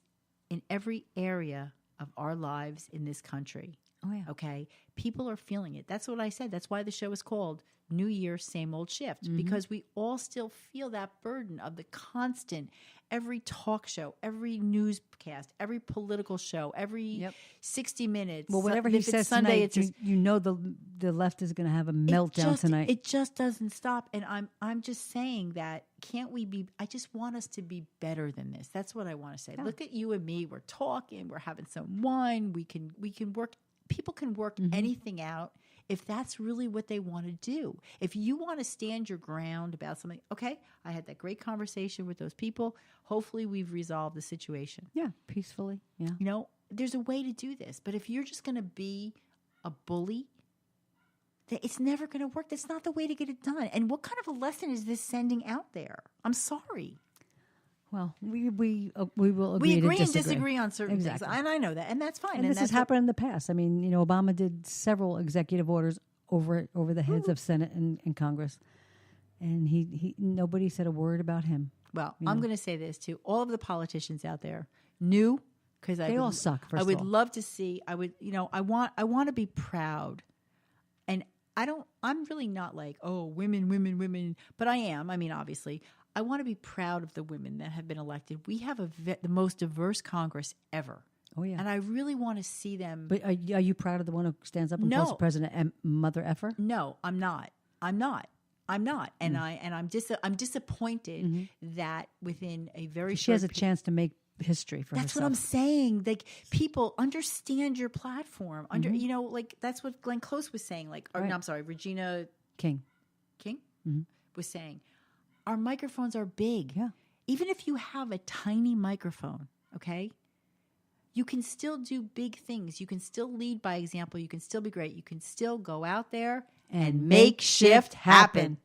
[SPEAKER 2] in every area of our lives in this country.
[SPEAKER 3] Oh, yeah.
[SPEAKER 2] Okay. People are feeling it. That's what I said. That's why the show is called New Year, Same Old Shift, because we all still feel that burden of the constant, every talk show, every newscast, every political show, every 60 Minutes.
[SPEAKER 3] Well, whatever
[SPEAKER 2] If
[SPEAKER 3] he
[SPEAKER 2] it's
[SPEAKER 3] says
[SPEAKER 2] Sunday,
[SPEAKER 3] tonight,
[SPEAKER 2] it's
[SPEAKER 3] you know the left is going to have a meltdown tonight.
[SPEAKER 2] It just doesn't stop. And I'm just saying that can't we be, I just want us to be better than this. That's what I want to say.
[SPEAKER 3] Yeah.
[SPEAKER 2] Look at you and me. We're talking, we're having some wine. We can work, people can work anything out if that's really what they want to do. If you want to stand your ground about something, okay, I had that great conversation with those people. Hopefully we've resolved the situation.
[SPEAKER 3] Yeah, peacefully. Yeah.
[SPEAKER 2] You know, there's a way to do this. But if you're just going to be a bully, it's never going to work. That's not the way to get it done. And what kind of a lesson is this sending out there? I'm sorry.
[SPEAKER 3] Well, we will agree
[SPEAKER 2] We agree
[SPEAKER 3] to
[SPEAKER 2] and disagree on certain
[SPEAKER 3] Exactly.
[SPEAKER 2] things. And I know that. And that's fine.
[SPEAKER 3] And this has
[SPEAKER 2] that's
[SPEAKER 3] happened in the past. I mean, you know, Obama did several executive orders over the heads of Senate and Congress, and he nobody said a word about him.
[SPEAKER 2] Well, I'm going to say this to all of the politicians out there. New, because
[SPEAKER 3] They all suck, first
[SPEAKER 2] I would
[SPEAKER 3] of all.
[SPEAKER 2] love to see. I would, you know, I want to be proud, and I'm really not like, oh, women, but I am. I mean, obviously, I want to be proud of the women that have been elected. We have the most diverse Congress ever.
[SPEAKER 3] Oh yeah.
[SPEAKER 2] And I really want to see them.
[SPEAKER 3] But are you proud of the one who stands up and calls
[SPEAKER 2] No.
[SPEAKER 3] the president a mother effer?
[SPEAKER 2] No, I'm not. And I'm disappointed that within a very
[SPEAKER 3] She has a
[SPEAKER 2] short
[SPEAKER 3] chance to make history for
[SPEAKER 2] That's
[SPEAKER 3] herself.
[SPEAKER 2] what I'm saying. Like, people understand your platform. You know, like that's what Glenn Close was saying. Like, or,
[SPEAKER 3] Right.
[SPEAKER 2] no, I'm sorry, Regina
[SPEAKER 3] King.
[SPEAKER 2] King was saying, our microphones are big.
[SPEAKER 3] Yeah.
[SPEAKER 2] Even if you have a tiny microphone, okay, you can still do big things. You can still lead by example. You can still be great. You can still go out there and make shift happen.